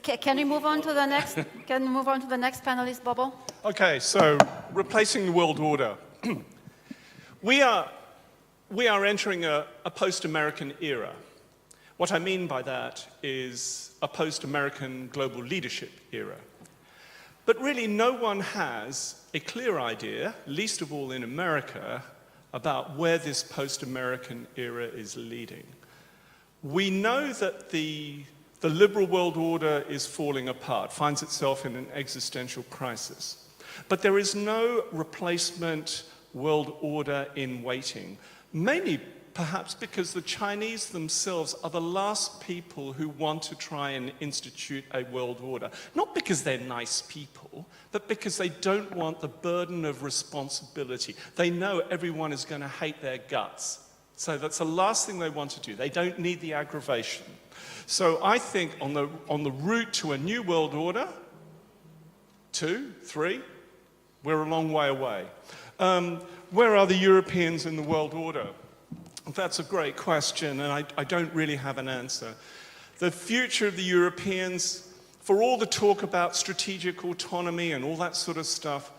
[SPEAKER 5] Can we move on to the next? Can we move on to the next panelist, Bobo?
[SPEAKER 12] Okay, so replacing the world order. We are entering a post-American era. What I mean by that is a post-American global leadership era. But really, no one has a clear idea, least of all in America, about where this post-American era is leading. We know that the The liberal world order is falling apart, finds itself in an existential crisis. But there is no replacement world order in waiting, mainly perhaps because the Chinese themselves are the last people who want to try and institute a world order. Not because they're nice people, but because they don't want the burden of responsibility. They know everyone is going to hate their guts. So that's the last thing they want to do. They don't need the aggravation. So I think on the route to a new world order, 2, 3, we're a long way away. Where are the Europeans in the world order? That's a great question, and I don't really have an answer. The future of the Europeans, for all the talk about strategic autonomy and all that sort of stuff,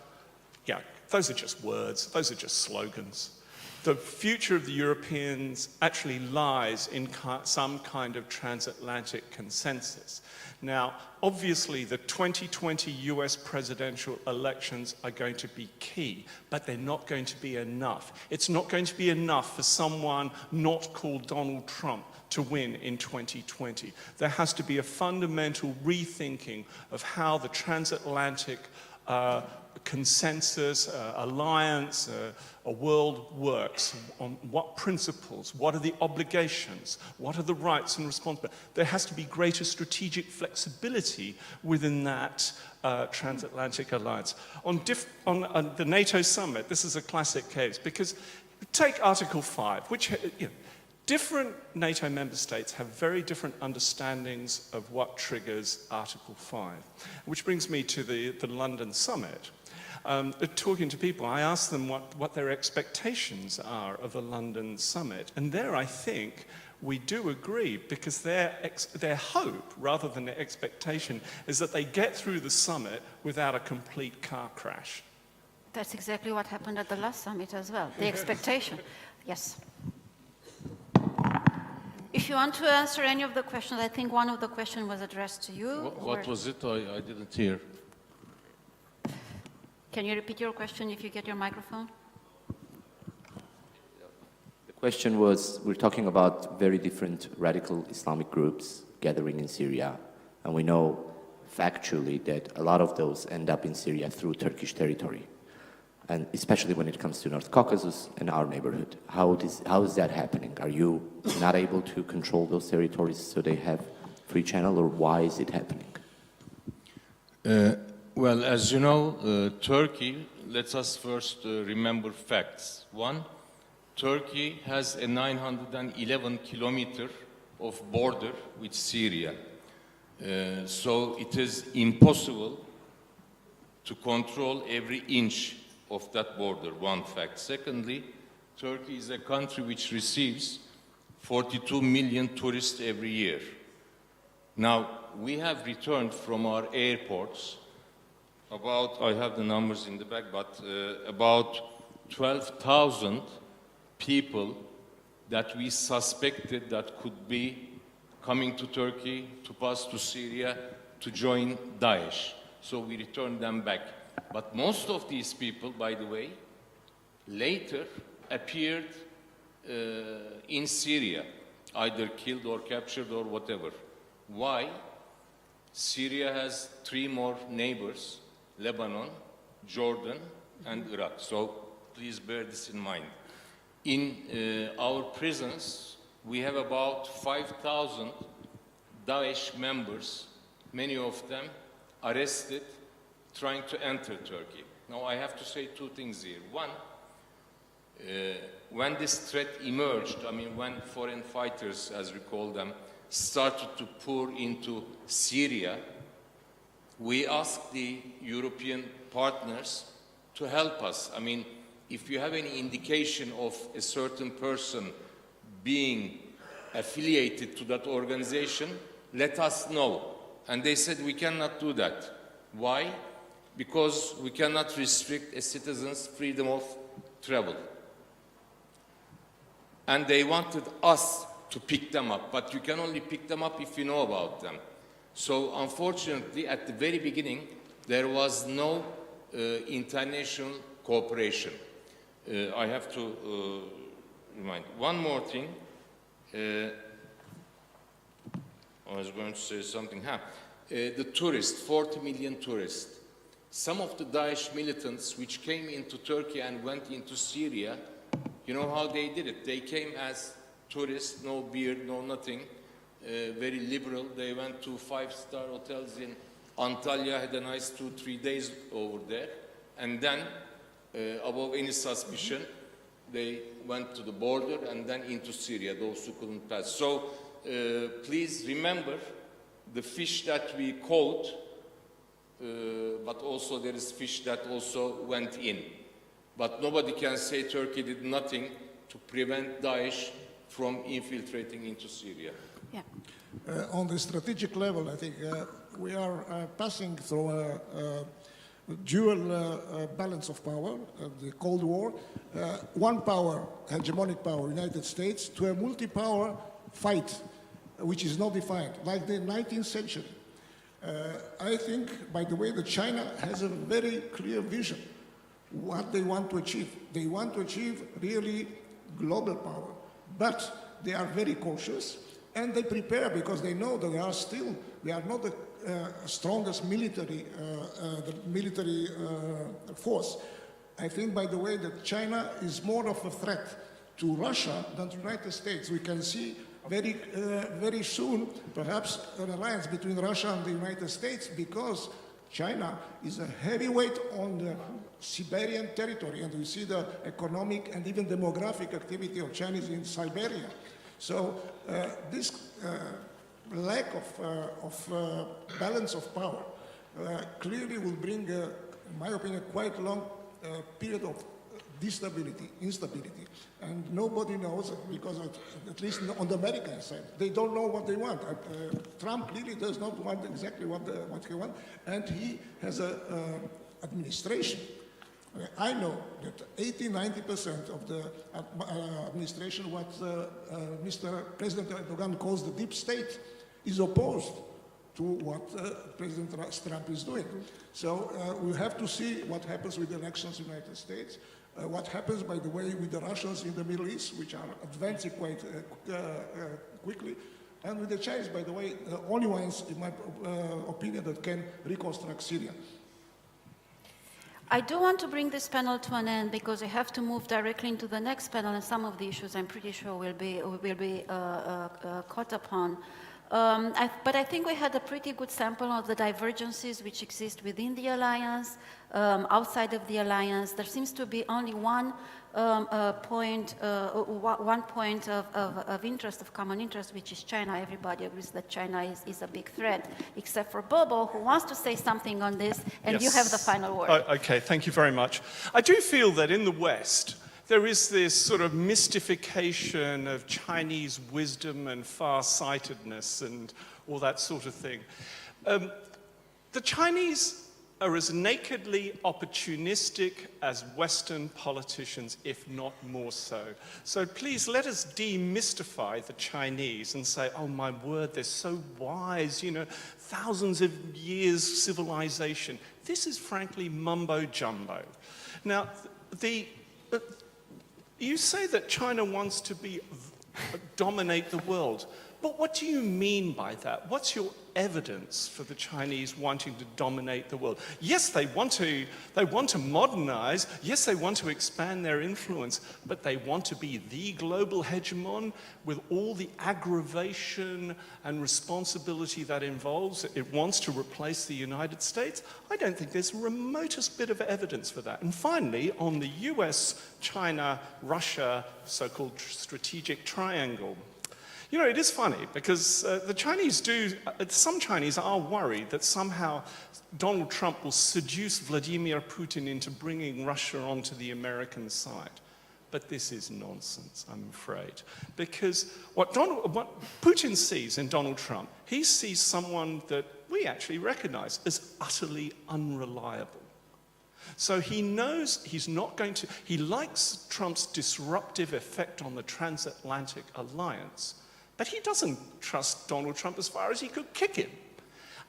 [SPEAKER 12] yeah, those are just words, those are just slogans. The future of the Europeans actually lies in some kind of transatlantic consensus. Now, obviously, the 2020 US presidential elections are going to be key, but they're not going to be enough. It's not going to be enough for someone not called Donald Trump to win in 2020. There has to be a fundamental rethinking of how the transatlantic consensus, alliance, a world works, on what principles, what are the obligations, what are the rights and responsibilities. There has to be greater strategic flexibility within that transatlantic alliance. On the NATO summit, this is a classic case, because take Article 5, which, different NATO member states have very different understandings of what triggers Article 5, which brings me to the London summit. Talking to people, I asked them what their expectations are of the London summit. And there, I think, we do agree, because their hope, rather than their expectation, is that they get through the summit without a complete car crash.
[SPEAKER 5] That's exactly what happened at the last summit as well, the expectation. Yes. If you want to answer any of the questions, I think one of the questions was addressed to you.
[SPEAKER 13] What was it? I didn't hear.
[SPEAKER 5] Can you repeat your question if you get your microphone?
[SPEAKER 9] The question was, we're talking about very different radical Islamic groups gathering in Syria, and we know factually that a lot of those end up in Syria through Turkish territory, and especially when it comes to North Caucasus and our neighborhood. How is that happening? Are you not able to control those territories so they have free channel, or why is it happening?
[SPEAKER 13] Well, as you know, Turkey, let us first remember facts. One, Turkey has a 911 kilometer of border with Syria. So it is impossible to control every inch of that border, one fact. Secondly, Turkey is a country which receives 42 million tourists every year. Now, we have returned from our airports about, I have the numbers in the back, but about 12,000 people that we suspected that could be coming to Turkey, to pass to Syria, to join Daesh. So we returned them back. But most of these people, by the way, later appeared in Syria, either killed or captured or whatever. Why? Syria has 3 more neighbors: Lebanon, Jordan, and Iraq. So please bear this in mind. In our prisons, we have about 5,000 Daesh members, many of them arrested, trying to enter Turkey. Now, I have to say 2 things here. One, when this threat emerged, I mean, when foreign fighters, as we call them, started to pour into Syria, we asked the European partners to help us. I mean, if you have any indication of a certain person being affiliated to that organization, let us know. And they said, we cannot do that. Why? Because we cannot restrict a citizen's freedom of travel. And they wanted us to pick them up, but you can only pick them up if you know about them. So unfortunately, at the very beginning, there was no international cooperation. I have to remind. One more thing. I was going to say something. The tourists, 40 million tourists. Some of the Daesh militants which came into Turkey and went into Syria, you know how they did it? They came as tourists, no beard, no nothing, very liberal. They went to 5-star hotels in Antalya, had a nice 2-3 days over there. And then, above any suspicion, they went to the border and then into Syria, those who couldn't pass. So please remember the fish that we caught, but also there is fish that also went in. But nobody can say Turkey did nothing to prevent Daesh from infiltrating into Syria.
[SPEAKER 5] Yeah.
[SPEAKER 14] On the strategic level, I think we are passing through a dual balance of power, the Cold War, one power, hegemonic power, United States, to a multi-power fight, which is not defined, like the 19th century. I think, by the way, that China has a very clear vision what they want to achieve. They want to achieve really global power, but they are very cautious and they prepare because they know that they are not the strongest military force. I think, by the way, that China is more of a threat to Russia than to the United States. We can see very soon, perhaps, an alliance between Russia and the United States because China is a heavyweight on the Siberian territory, and we see the economic and even demographic activity of Chinese in Siberia. So this lack of balance of power clearly will bring, in my opinion, quite a long period of instability. And nobody knows, because at least on the American side, they don't know what they want. Trump really does not want exactly what he wants, and he has an administration. I know that 80–90% of the administration, what Mr. President Erdogan calls the deep state, is opposed to what President Trump is doing. So we have to see what happens with the elections in the United States, what happens, by the way, with the Russians in the Middle East, which are advancing quite quickly, and with the Chinese, by the way, the only ones, in my opinion, that can reconstruct Syria.
[SPEAKER 5] I do want to bring this panel to an end because I have to move directly into the next panel, and some of the issues I'm pretty sure will be caught upon. But I think we had a pretty good sample of the divergences which exist within the alliance, outside of the alliance. There seems to be only one point of interest, of common interest, which is China. Everybody agrees that China is a big threat, except for Bobo, who wants to say something on this, and yes. You have the final word.
[SPEAKER 12] Okay, thank you very much. I do feel that in the West, there is this sort of mystification of Chinese wisdom and far-sightedness and all that sort of thing. The Chinese are as nakedly opportunistic as Western politicians, if not more so. So please let us demystify the Chinese and say, oh my word, they're so wise, you know, thousands of years civilization. This is frankly mumbo-jumbo. Now, you say that China wants to dominate the world, but what do you mean by that? What's your evidence for the Chinese wanting to dominate the world? Yes, they want to modernize. Yes, they want to expand their influence, but they want to be the global hegemon with all the aggravation and responsibility that involves. It wants to replace the United States. I don't think there's the remotest bit of evidence for that. And finally, on the US, China, Russia, so-called strategic triangle. You know, it is funny because the Chinese some Chinese are worried that somehow Donald Trump will seduce Vladimir Putin into bringing Russia onto the American side. But this is nonsense, I'm afraid. Because what Putin sees in Donald Trump, he sees someone that we actually recognize as utterly unreliable. So he knows he's not going to, he likes Trump's disruptive effect on the transatlantic alliance, but he doesn't trust Donald Trump as far as he could kick him.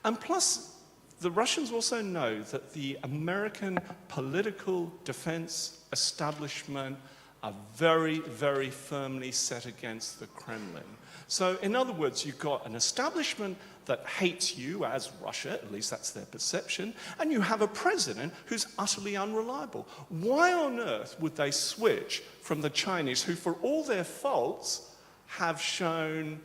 [SPEAKER 12] And plus, the Russians also know that the American political defense establishment are very, very firmly set against the Kremlin. So in other words, you've got an establishment that hates you as Russia, at least that's their perception, and you have a president who's utterly unreliable. Why on earth would they switch from the Chinese, who for all their faults have shown,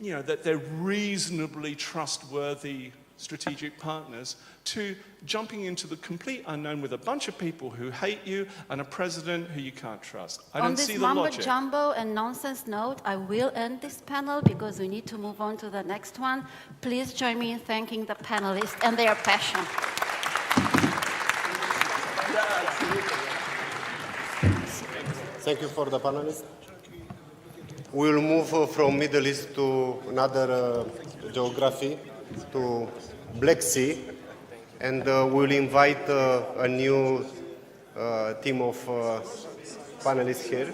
[SPEAKER 12] you know, that they're reasonably trustworthy strategic partners, to jumping into the complete unknown with a bunch of people who hate you and a president who you can't trust? I don't see the
[SPEAKER 5] On
[SPEAKER 12] logic.
[SPEAKER 5] this mumbo-jumbo and nonsense note, I will end this panel because we need to move on to the next one. Please join me in thanking the panelists and their passion.
[SPEAKER 11] Thank you for the panelists. We'll move from Middle East to another geography, to Black Sea, and we'll invite a new team of panelists here.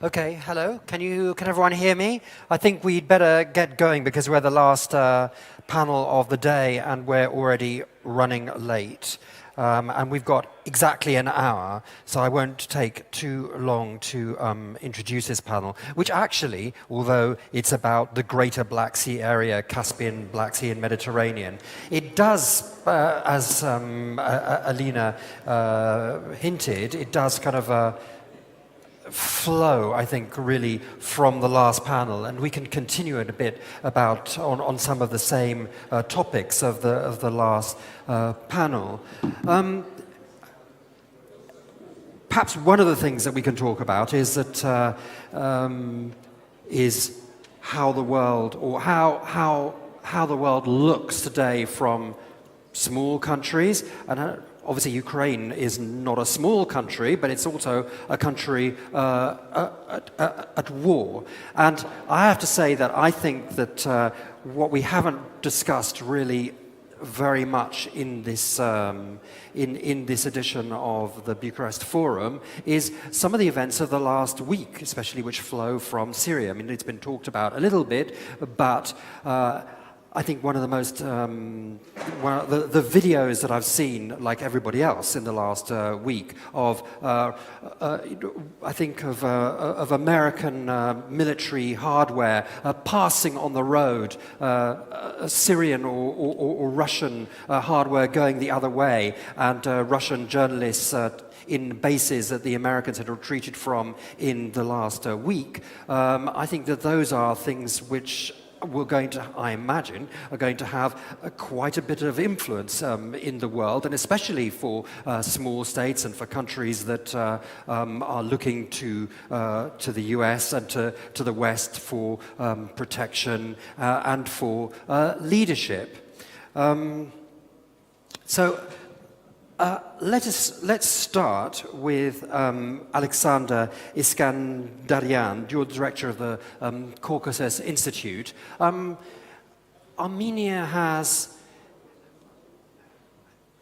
[SPEAKER 8] Okay, hello. Can everyone hear me? I think we'd better get going because we're the last panel of the day and we're already running late. And we've got exactly an hour, so I won't take too long to introduce this panel, which actually, although it's about the greater Black Sea area, Caspian, Black Sea and Mediterranean, it does, as Alina hinted, it does kind of flow, I think, really from the last panel, and we can continue it a bit about on some of the same topics of the last panel. Perhaps one of the things that we can talk about is that is how the world, or how the world looks today from small countries, and obviously Ukraine is not a small country, but it's also a country at war. And I have to say that I think that what we haven't discussed really very much in this in this edition of the Bucharest Forum is some of the events of the last week, especially which flow from Syria. I mean, it's been talked about a little bit, but I think one of the most the videos that I've seen, like everybody else in the last week, of I think of American military hardware passing on the road, Syrian or Russian hardware going the other way, and Russian journalists in bases that the Americans had retreated from in the last week. I think that those are things which we're going to, I imagine, are going to have quite a bit of influence in the world, and especially for small states and for countries that are looking to the US and to the West for protection and for leadership. Let's start with Alexander Iskandarian, you're director of the Caucasus Institute. Armenia has,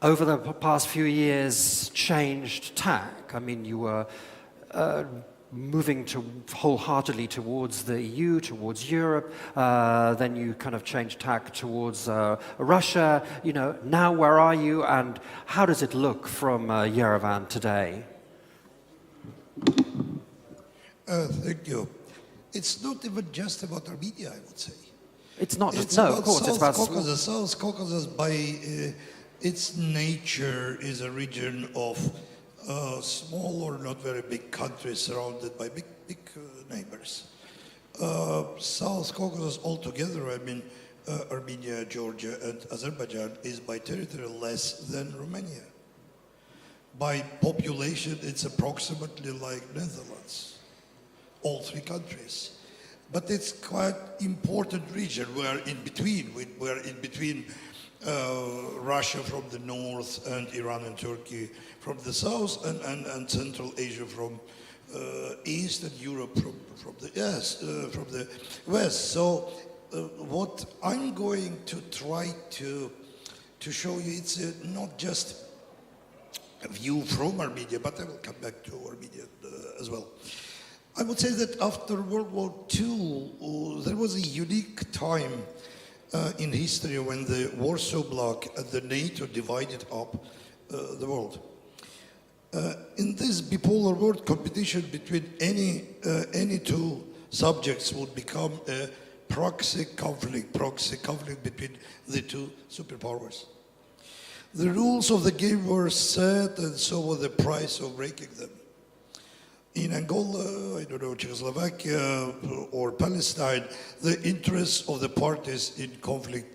[SPEAKER 8] over the past few years, changed tack. I mean, you were moving wholeheartedly towards the EU, towards Europe, then you kind of changed tack towards Russia. You know, now where are you, and how does it look from Yerevan today?
[SPEAKER 17] Thank you. It's not even just about Armenia, I would say.
[SPEAKER 8] It's not just,
[SPEAKER 17] it's
[SPEAKER 8] no,
[SPEAKER 17] about
[SPEAKER 8] of course,
[SPEAKER 17] South
[SPEAKER 8] it's about
[SPEAKER 17] Caucasus. South Caucasus, by its nature, is a region of small or not very big countries surrounded by big neighbors. South Caucasus altogether, I mean, Armenia, Georgia, and Azerbaijan, is by territory less than Romania. By population, it's approximately like Netherlands, all three countries. But it's quite important region. We are in between. We are in between Russia from the north and Iran and Turkey from the south, and Central Asia from east, and Europe from the west. So what I'm going to try to show you, it's not just a view from Armenia, but I will come back to Armenia as well. I would say that after World War II, there was a unique time in history when the Warsaw Bloc and the NATO divided up the world. In this bipolar world, competition between any two subjects would become a proxy conflict between the two superpowers. The rules of the game were set, and so was the price of breaking them. In Angola, I don't know, Czechoslovakia or Palestine, the interests of the parties in conflict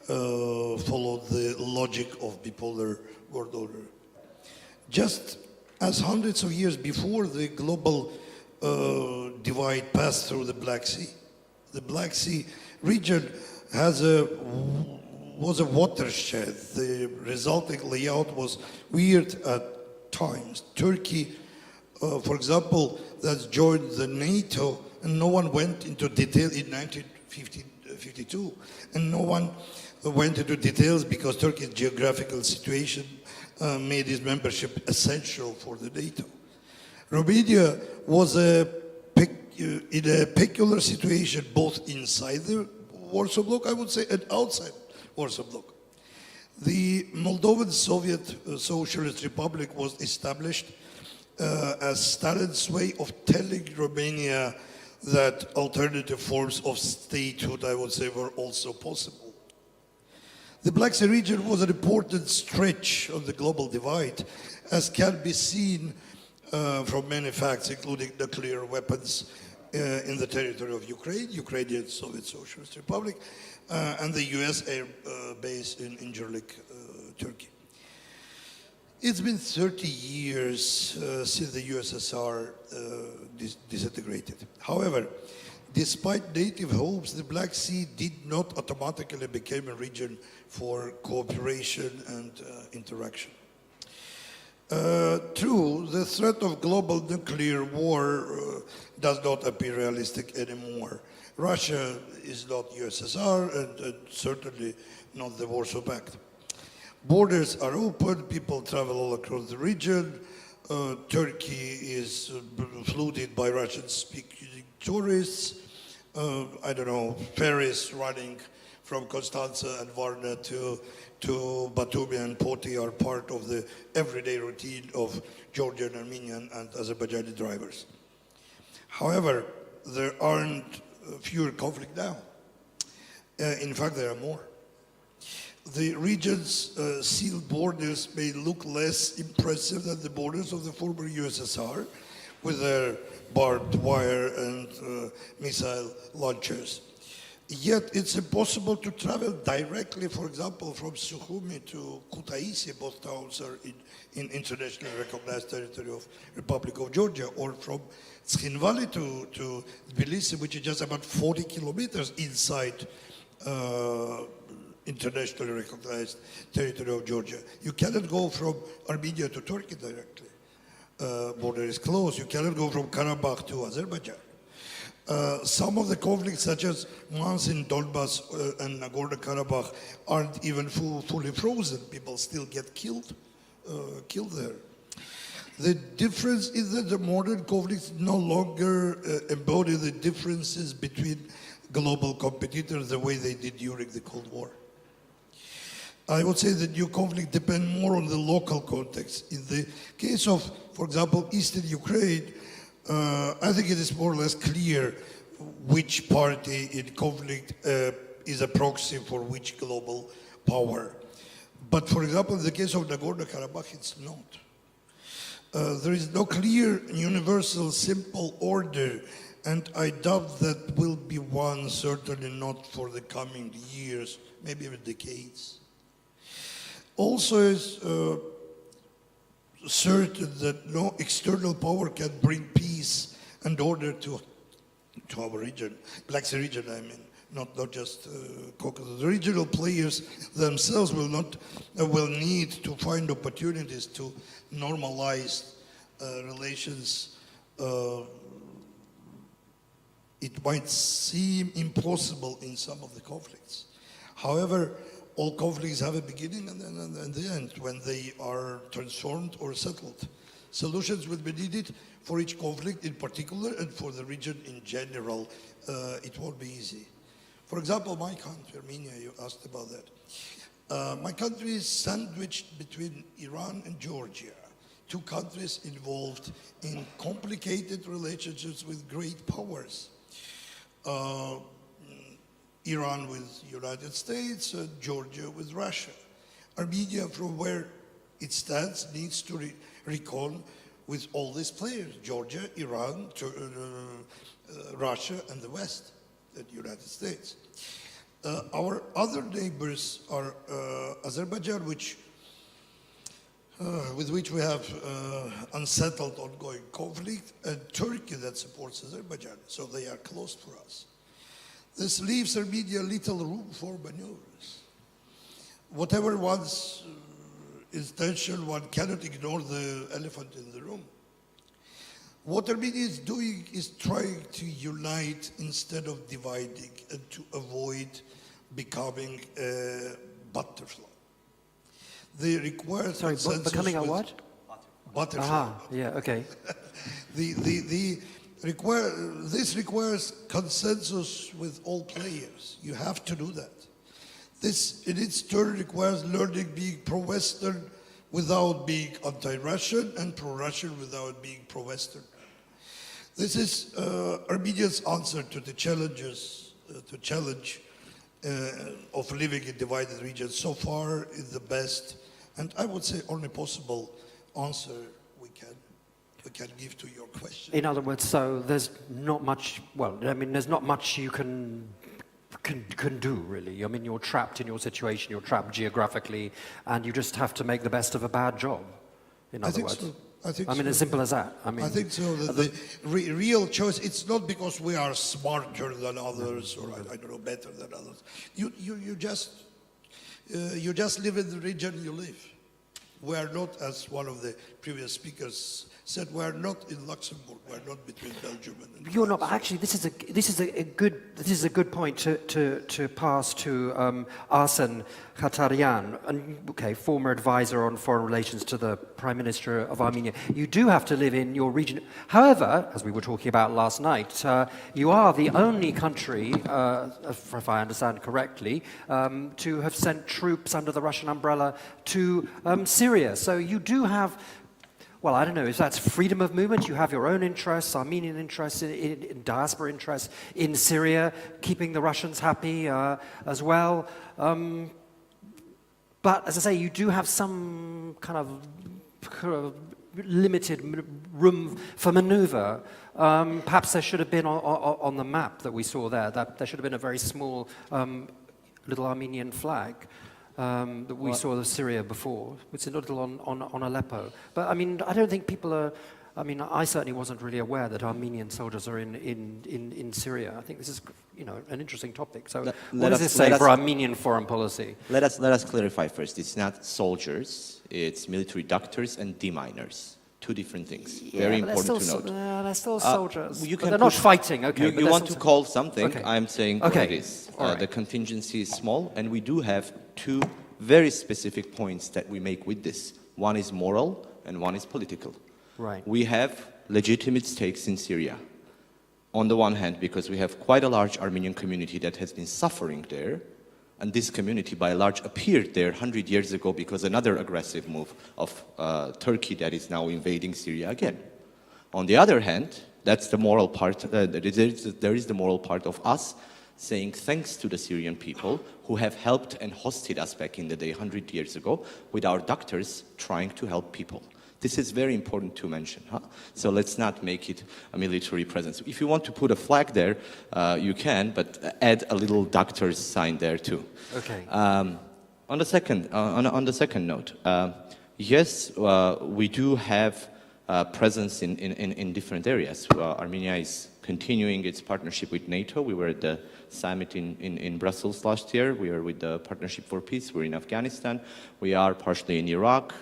[SPEAKER 17] followed the logic of bipolar world order. Just as hundreds of years before, the global divide passed through the Black Sea region was a watershed. The resulting layout was weird at times. Turkey, for example, that's joined the NATO, and no one went into detail in 1952, and no one went into details because Turkey's geographical situation made its membership essential for the NATO. Romania was in a peculiar situation, both inside the Warsaw Bloc, I would say, and outside Warsaw Bloc. The Moldovan Soviet Socialist Republic was established as Stalin's way of telling Romania that alternative forms of statehood, I would say, were also possible. The Black Sea region was an important stretch of the global divide, as can be seen from many facts, including nuclear weapons in the territory of Ukraine, Ukrainian Soviet Socialist Republic, and the US air base in Incirlik, Turkey. It's been 30 years since the USSR disintegrated. However, despite native hopes, the Black Sea did not automatically become a region for cooperation and interaction. True, the threat of global nuclear war does not appear realistic anymore. Russia is not USSR and certainly not the Warsaw Pact. Borders are open, people travel all across the region. Turkey is flooded by Russian-speaking tourists. I don't know, ferries running from Constanza and Varna to Batumi and Poti are part of the everyday routine of Georgian, Armenian, and Azerbaijani drivers. However, there aren't fewer conflict now. In fact, there are more. The region's sealed borders may look less impressive than the borders of the former USSR, with their barbed wire and missile launchers. Yet it's impossible to travel directly, for example, from Sukhumi to Kutaisi, both towns are in internationally recognized territory of Republic of Georgia, or from Tskhinvali to Tbilisi, which is just about 40 kilometers inside internationally recognized territory of Georgia. You cannot go from Armenia to Turkey directly. Border is closed. You cannot go from Karabakh to Azerbaijan. Some of the conflicts, such as ones in Donbass and Nagorno-Karabakh, aren't even fully frozen. People still get killed there. The difference is that the modern conflicts no longer embody the differences between global competitors the way they did during the Cold War. I would say that new conflict depend more on the local context. In the case of, for example, Eastern Ukraine, I think it is more or less clear which party in conflict is a proxy for which global power. But for example, in the case of Nagorno-Karabakh, it's not. There is no clear, universal, simple order, and I doubt that will be one, certainly not for the coming years, maybe even decades. Also, it's certain that no external power can bring peace and order to our region, Black Sea region, I mean, not just Caucasus. The regional players themselves will need to find opportunities to normalize relations. It might seem impossible in some of the conflicts. However, all conflicts have a beginning and the end when they are transformed or settled. Solutions will be needed for each conflict in particular and for the region in general. It won't be easy. For example, my country, Armenia, you asked about that. My country is sandwiched between Iran and Georgia, two countries involved in complicated relationships with great powers. Iran with United States, Georgia with Russia. Armenia, from where it stands, needs to reckon with all these players, Georgia, Iran, Russia, and the West, the United States. Our other neighbors are Azerbaijan, with which we have unsettled ongoing conflict, and Turkey that supports Azerbaijan, so they are close for us. This leaves Armenia little room for maneuvers. Whatever one's intention, one cannot ignore the elephant in the room. What Armenia is doing is trying to unite instead of dividing and to avoid becoming a butterfly. They require consensus.
[SPEAKER 8] Becoming a what?
[SPEAKER 17] Butterfly.
[SPEAKER 8] Aha, yeah, okay.
[SPEAKER 17] This requires consensus with all players. You have to do that. This, in its turn, requires learning being pro-Western without being anti-Russian and pro-Russian without being pro-Western. This is Armenia's answer to the challenge of living in divided regions. So far, is the best, and I would say only possible answer we can give to your question.
[SPEAKER 8] In other words, so there's not much, well, I mean, there's not much you can do, really. I mean, you're trapped in your situation, you're trapped geographically, and you just have to make the best of a bad job, in other words.
[SPEAKER 17] So. I
[SPEAKER 8] mean,
[SPEAKER 17] so.
[SPEAKER 8] as simple as that. I mean,
[SPEAKER 17] I think so. The real choice, it's not because we are smarter than others or, I don't know, better than others. You just live in the region you live. We are not, as one of the previous speakers said, we're not in Luxembourg, we're not between Belgium and
[SPEAKER 8] You're not, but actually this is a good point to pass to Arsen Khatarian, former advisor on foreign relations to the Prime Minister of Armenia. You do have to live in your region. However, as we were talking about last night, you are the only country, if I understand correctly, to have sent troops under the Russian umbrella to Syria. So you do have, well, I don't know if that's freedom of movement. You have your own interests, Armenian interests, in diaspora interests in Syria, keeping the Russians happy as well. But as I say, you do have some kind of limited room for maneuver. Perhaps there should have been on the map that we saw there, that there should have been a very small little Armenian flag. That we saw of Syria before. It's a little on Aleppo. But I mean, I don't think people are, I mean, I certainly wasn't really aware that Armenian soldiers are in Syria. I think this is, an interesting topic. So what does this say for Armenian foreign policy?
[SPEAKER 18] Let us clarify first. It's not soldiers, it's military doctors and deminers. Two different things.
[SPEAKER 8] Yeah,
[SPEAKER 18] very important to note.
[SPEAKER 8] They're still soldiers.
[SPEAKER 18] They're
[SPEAKER 8] not fighting, okay.
[SPEAKER 18] You want to call something,
[SPEAKER 8] okay.
[SPEAKER 18] I'm saying
[SPEAKER 8] okay.
[SPEAKER 18] what it is.
[SPEAKER 8] Right.
[SPEAKER 18] The contingency is small, and we do have two very specific points that we make with this. One is moral, and one is political.
[SPEAKER 8] Right.
[SPEAKER 18] We have legitimate stakes in Syria. On the one hand, because we have quite a large Armenian community that has been suffering there, and this community, by and large, appeared there 100 years ago because another aggressive move of Turkey that is now invading Syria again. On the other hand, that's the moral part. There is the moral part of us saying thanks to the Syrian people who have helped and hosted us back in the day 100 years ago with our doctors trying to help people. This is very important to mention. So let's not make it a military presence. If you want to put a flag there, you can, but add a little doctor's sign there too.
[SPEAKER 8] Okay.
[SPEAKER 18] On the second note, yes, we do have presence in different areas. Armenia is continuing its partnership with NATO. We were at the summit in Brussels last year. We are with the Partnership for Peace. We're in Afghanistan. We are partially in Iraq.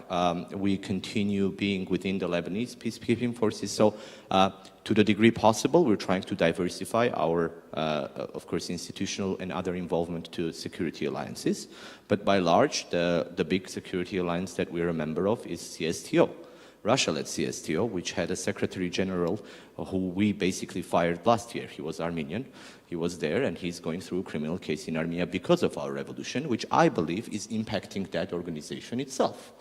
[SPEAKER 18] We continue being within the Lebanese peacekeeping forces. So to the degree possible, we're trying to diversify our, of course, institutional and other involvement to security alliances. But by large, the big security alliance that we're a member of is CSTO. Russia-led CSTO, which had a Secretary General who we basically fired last year. He was Armenian. He was there, and he's going through a criminal case in Armenia because of our revolution, which I believe is impacting that organization itself.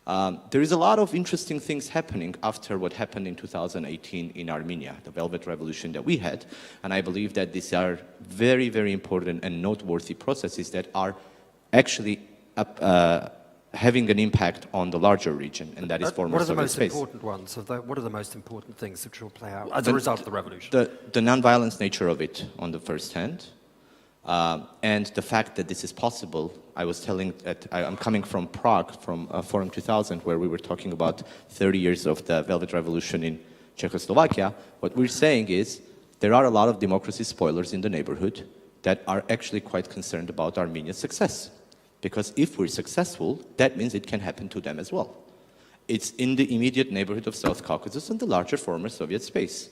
[SPEAKER 18] There is a lot of interesting things happening after what happened in 2018 in Armenia, the Velvet Revolution that we had, and I believe that these are very, very important and noteworthy processes that are actually having an impact on the larger region, and that is former Soviet space.
[SPEAKER 8] What are the most important ones? What are the most important things that will play out as a result of the revolution?
[SPEAKER 18] The non-violence nature of it, on the first hand, and the fact that this is possible. I was telling that I'm coming from Prague, from Forum 2000, where we were talking about 30 years of the Velvet Revolution in Czechoslovakia. What we're saying is there are a lot of democracy spoilers in the neighborhood that are actually quite concerned about Armenia's success. Because if we're successful, that means it can happen to them as well. It's in the immediate neighborhood of South Caucasus and the larger former Soviet space.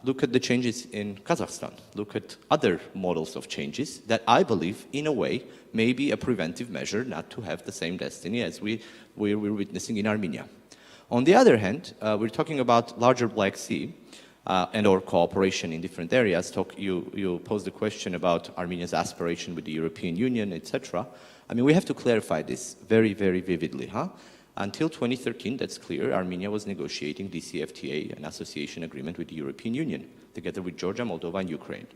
[SPEAKER 18] Look at the changes in Kazakhstan. Look at other models of changes that I believe, in a way, may be a preventive measure not to have the same destiny as we're witnessing in Armenia. On the other hand, we're talking about larger Black Sea, and or cooperation in different areas. You posed the question about Armenia's aspiration with the European Union, etc. I mean, we have to clarify this very, very vividly. Until 2013, that's clear, Armenia was negotiating DCFTA, an association agreement with the European Union, together with Georgia, Moldova, and Ukraine.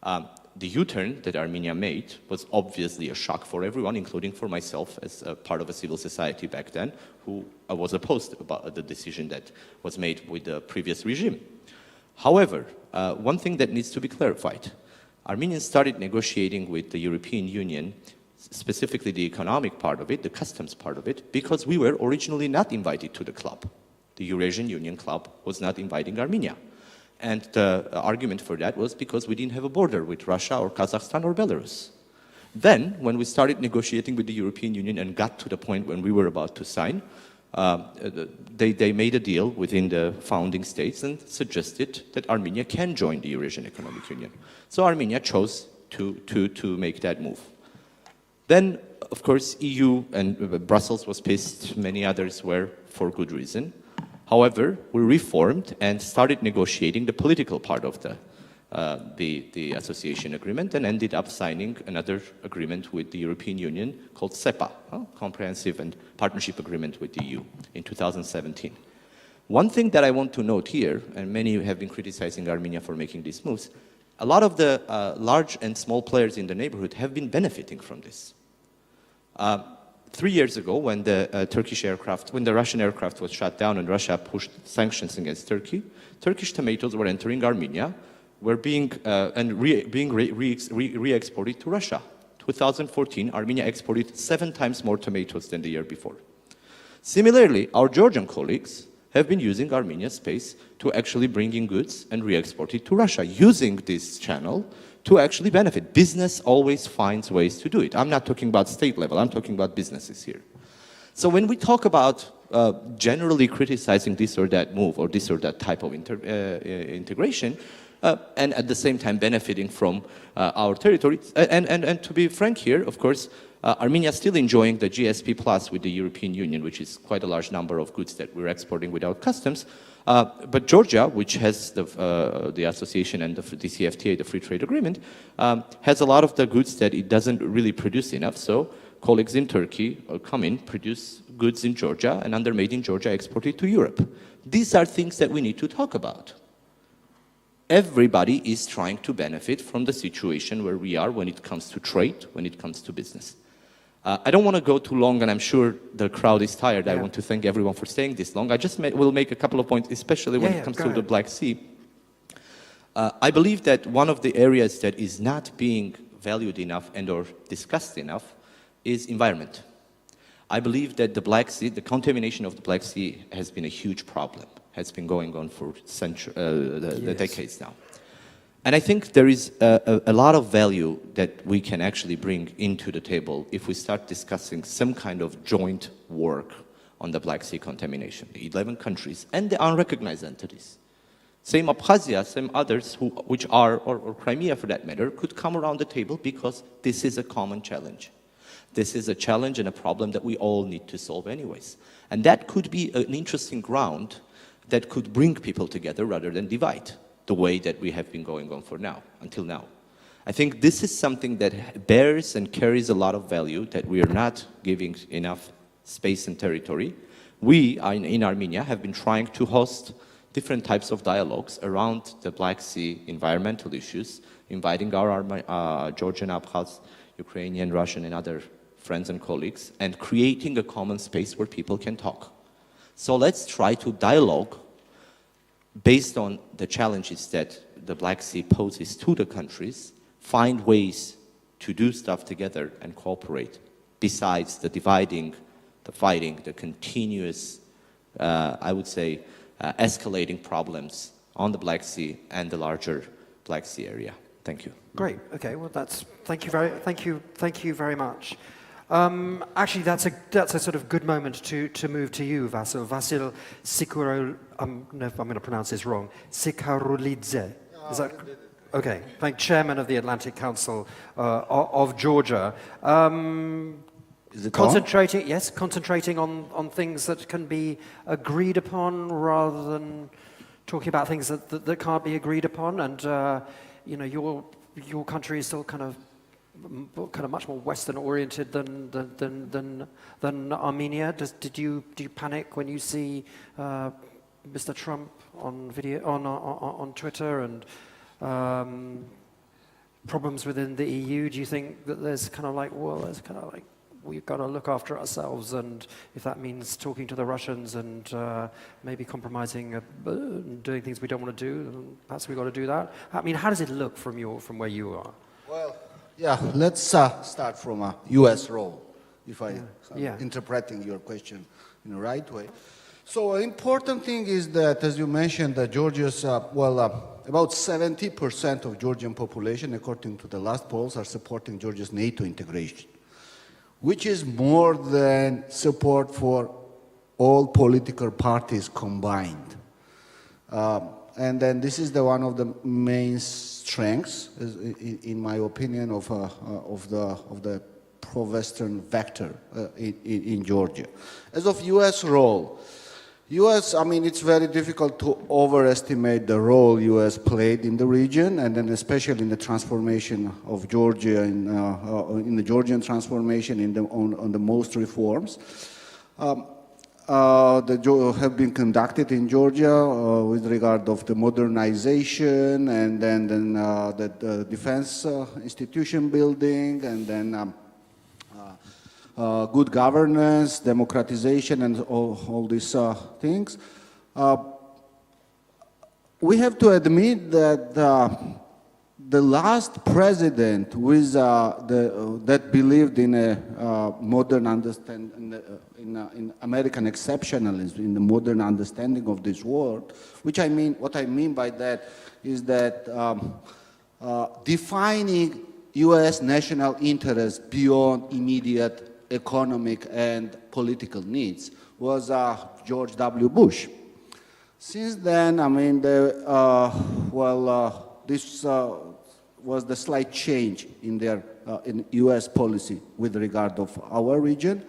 [SPEAKER 18] The U-turn that Armenia made was obviously a shock for everyone, including for myself as a part of a civil society back then, who was opposed about the decision that was made with the previous regime. However, one thing that needs to be clarified, Armenians started negotiating with the European Union, specifically the economic part of it, the customs part of it, because we were originally not invited to the club. The Eurasian Union Club was not inviting Armenia. And the argument for that was because we didn't have a border with Russia or Kazakhstan or Belarus. Then, when we started negotiating with the European Union and got to the point when we were about to sign, they made a deal within the founding states and suggested that Armenia can join the Eurasian Economic Union. So Armenia chose to make that move. Then, of course, EU and Brussels was pissed, many others were for good reason. However, we reformed and started negotiating the political part of the association agreement and ended up signing another agreement with the European Union called CEPA, Comprehensive and Partnership Agreement with the EU in 2017. One thing that I want to note here, and many have been criticizing Armenia for making these moves, a lot of the large and small players in the neighborhood have been benefiting from this. 3 years ago, when the Russian aircraft was shot down and Russia pushed sanctions against Turkey, Turkish tomatoes were entering Armenia, were being re-exported to Russia. 2014, Armenia exported 7 times more tomatoes than the year before. Similarly, our Georgian colleagues have been using Armenia's space to actually bring in goods and re-export it to Russia, using this channel to actually benefit. Business always finds ways to do it. I'm not talking about state level, I'm talking about businesses here. So when we talk about generally criticizing this or that move or this or that type of integration, and at the same time benefiting from our territory, and to be frank here, of course, Armenia is still enjoying the GSP Plus with the European Union, which is quite a large number of goods that we're exporting without customs. But Georgia, which has the association and the DCFTA, the free trade agreement, has a lot of the goods that it doesn't really produce enough. So colleagues in Turkey come in, produce goods in Georgia, and under Made in Georgia exported to Europe. These are things that we need to talk about. Everybody is trying to benefit from the situation where we are when it comes to trade, when it comes to business. I don't want to go too long, and I'm sure the crowd is tired. Yeah. I want to thank everyone for staying this long. I just will make a couple of points, especially when it comes to the Black Sea. I believe that one of the areas that is not being valued enough and or discussed enough is environment. I believe that the Black Sea, the contamination of the Black Sea has been a huge problem, has been going on for the decades now. And I think there is a lot of value that we can actually bring into the table if we start discussing some kind of joint work on the Black Sea contamination, the 11 countries and the unrecognized entities. Same Abkhazia, same others, which are, or Crimea for that matter, could come around the table because this is a common challenge. This is a challenge and a problem that we all need to solve anyways. And that could be an interesting ground that could bring people together rather than divide, the way that we have been going on for now, until now. I think this is something that bears and carries a lot of value that we are not giving enough space and territory. We, in Armenia, have been trying to host different types of dialogues around the Black Sea environmental issues, inviting our Georgian, Abkhaz, Ukrainian, Russian, and other friends and colleagues, and creating a common space where people can talk. So let's try to dialogue based on the challenges that the Black Sea poses to the countries, find ways to do stuff together and cooperate, besides the dividing, the fighting, the continuous, I would say, escalating problems on the Black Sea and the larger Black Sea area. Thank you.
[SPEAKER 8] Great. Okay. Well, thank you very much. Actually, that's a sort of good moment to move to you, Vasil. Vasil I'm going to pronounce this wrong. Sikharulidze. Is that okay? Thank Chairman of the Atlantic Council of Georgia.
[SPEAKER 19] Is it
[SPEAKER 8] concentrating on things that can be agreed upon rather than talking about things that can't be agreed upon. And you know, your country is still kind of much more Western oriented than Armenia. Did you panic when you see Mr. Trump on video on Twitter and problems within the EU? Do you think that there's kind of like we've got to look after ourselves, and if that means talking to the Russians and maybe compromising, doing things we don't want to do, perhaps we've got to do that? I mean, how does it look from where you are?
[SPEAKER 19] Well, yeah, let's start from a U.S. role, if I'm interpreting your question in the right way. So an important thing is that, as you mentioned, that Georgia's, about 70% of Georgian population, according to the last polls, are supporting Georgia's NATO integration, which is more than support for all political parties combined. And then this is one of the main strengths, in my opinion, of the pro-Western vector in Georgia. As of U.S. role, I mean, it's very difficult to overestimate the role U.S. played in the region, and then especially in the transformation of Georgia, in the Georgian transformation on the most reforms. That have been conducted in Georgia with regard of the modernization, and then the defense institution building, and then good governance, democratization, and all these things. We have to admit that the last president with that believed in a modern understanding, in American exceptionalism, in the modern understanding of this world, which I mean, what I mean by that is that defining U.S. national interests beyond immediate economic and political needs was George W. Bush. Since then, I mean, this was the slight change in their in U.S. policy with regard of our region,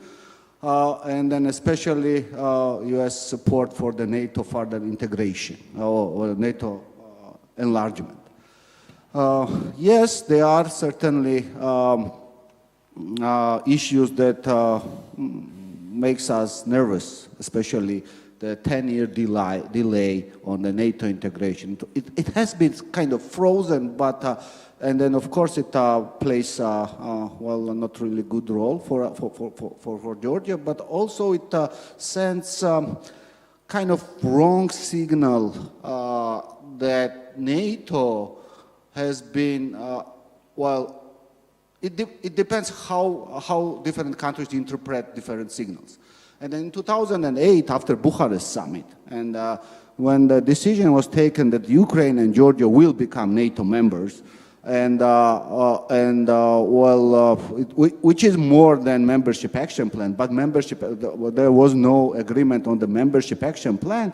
[SPEAKER 19] and then especially U.S. support for the NATO further integration or NATO enlargement. Yes, there are certainly issues that makes us nervous, especially the 10-year delay on the NATO integration. It has been kind of frozen, but and then of course it plays well, not really good role for Georgia, but also it sends kind of wrong signal that NATO has been well. It depends how different countries interpret different signals. And in 2008, after Bucharest summit, and when the decision was taken that Ukraine and Georgia will become NATO members, which is more than membership action plan, but there was no agreement on the membership action plan.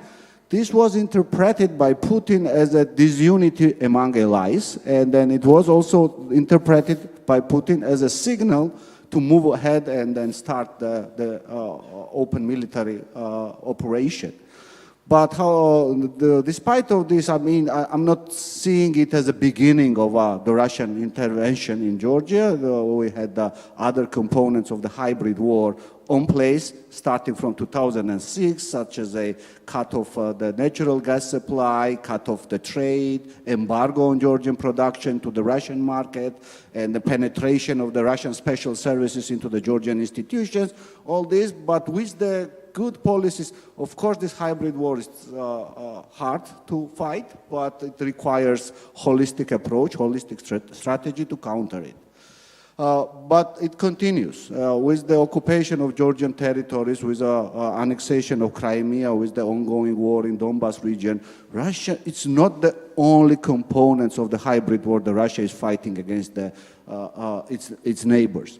[SPEAKER 19] This was interpreted by Putin as a disunity among allies, and then it was also interpreted by Putin as a signal to move ahead and then start the open military operation. But despite of this, I mean, I'm not seeing it as a beginning of the Russian intervention in Georgia. We had other components of the hybrid war on place, starting from 2006, such as a cut off the natural gas supply, cut off the trade, embargo on Georgian production to the Russian market, and the penetration of the Russian special services into the Georgian institutions, all this, but with the good policies. Of course, this hybrid war is hard to fight, but it requires holistic approach, holistic strategy to counter it. But it continues with the occupation of Georgian territories, with annexation of Crimea, with the ongoing war in Donbas region. Russia, it's not the only components of the hybrid war that Russia is fighting against its neighbors.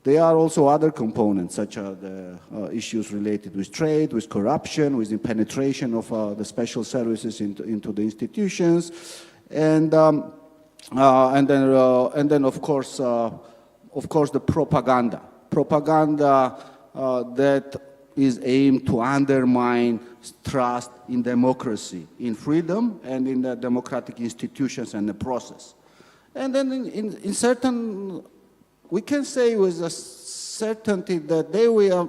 [SPEAKER 19] There are also other components, such as the issues related with trade, with corruption, with the penetration of the special services into the institutions, and then of course the propaganda that is aimed to undermine trust in democracy, in freedom, and in the democratic institutions and the process. And then in certain, we can say with a certainty that they were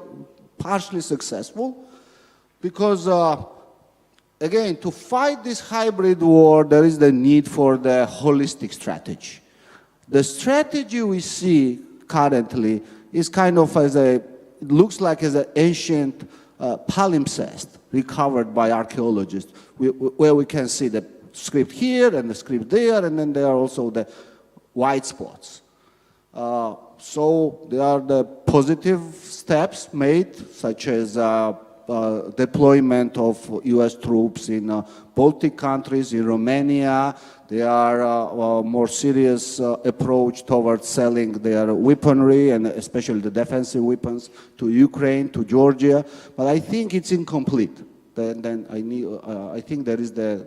[SPEAKER 19] partially successful, because again, to fight this hybrid war, there is the need for the holistic strategy. The strategy we see currently is kind of it looks like as an ancient palimpsest recovered by archaeologists, where we can see the script here and the script there, and then there are also the white spots. So there are the positive steps made, such as deployment of US troops in Baltic countries, in Romania. They are a more serious approach towards selling their weaponry and especially the defensive weapons to Ukraine, to Georgia. But I think it's incomplete. Then I think there is the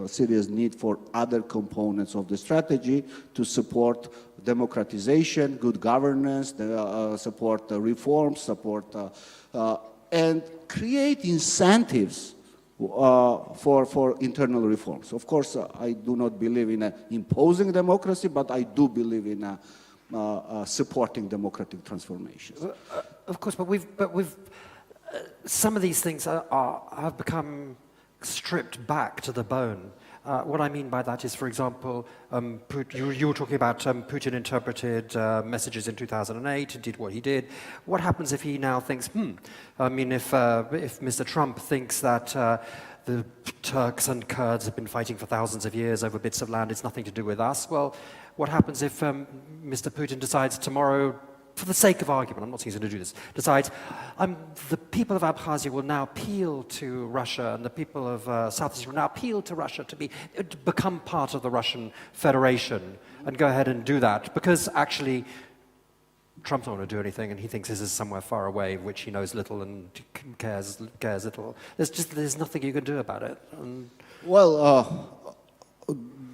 [SPEAKER 19] serious need for other components of the strategy to support democratization, good governance, support reforms, support and create incentives for internal reforms. Of course, I do not believe in imposing democracy, but I do believe in supporting democratic transformations.
[SPEAKER 8] Of course, but we've some of these things have become stripped back to the bone. What I mean by that is, for example, you were talking about Putin interpreted messages in 2008 and did what he did. What happens if he now thinks, I mean, if Mr. Trump thinks that the Turks and Kurds have been fighting for thousands of years over bits of land, it's nothing to do with us? Well, what happens if Mr. Putin decides tomorrow, for the sake of argument, I'm not saying he's going to do this, decides the people of Abkhazia will now appeal to Russia and the people of South Ossetia will now appeal to Russia to become part of the Russian Federation and go ahead and do that because actually Trump's not going to do anything and he thinks this is somewhere far away which he knows little and cares little. There's nothing you can do about it.
[SPEAKER 19] Well,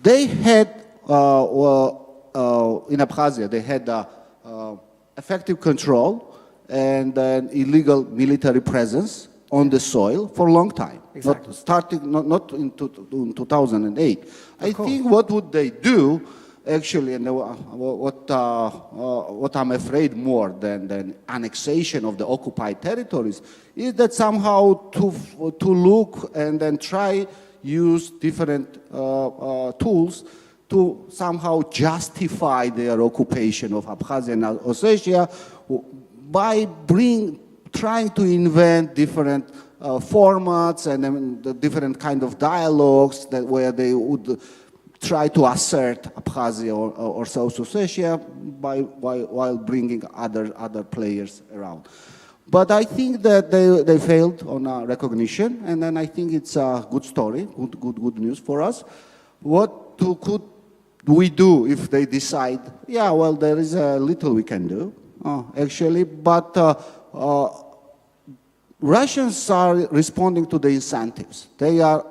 [SPEAKER 19] they had, in Abkhazia, they had effective control and an illegal military presence on the soil for a long time.
[SPEAKER 8] Exactly.
[SPEAKER 19] Not in 2008. I think what would they do, actually, and what I'm afraid more than annexation of the occupied territories, is that somehow to look and then try use different tools to somehow justify their occupation of Abkhazia and Ossetia by trying to invent different formats and the different kind of dialogues where they would try to assert Abkhazia or South Ossetia while bringing other players around. But I think that they failed on recognition, and then I think it's a good story, good news for us. What could we do if they decide, yeah, well, there is a little we can do, actually, but Russians are responding to the incentives. They are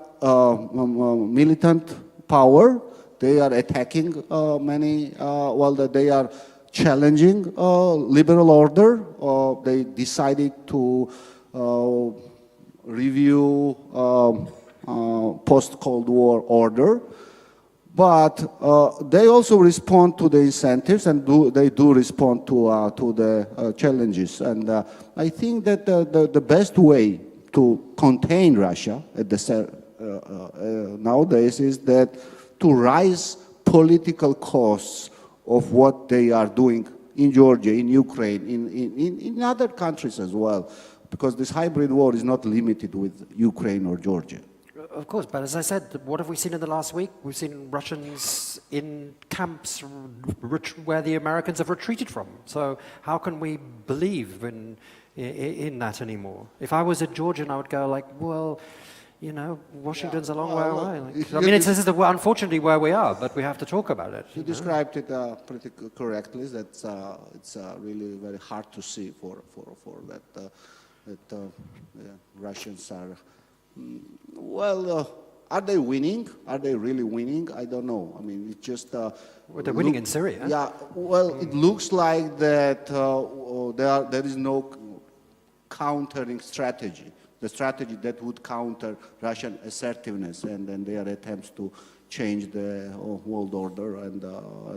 [SPEAKER 19] militant power, they are attacking they are challenging liberal order, they decided to review post-Cold War order. But they also respond to the incentives, and they do respond to the challenges. And I think that the best way to contain Russia nowadays is that to rise political costs of what they are doing in Georgia, in Ukraine, in other countries as well, because this hybrid war is not limited with Ukraine or Georgia.
[SPEAKER 8] Of course, but as I said, what have we seen in the last week? We've seen Russians in camps where the Americans have retreated from. So how can we believe in that anymore? If I was a Georgian, I would go like, well, you know, Washington's a long way away. I mean, this is unfortunately where we are, but we have to talk about it.
[SPEAKER 19] You described it pretty correctly. That's it's really very hard to see for that Russians are. Are they winning? Are they really winning? I don't know. I mean, it's just...
[SPEAKER 8] they're winning in Syria.
[SPEAKER 19] Yeah, well, it looks like that there is no countering strategy, the strategy that would counter Russian assertiveness and their attempts to change the world order and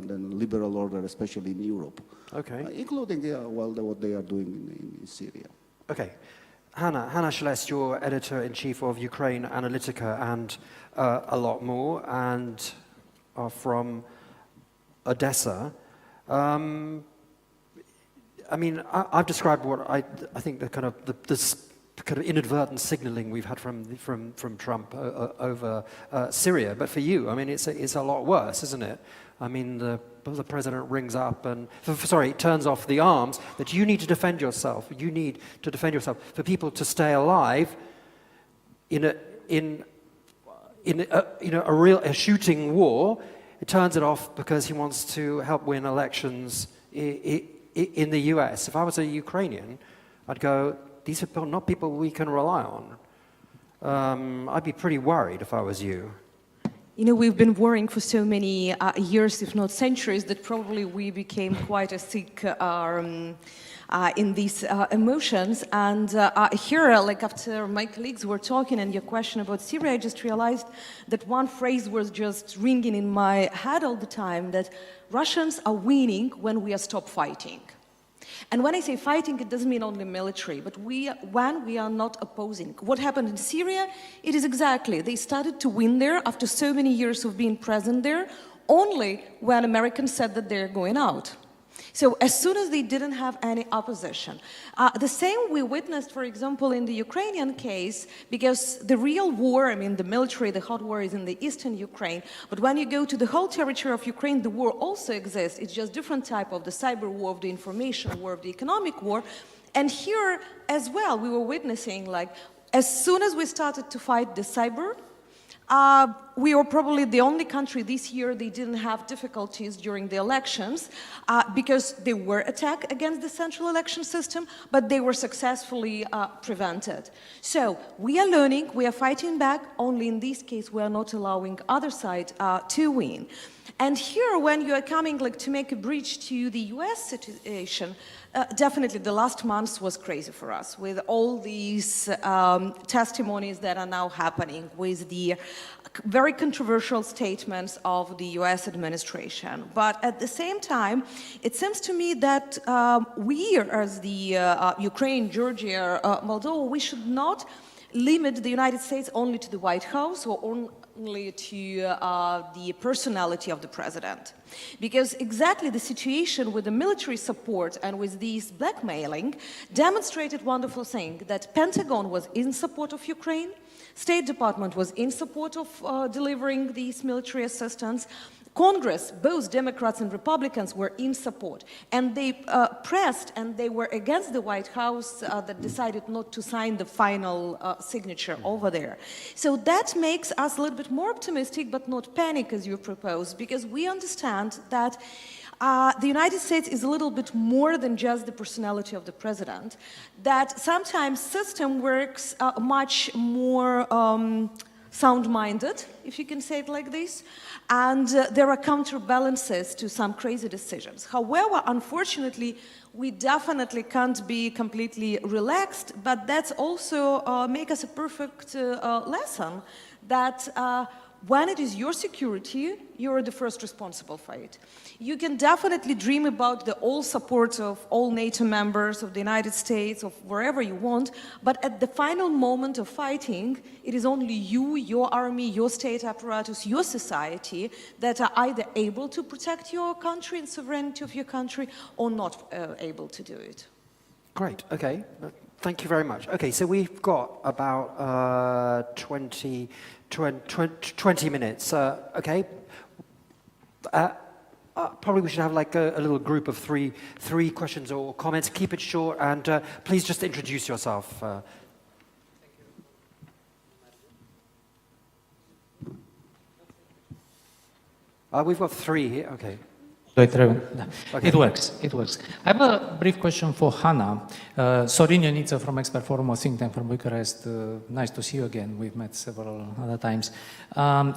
[SPEAKER 19] then liberal order, especially in Europe.
[SPEAKER 8] Okay.
[SPEAKER 19] Including, what they are doing in Syria.
[SPEAKER 8] Okay. Hannah Shelest, you're editor-in-chief of Ukraine Analytica and a lot more, and are from Odessa. I mean, I've described what I think the kind of the kind of inadvertent signaling we've had from Trump over Syria. But for you, I mean, it's a lot worse, isn't it? I mean, the president rings up and, turns off the arms that you need to defend yourself. You need to defend yourself. For people to stay alive in a shooting war, it turns it off because he wants to help win elections in the US. If I was a Ukrainian, I'd go, these are not people we can rely on. I'd be pretty worried if I was you.
[SPEAKER 20] You know, we've been worrying for so many years, if not centuries, that probably we became quite a sick in these emotions. And here, like after my colleagues were talking and your question about Syria, I just realized that one phrase was just ringing in my head all the time, that Russians are winning when we stop fighting. And when I say fighting, it doesn't mean only military, but when we are not opposing. What happened in Syria, it is exactly, they started to win there after so many years of being present there, only when Americans said that they're going out. So as soon as they didn't have any opposition. The same we witnessed, for example, in the Ukrainian case, because the real war, I mean, the military, the hot war is in the eastern Ukraine, but when you go to the whole territory of Ukraine, the war also exists. It's just different type of the cyber war, of the information war, of the economic war. And here as well, we were witnessing, like, as soon as we started to fight the cyber, we were probably the only country this year they didn't have difficulties during the elections because they were attacked against the central election system, but they were successfully prevented. So we are learning, we are fighting back, only in this case we are not allowing other side to win. And here, when you are coming like to make a bridge to the US situation, definitely the last month was crazy for us with all these testimonies that are now happening, with the very controversial statements of the US administration. But at the same time, it seems to me that we, as the Ukraine, Georgia, Moldova, we should not limit the United States only to the White House or only to the personality of the president. Because exactly the situation with the military support and with these blackmailing demonstrated wonderful thing, that Pentagon was in support of Ukraine, State Department was in support of delivering these military assistance, Congress, both Democrats and Republicans, were in support, and they pressed and they were against the White House that decided not to sign the final signature over there. So that makes us a little bit more optimistic, but not panic as you propose, because we understand that the United States is a little bit more than just the personality of the president, that sometimes system works much more sound-minded, if you can say it like this, and there are counterbalances to some crazy decisions. However, unfortunately, we definitely can't be completely relaxed, but that's also make us a perfect lesson that when it is your security, you're the first responsible for it. You can definitely dream about the all support of all NATO members, of the United States, of wherever you want, but at the final moment of fighting, it is only you, your army, your state apparatus, your society that are either able to protect your country and sovereignty of your country or not able to do it.
[SPEAKER 8] Great, okay. Thank you very much. Okay, so we've got about 20 minutes. Okay. Probably we should have like a little group of three questions or comments. Keep it short, and please just introduce yourself. We've got three here. Okay.
[SPEAKER 21] Okay.
[SPEAKER 8] Okay.
[SPEAKER 21] It works. I have a brief question for Hannah. Sorin Ioniță from Expert Forum, a think tank from Bucharest. Nice to see you again. We've met several other times.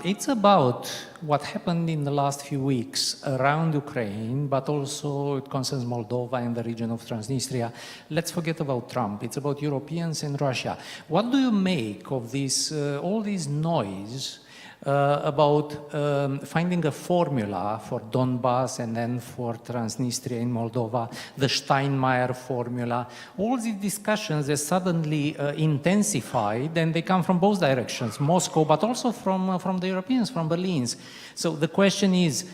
[SPEAKER 21] It's about what happened in the last few weeks around Ukraine, but also it concerns Moldova and the region of Transnistria. Let's forget about Trump. It's about Europeans and Russia. What do you make of this, all this noise about finding a formula for Donbass and then for Transnistria in Moldova, the Steinmeier formula. All these discussions are suddenly intensified, and they come from both directions, Moscow, but also from the Europeans, from Berlin. So the question is,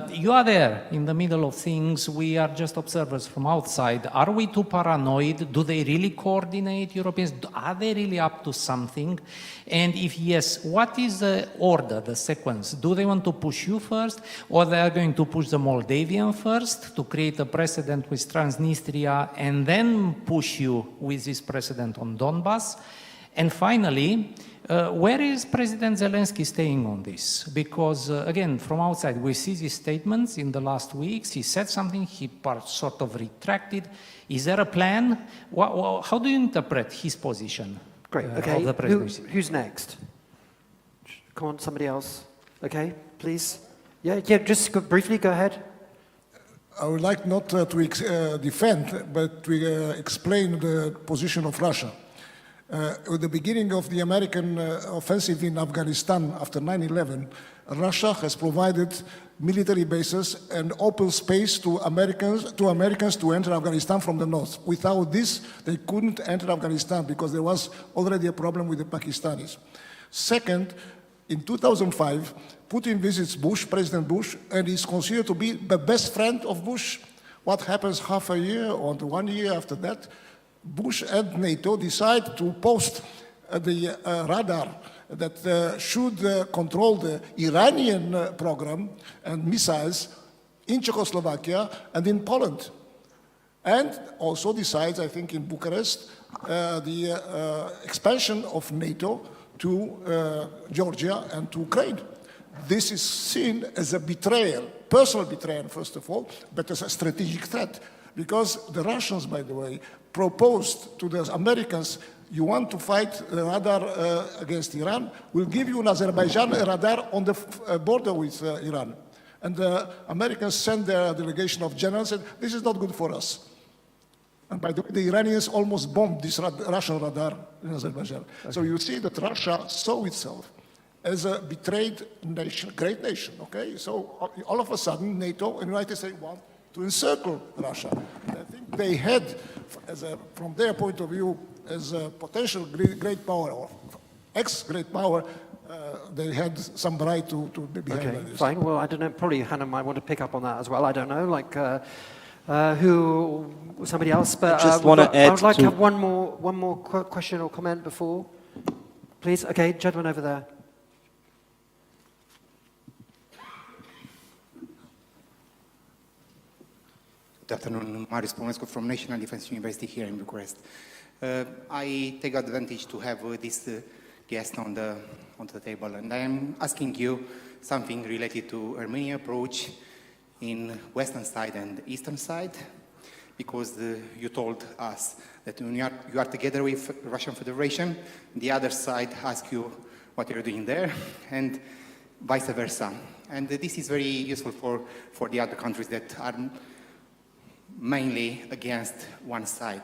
[SPEAKER 21] you are there in the middle of things, we are just observers from outside. Are we too paranoid? Do they really coordinate, Europeans? Are they really up to something? And if yes, what is the order, the sequence? Do they want to push you first, or they are going to push the Moldavian first to create a precedent with Transnistria and then push you with this precedent on Donbass? And finally, where is President Zelensky staying on this? Because, again, from outside, we see these statements in the last weeks. He said something, he sort of retracted. Is there a plan? How do you interpret his position?
[SPEAKER 2] Great, okay.
[SPEAKER 21] Of the presidency?
[SPEAKER 2] Who's next? Come on, somebody else. Okay, please. Yeah, just briefly, go ahead.
[SPEAKER 14] I would like not to defend, but to explain the position of Russia. At the beginning of the American offensive in Afghanistan after 9/11, Russia has provided military bases and open space to Americans to enter Afghanistan from the north. Without this, they couldn't enter Afghanistan because there was already a problem with the Pakistanis. Second, in 2005, Putin visits President Bush, and is considered to be the best friend of Bush. What happens half a year or 1 year after that? Bush and NATO decide to post the radar that should control the Iranian program and missiles in Czechoslovakia and in Poland. And also decides, I think in Bucharest, the expansion of NATO to Georgia and to Ukraine. This is seen as a betrayal, personal betrayal first of all, but as a strategic threat. Because the Russians, by the way, proposed to the Americans, you want to fight the radar against Iran, we'll give you in Azerbaijan a radar on the border with Iran. And the Americans sent their delegation of generals and said, this is not good for us. And by the way, the Iranians almost bombed this Russian radar in Azerbaijan. Okay. So you see that Russia saw itself as a betrayed nation, great nation, okay? So all of a sudden, NATO and the United States want to encircle Russia. And I think they had, from their point of view, as a potential great power, or ex-great power, they had some right to be behind
[SPEAKER 2] Okay,
[SPEAKER 14] this.
[SPEAKER 2] fine. Well, I don't know, probably Hannah might want to pick up on that as well. I don't know, like somebody else, but
[SPEAKER 22] I just want to add
[SPEAKER 2] I would like to have one more question or comment before. Please, okay, gentleman over there.
[SPEAKER 23] Good afternoon, Marius Pomescu from National Defense University here in Bucharest. I take advantage to have this guest on the table, and I am asking you something related to Armenian approach in western side and eastern side, because you told us that when you are together with Russian Federation, the other side asks you what you're doing there, and vice versa. And this is very useful for the other countries that are mainly against one side,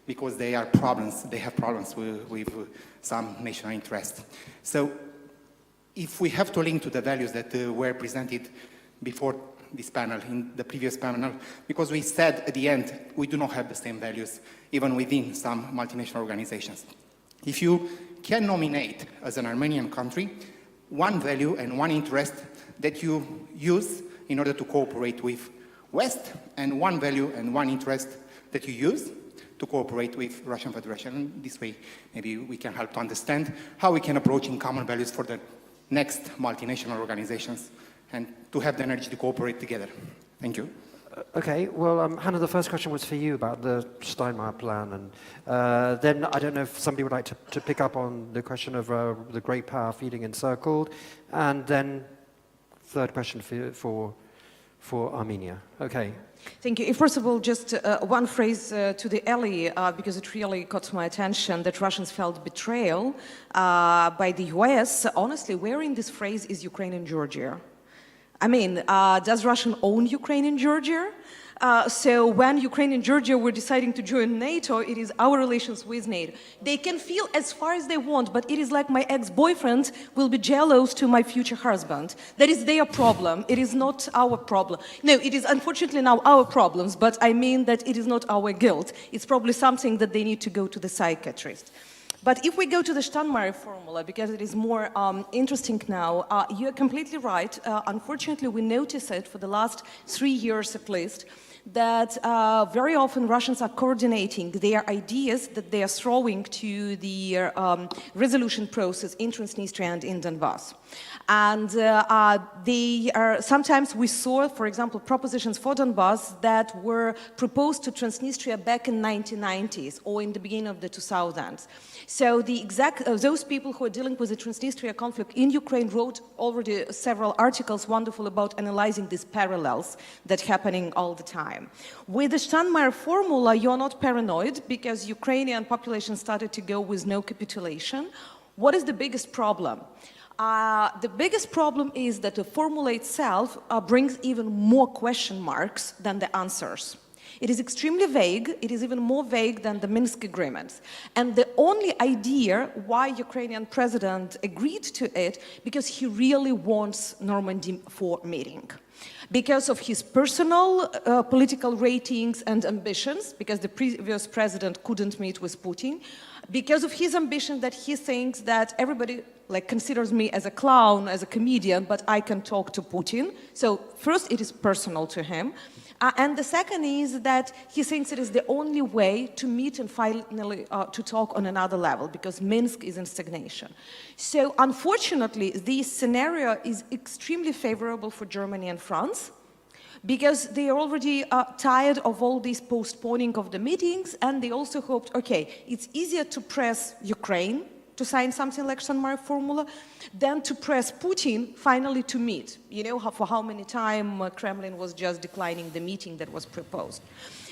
[SPEAKER 23] because they have problems with some national interest. So if we have to link to the values that were presented before this panel, in the previous panel, because we said at the end, we do not have the same values, even within some multinational organizations. If you can nominate as an Armenian country one value and one interest that you use in order to cooperate with West, and one value and one interest that you use to cooperate with Russian Federation. And this way, maybe we can help to understand how we can approach in common values for the next multinational organizations and to have the energy to cooperate together. Thank you.
[SPEAKER 2] Okay, well, Hannah, the first question was for you about the Steinmeier plan, and then I don't know if somebody would like to pick up on the question of the great power feeling encircled, and then third question for Armenia. Okay.
[SPEAKER 20] Thank you. First of all, just one phrase to the alley, because it really caught my attention that Russians felt betrayal by the US. Honestly, where in this phrase is Ukraine and Georgia? I mean, does Russia own Ukraine and Georgia? So when Ukraine and Georgia were deciding to join NATO, it is our relations with NATO. They can feel as far as they want, but it is like my ex-boyfriend will be jealous to my future husband. That is their problem. It is not our problem. No, it is unfortunately now our problems, but I mean that it is not our guilt. It's probably something that they need to go to the psychiatrist. But if we go to the Steinmeier formula, because it is more interesting now, you're completely right. Unfortunately, we notice it for the last 3 years at least, that very often Russians are coordinating their ideas that they are throwing to the resolution process in Transnistria and in Donbass. And sometimes we saw, for example, propositions for Donbass that were proposed to Transnistria back in 1990s or in the beginning of the 2000s. So those people who are dealing with the Transnistria conflict in Ukraine wrote already several articles wonderful about analyzing these parallels that are happening all the time. With the Steinmeier formula, you're not paranoid because Ukrainian population started to go with no capitulation. What is the biggest problem? The biggest problem is that the formula itself brings even more question marks than the answers. It is extremely vague. It is even more vague than the Minsk agreements. And the only idea why Ukrainian president agreed to it, because he really wants Normandy 4 meeting. Because of his personal political ratings and ambitions, because the previous president couldn't meet with Putin, because of his ambition that he thinks that everybody considers me as a clown, as a comedian, but I can talk to Putin. So first, it is personal to him. And the second is that he thinks it is the only way to meet and finally to talk on another level, because Minsk is in stagnation. So unfortunately, this scenario is extremely favorable for Germany and France, because they are already tired of all this postponing of the meetings, and they also hoped, okay, it's easier to press Ukraine to sign something like Steinmeier formula than to press Putin finally to meet. You know, for how many times Kremlin was just declining the meeting that was proposed.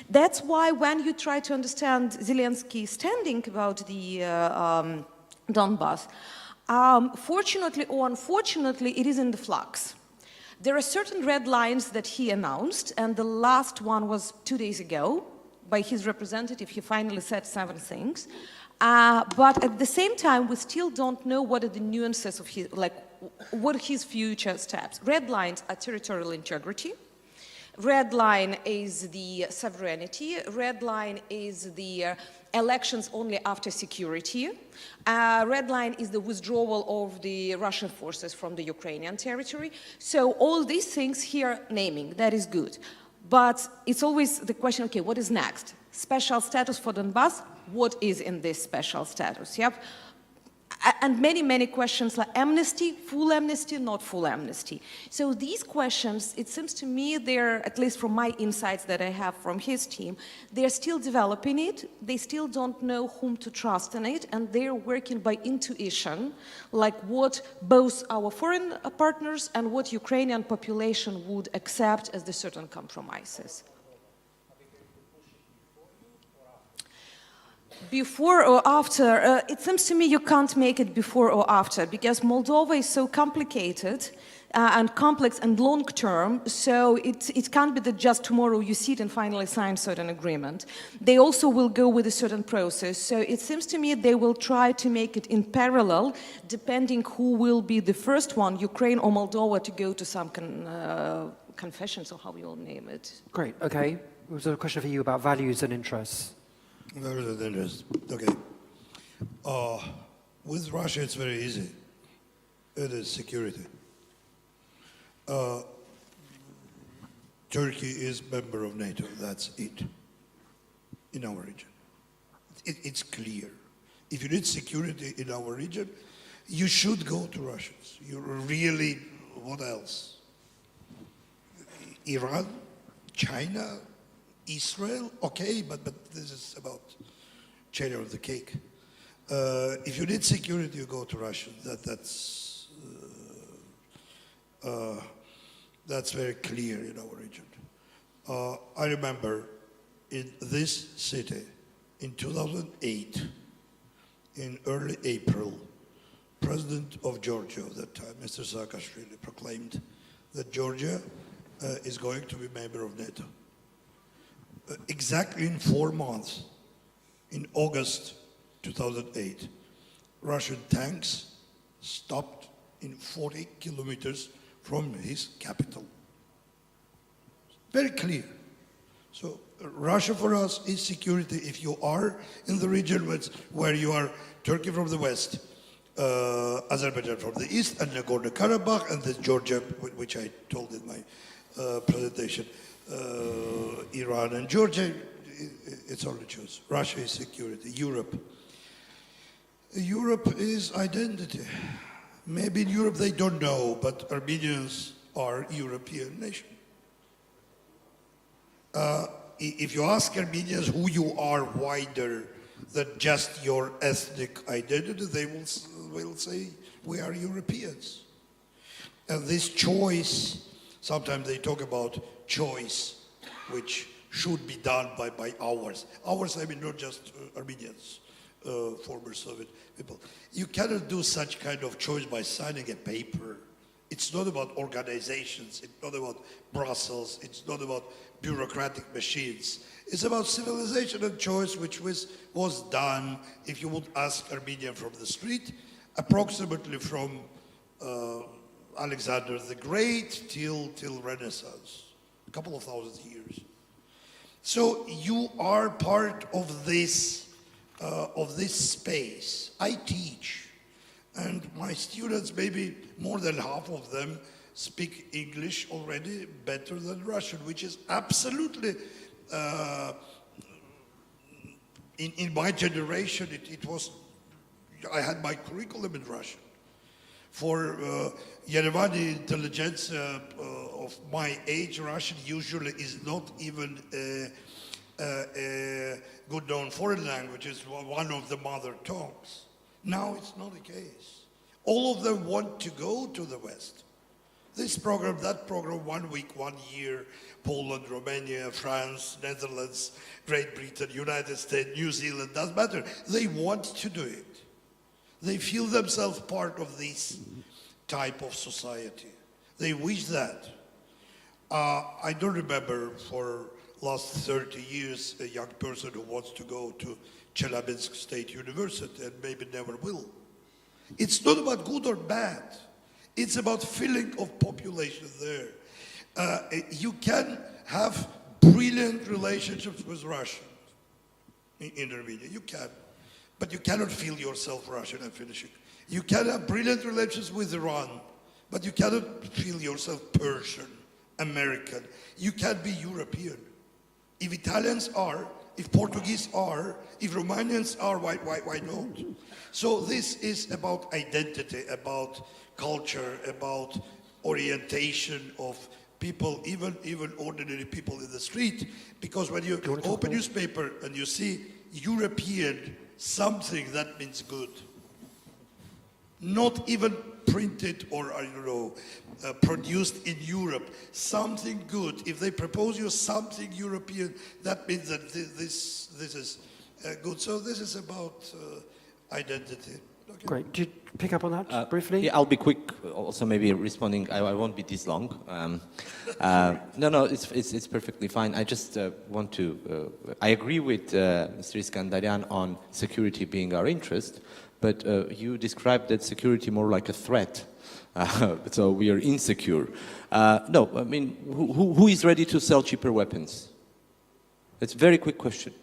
[SPEAKER 20] That's why when you try to understand Zelensky's standing about the Donbass, fortunately or unfortunately, it is in the flux. There are certain red lines that he announced, and the last one was 2 days ago by his representative. He finally said 7 things. But at the same time, we still don't know what are the nuances of his, what are his future steps. Red lines are territorial integrity. Red line is the sovereignty. Red line is the elections only after security. Red line is the withdrawal of the Russian forces from the Ukrainian territory. So all these things here naming, that is good. But it's always the question, okay, what is next? Special status for Donbass? What is in this special status? Yep. And many, many questions like amnesty, not full amnesty. So these questions, it seems to me, they're, at least from my insights that I have from his team, they're still developing it. They still don't know whom to trust in it, and they're working by intuition, like what both our foreign partners and what Ukrainian population would accept as the certain compromises. Before or after, it seems to me you can't make it before or after, because Moldova is so complicated and complex and long-term, so it can't be that just tomorrow you sit and finally sign certain agreement. They also will go with a certain process, so it seems to me they will try to make it in parallel, depending who will be the first one, Ukraine or Moldova, to go to some confessions, or how you will name it.
[SPEAKER 2] Great, okay. Was there a question for you about values and interests?
[SPEAKER 17] Values and interests, okay. With Russia, it's very easy. It is security. Turkey is member of NATO, that's it, in our region. It's clear. If you need security in our region, you should go to Russians. You really, what else? Iran, China, Israel, okay, but this is about cherry on the cake. If you need security, you go to Russia. That's very clear in our region. I remember in this city, in 2008, in early April, President of Georgia at that time, Mr. Saakashvili, proclaimed that Georgia is going to be member of NATO. exactly in 4 months, in August 2008, Russian tanks stopped in 40 kilometers from his capital. Very clear. So Russia for us is security. If you are in the region where you are Turkey from the west, Azerbaijan from the east, and Nagorno-Karabakh, and this Georgia, which I told in my presentation, Iran and Georgia, it's all to choose. Russia is security. Europe. Europe is identity. Maybe in Europe they don't know, but Armenians are European nation. If you ask Armenians who you are wider than just your ethnic identity, they will say, we are Europeans. And this choice, sometimes they talk about choice, which should be done by ours. Ours, I mean, not just Armenians, former Soviet people. You cannot do such kind of choice by signing a paper. It's not about organizations, it's not about Brussels, it's not about bureaucratic machines. It's about civilization and choice, which was done, if you would ask Armenian from the street, approximately from Alexander the Great till Renaissance, a couple of thousand years. So you are part of this space. I teach, and my students, maybe more than half of them, speak English already better than Russian, which is absolutely, in my generation, it was, I had my curriculum in Russian. For Yerevani intelligentsia of my age, Russian usually is not even a good known foreign language, it's one of the mother tongues. Now it's not the case. All of them want to go to the West. This program, that program, 1 week, 1 year, Poland, Romania, France, Netherlands, Great Britain, United States, New Zealand, doesn't matter. They want to do it. They feel themselves part of this type of society. They wish that. I don't remember for last 30 years a young person who wants to go to Chelyabinsk State University and maybe never will. It's not about good or bad. It's about filling of population there. You can have brilliant relationships with Russians in Armenia. You can. But you cannot feel yourself Russian and finishing. You can have brilliant relations with Iran, but you cannot feel yourself Persian, American. You can't be European. If Italians are, if Portuguese are, if Romanians are, why not? So this is about identity, about culture, about orientation of people, even ordinary people in the street. Because when you open newspaper and you see European something, that means good. Not even printed or, I don't know, produced in Europe. Something good. If they propose you something European, that means that this is good. So this is about identity. Okay.
[SPEAKER 2] Great. Do you pick up on that briefly?
[SPEAKER 18] Yeah, I'll be quick. Also, maybe responding. I won't be this long. No, it's perfectly fine. I just want to. I agree with Mr. Iskandarian on security being our interest, but you described that security more like a threat. So we are insecure. No, I mean, who is ready to sell cheaper weapons? It's a very quick question.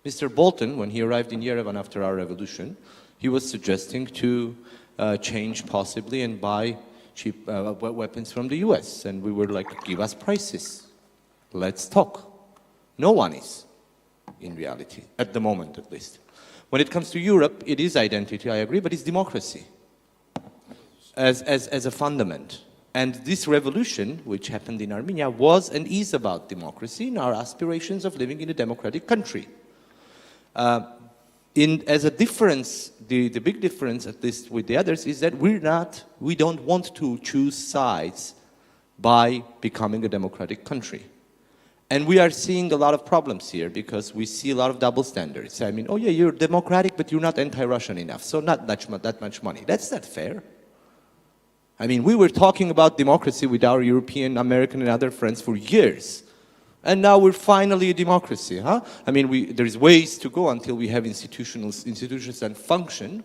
[SPEAKER 18] Mr. Bolton, when he arrived in Yerevan after our revolution, he was suggesting to change possibly and buy cheap weapons from the US. And we were like, give us prices. Let's talk. No one is, in reality, at the moment at least. When it comes to Europe, it is identity, I agree, but it's democracy as a fundament. And this revolution, which happened in Armenia, was and is about democracy and our aspirations of living in a democratic country. As a difference, the big difference, at least with the others, is that we don't want to choose sides by becoming a democratic country. And we are seeing a lot of problems here because we see a lot of double standards. I mean, oh yeah, you're democratic, but you're not anti-Russian enough, so not that much money. That's not fair. I mean, we were talking about democracy with our European, American, and other friends for years. And now we're finally a democracy, huh? I mean, there is ways to go until we have institutions that function,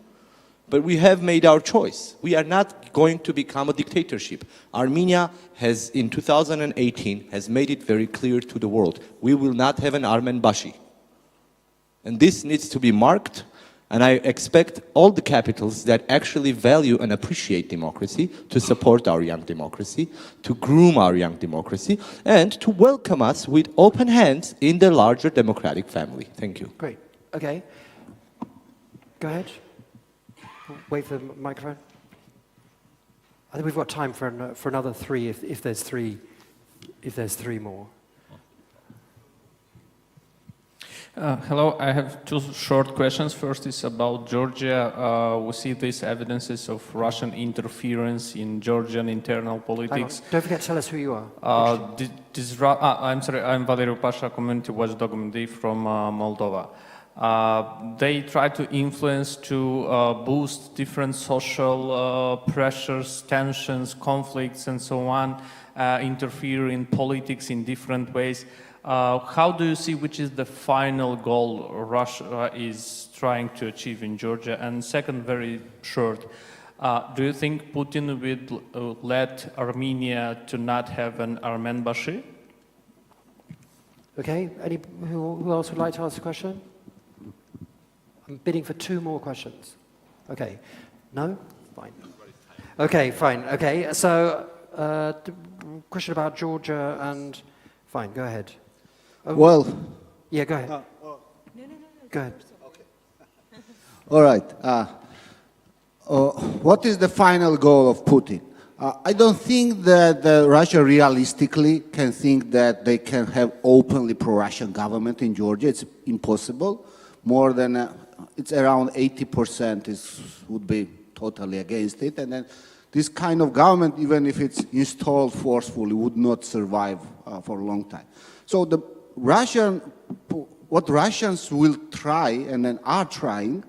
[SPEAKER 18] but we have made our choice. We are not going to become a dictatorship. Armenia has, in 2018, has made it very clear to the world, we will not have an Armenbashi. And this needs to be marked, and I expect all the capitals that actually value and appreciate democracy to support our young democracy, to groom our young democracy, and to welcome us with open hands in the larger democratic family. Thank you.
[SPEAKER 2] Great. Okay. Go ahead. Wait for the microphone. I think we've got time for another three, if there's three more.
[SPEAKER 3] Hello, I have two short questions. First is about Georgia. We see these evidences of Russian interference in Georgian internal politics.
[SPEAKER 2] Don't forget to tell us who you are.
[SPEAKER 3] I'm sorry, I'm Valeriu Pasha, community watchdog MD from Moldova. They try to influence to boost different social pressures, tensions, conflicts, and so on, interfere in politics in different ways. How do you see which is the final goal Russia is trying to achieve in Georgia? And second, very short, do you think Putin will let Armenia to not have an Armenbashi?
[SPEAKER 2] Okay, who else would like to ask a question? I'm bidding for two more questions. Okay, no? Fine. Okay, fine. Okay, so question about Georgia and, fine, go ahead. Oh,
[SPEAKER 19] well,
[SPEAKER 2] yeah, go ahead. Go ahead.
[SPEAKER 19] Okay. All right. What is the final goal of Putin? I don't think that Russia realistically can think that they can have openly pro-Russian government in Georgia. It's impossible. More than, it's around 80% would be totally against it. And then this kind of government, even if it's installed forcefully, would not survive for a long time. So what Russians will try and then are trying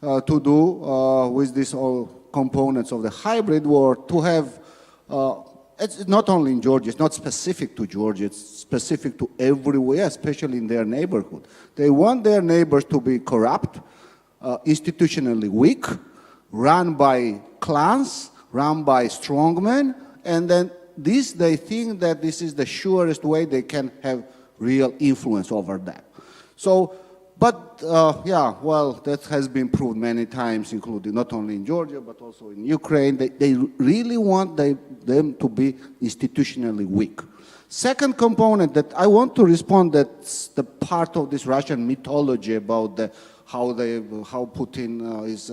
[SPEAKER 19] to do with these all components of the hybrid war to have, it's not only in Georgia, it's not specific to Georgia, it's specific to everywhere, especially in their neighborhood. They want their neighbors to be corrupt, institutionally weak, run by clans, run by strongmen, and then they think that this is the surest way they can have real influence over them. So, but yeah, well, that has been proved many times, including not only in Georgia, but also in Ukraine. They really want them to be institutionally weak. Second component that I want to respond, that's the part of this Russian mythology about how Putin is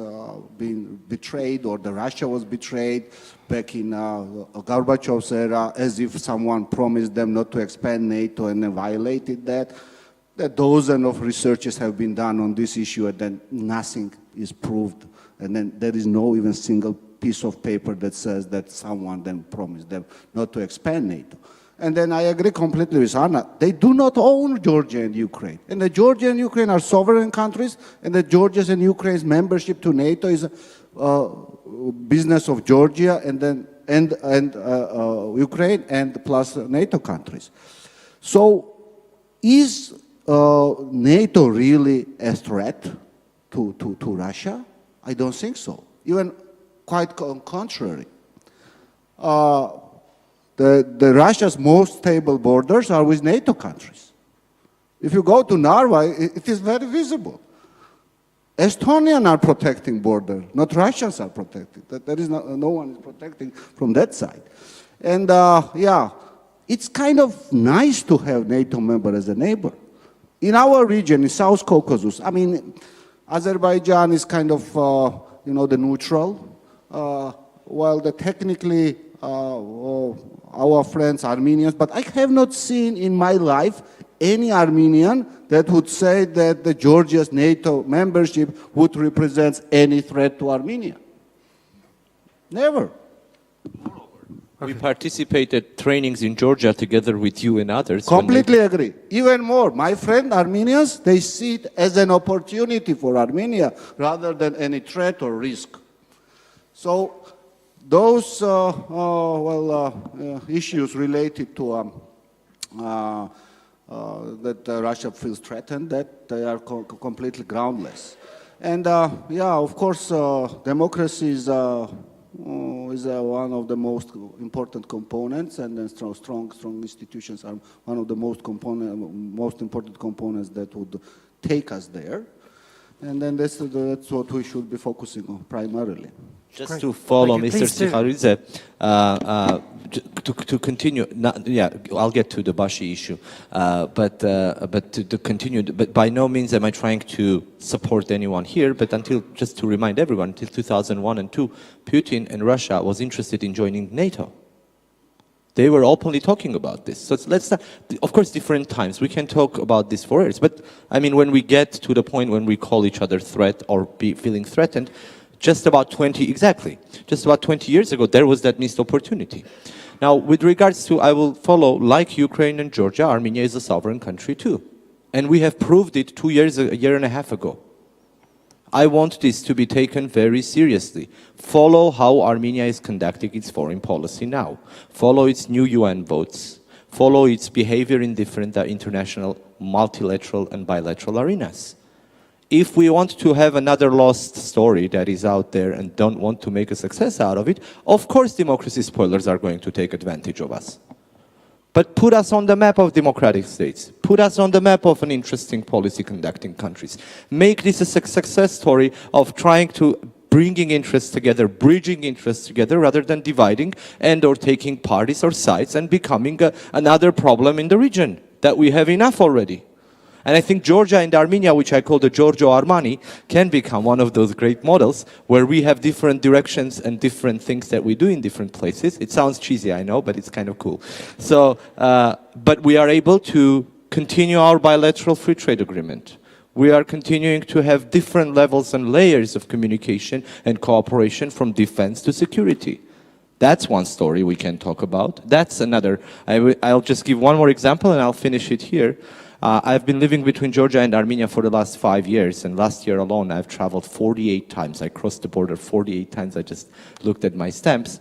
[SPEAKER 19] being betrayed, or the Russia was betrayed back in Gorbachev's era, as if someone promised them not to expand NATO and then violated that. A dozen of researches have been done on this issue, and then nothing is proved, and then there is no even single piece of paper that says that someone then promised them not to expand NATO. And then I agree completely with Anna. They do not own Georgia and Ukraine. And the Georgia and Ukraine are sovereign countries, and the Georgia's and Ukraine's membership to NATO is a business of Georgia and Ukraine and plus NATO countries. So is NATO really a threat to Russia? I don't think so. Even quite contrary. The Russia's most stable borders are with NATO countries. If you go to Narva, it is very visible. Estonians are protecting border, not Russians are protecting. There is no one is protecting from that side. And yeah, it's kind of nice to have NATO member as a neighbor. In our region, in South Caucasus, I mean, Azerbaijan is kind of, the neutral, while the technically our friends Armenians, but I have not seen in my life any Armenian that would say that the Georgia's NATO membership would represent any threat to Armenia. Never.
[SPEAKER 18] We participated trainings in Georgia together with you and others.
[SPEAKER 19] Completely agree. Even more, my friend Armenians, they see it as an opportunity for Armenia rather than any threat or risk. So those issues related to that Russia feels threatened, that they are completely groundless. And yeah, of course, democracy is one of the most important components, and then strong institutions are one of the most important components that would take us there. And then that's what we should be focusing on primarily.
[SPEAKER 18] Just to follow Mr. Tsiharidze, to continue, I'll get to the Bashi issue, but to continue, but by no means am I trying to support anyone here, but just to remind everyone, until 2001 and 2002, Putin and Russia was interested in joining NATO. They were openly talking about this. So let's start, of course, different times. We can talk about this for years, but I mean, when we get to the point when we call each other threat or be feeling threatened, just about 20 years ago, there was that missed opportunity. Now, with regards to, I will follow, like Ukraine and Georgia, Armenia is a sovereign country too. And we have proved it a year and a half ago. I want this to be taken very seriously. Follow how Armenia is conducting its foreign policy now. Follow its new UN votes. Follow its behavior in different international, multilateral and bilateral arenas. If we want to have another lost story that is out there and don't want to make a success out of it, of course democracy spoilers are going to take advantage of us. But put us on the map of democratic states. Put us on the map of an interesting policy conducting countries. Make this a success story of trying to bringing interests together, bridging interests together, rather than dividing and or taking parties or sides and becoming another problem in the region that we have enough already. And I think Georgia and Armenia, which I call the Giorgio Armani, can become one of those great models where we have different directions and different things that we do in different places. It sounds cheesy, I know, but it's kind of cool. So, but we are able to continue our bilateral free trade agreement. We are continuing to have different levels and layers of communication and cooperation from defense to security. That's one story we can talk about. That's another. I'll just give one more example and I'll finish it here. I've been living between Georgia and Armenia for the last 5 years, and last year alone I've traveled 48 times. I crossed the border 48 times. I just looked at my stamps.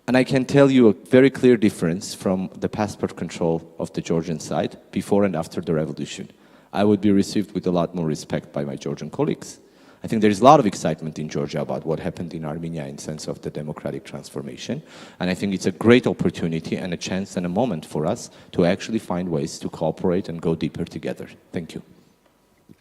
[SPEAKER 18] And I can tell you a very clear difference from the passport control of the Georgian side before and after the revolution. I would be received with a lot more respect by my Georgian colleagues. I think there is a lot of excitement in Georgia about what happened in Armenia in sense of the democratic transformation. And I think it's a great opportunity and a chance and a moment for us to actually find ways to cooperate and go deeper together. Thank you.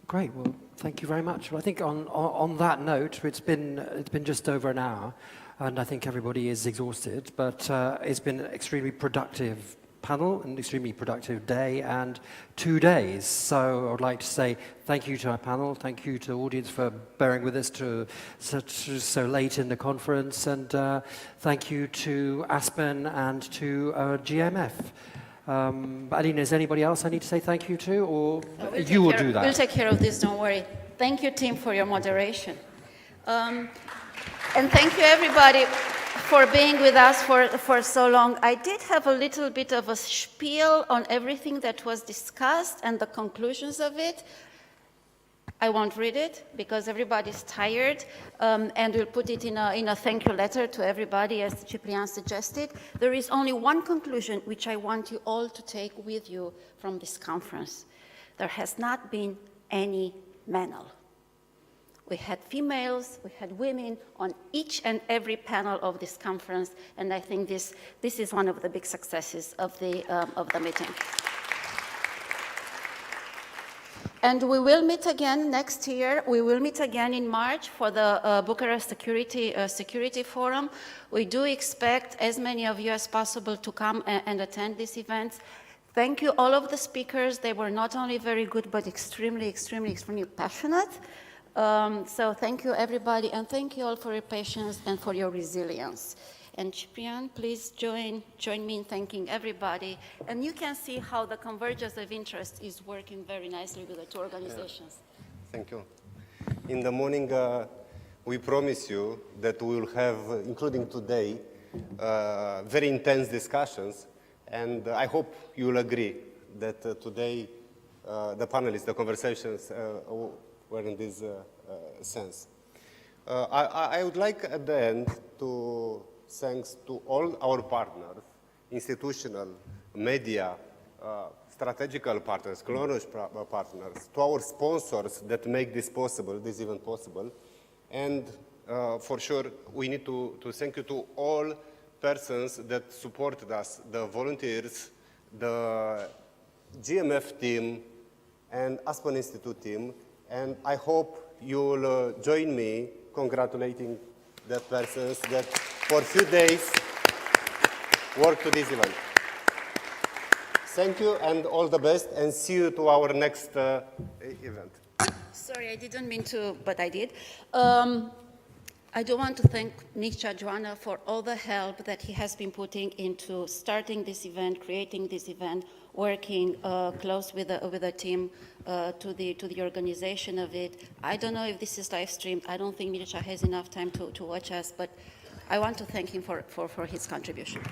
[SPEAKER 2] Great. Well, thank you very much. Well, I think on that note, it's been just over an hour, and I think everybody is exhausted, but it's been an extremely productive panel, an extremely productive day and 2 days. So I would like to say thank you to our panel, thank you to the audience for bearing with us so late in the conference, and thank you to Aspen and to GMF. Alina, is anybody else I need to say thank you to, or you will do that?
[SPEAKER 5] We'll take care of this, don't worry. Thank you, team, for your moderation. And thank you, everybody, for being with us for so long. I did have a little bit of a spiel on everything that was discussed and the conclusions of it. I won't read it because everybody's tired, and we'll put it in a thank you letter to everybody, as Ciprian suggested. There is only one conclusion which I want you all to take with you from this conference. There has not been any panel. We had females, we had women on each and every panel of this conference, and I think this is one of the big successes of the meeting. And we will meet again next year. We will meet again in March for the Bucharest Security Forum. We do expect as many of you as possible to come and attend these events. Thank you, all of the speakers. They were not only very good, but extremely, extremely, extremely passionate. So thank you, everybody, and thank you all for your patience and for your resilience. And Ciprian, please join me in thanking everybody. And you can see how the convergence of interest is working very nicely with the two organizations.
[SPEAKER 11] Thank you. In the morning, we promise you that we will have, including today, very intense discussions. And I hope you will agree that today the panelists, the conversations were in this sense. I would like at the end to thanks to all our partners, institutional, media, strategical partners, close partners, to our sponsors that make this possible, this event possible. And for sure, we need to thank you to all persons that supported us, the volunteers, the GMF team, and Aspen Institute team. And I hope you'll join me congratulating that persons that for a few days worked to this event. Thank you and all the best, and see you to our next event.
[SPEAKER 5] Sorry, I didn't mean to, but I did. I do want to thank Nicea Joana for all the help that he has been putting into starting this event, creating this event, working close with the team to the organization of it. I don't know if this is live streamed. I don't think Mircea has enough time to watch us, but I want to thank him for his contribution.